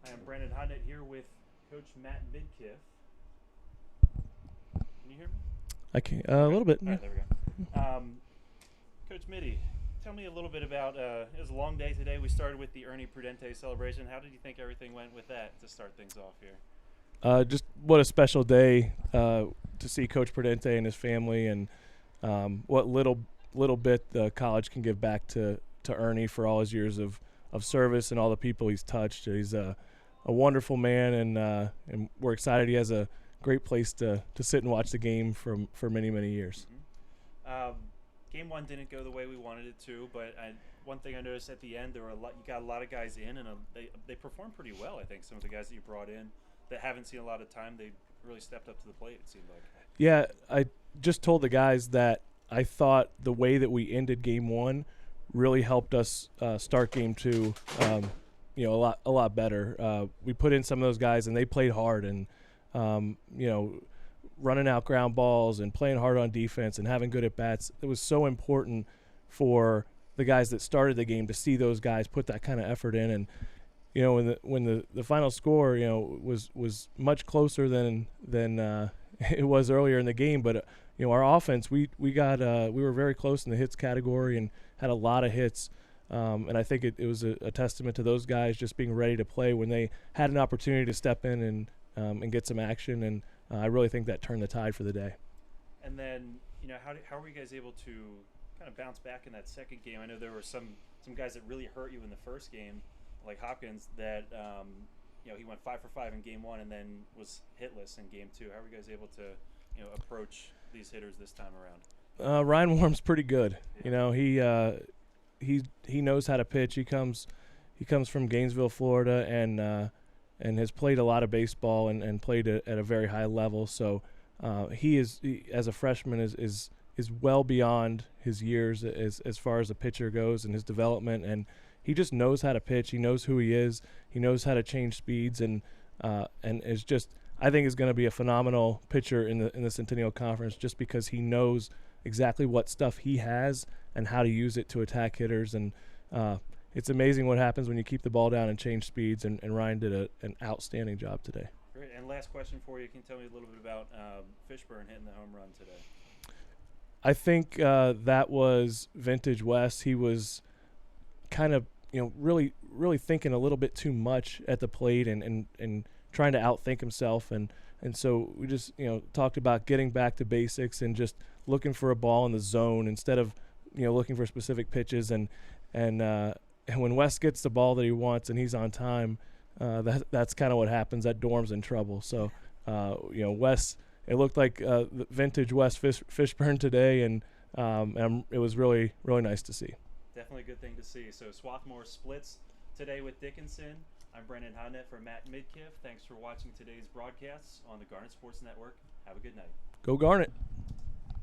I am Brandon Hodnett here with Coach Matt Midkiff. Can you hear me? I can a little bit. All right, there we go. Coach Mitty, tell me a little bit about. It was a long day today. We started with the Ernie Prudente celebration. How did you think everything went with that to start things off here? Just what a special day to see Coach Prudente and his family, and what little bit the college can give back to Ernie for all his years of service and all the people he's touched. He's a wonderful man, and we're excited he has a great place to sit and watch the game for many, many years. Mm-hmm. Game one didn't go the way we wanted it to, but one thing I noticed at the end, there were you got a lot of guys in, and they performed pretty well. I think some of the guys that you brought in that haven't seen a lot of time, they really stepped up to the plate, it seemed like. Yeah, I just told the guys that I thought the way that we ended game one really helped us start game two, a lot better. We put in some of those guys, and they played hard, and running out ground balls and playing hard on defense and having good at bats. It was so important for the guys that started the game to see those guys put that kind of effort in. And when the final score was much closer than it was earlier in the game, but our offense we were very close in the hits category and had a lot of hits. And I think it was a testament to those guys just being ready to play when they had an opportunity to step in and get some action. And I really think that turned the tide for the day. And then, how were you guys able to kind of bounce back in that second game? I know there were some guys that really hurt you in the first game, like Hopkins, that he went 5 for 5 in game one and then was hitless in game two. How were you guys able to approach these hitters this time around? Ryan Worm's pretty good. Yeah. He knows how to pitch. He comes from Gainesville, Florida, and has played a lot of baseball and played at a very high level. So he as a freshman is well beyond his years as far as a pitcher goes and his development, and he just knows how to pitch. He knows who he is. He knows how to change speeds, and is just, I think, is going to be a phenomenal pitcher in the Centennial Conference, just because he knows exactly what stuff he has and how to use it to attack hitters. And it's amazing what happens when you keep the ball down and change speeds, and Ryan did an outstanding job today. Great. And last question for you. Can you tell me a little bit about Fishburn hitting the home run today? I think that was vintage Wes. He was kind of, really, really thinking a little bit too much at the plate and trying to outthink himself. And so we just, talked about getting back to basics and just looking for a ball in the zone instead of, looking for specific pitches. And when Wes gets the ball that he wants and he's on time, that's kind of what happens. That Dorm's in trouble. So, Wes, it looked like the vintage Wes Fishburn today, and it was really, really nice to see. Definitely a good thing to see. So Swarthmore splits today with Dickinson. I'm Brandon Hodnett for Matt Midkiff. Thanks for watching today's broadcasts on the Garnet Sports Network. Have a good night. Go Garnet.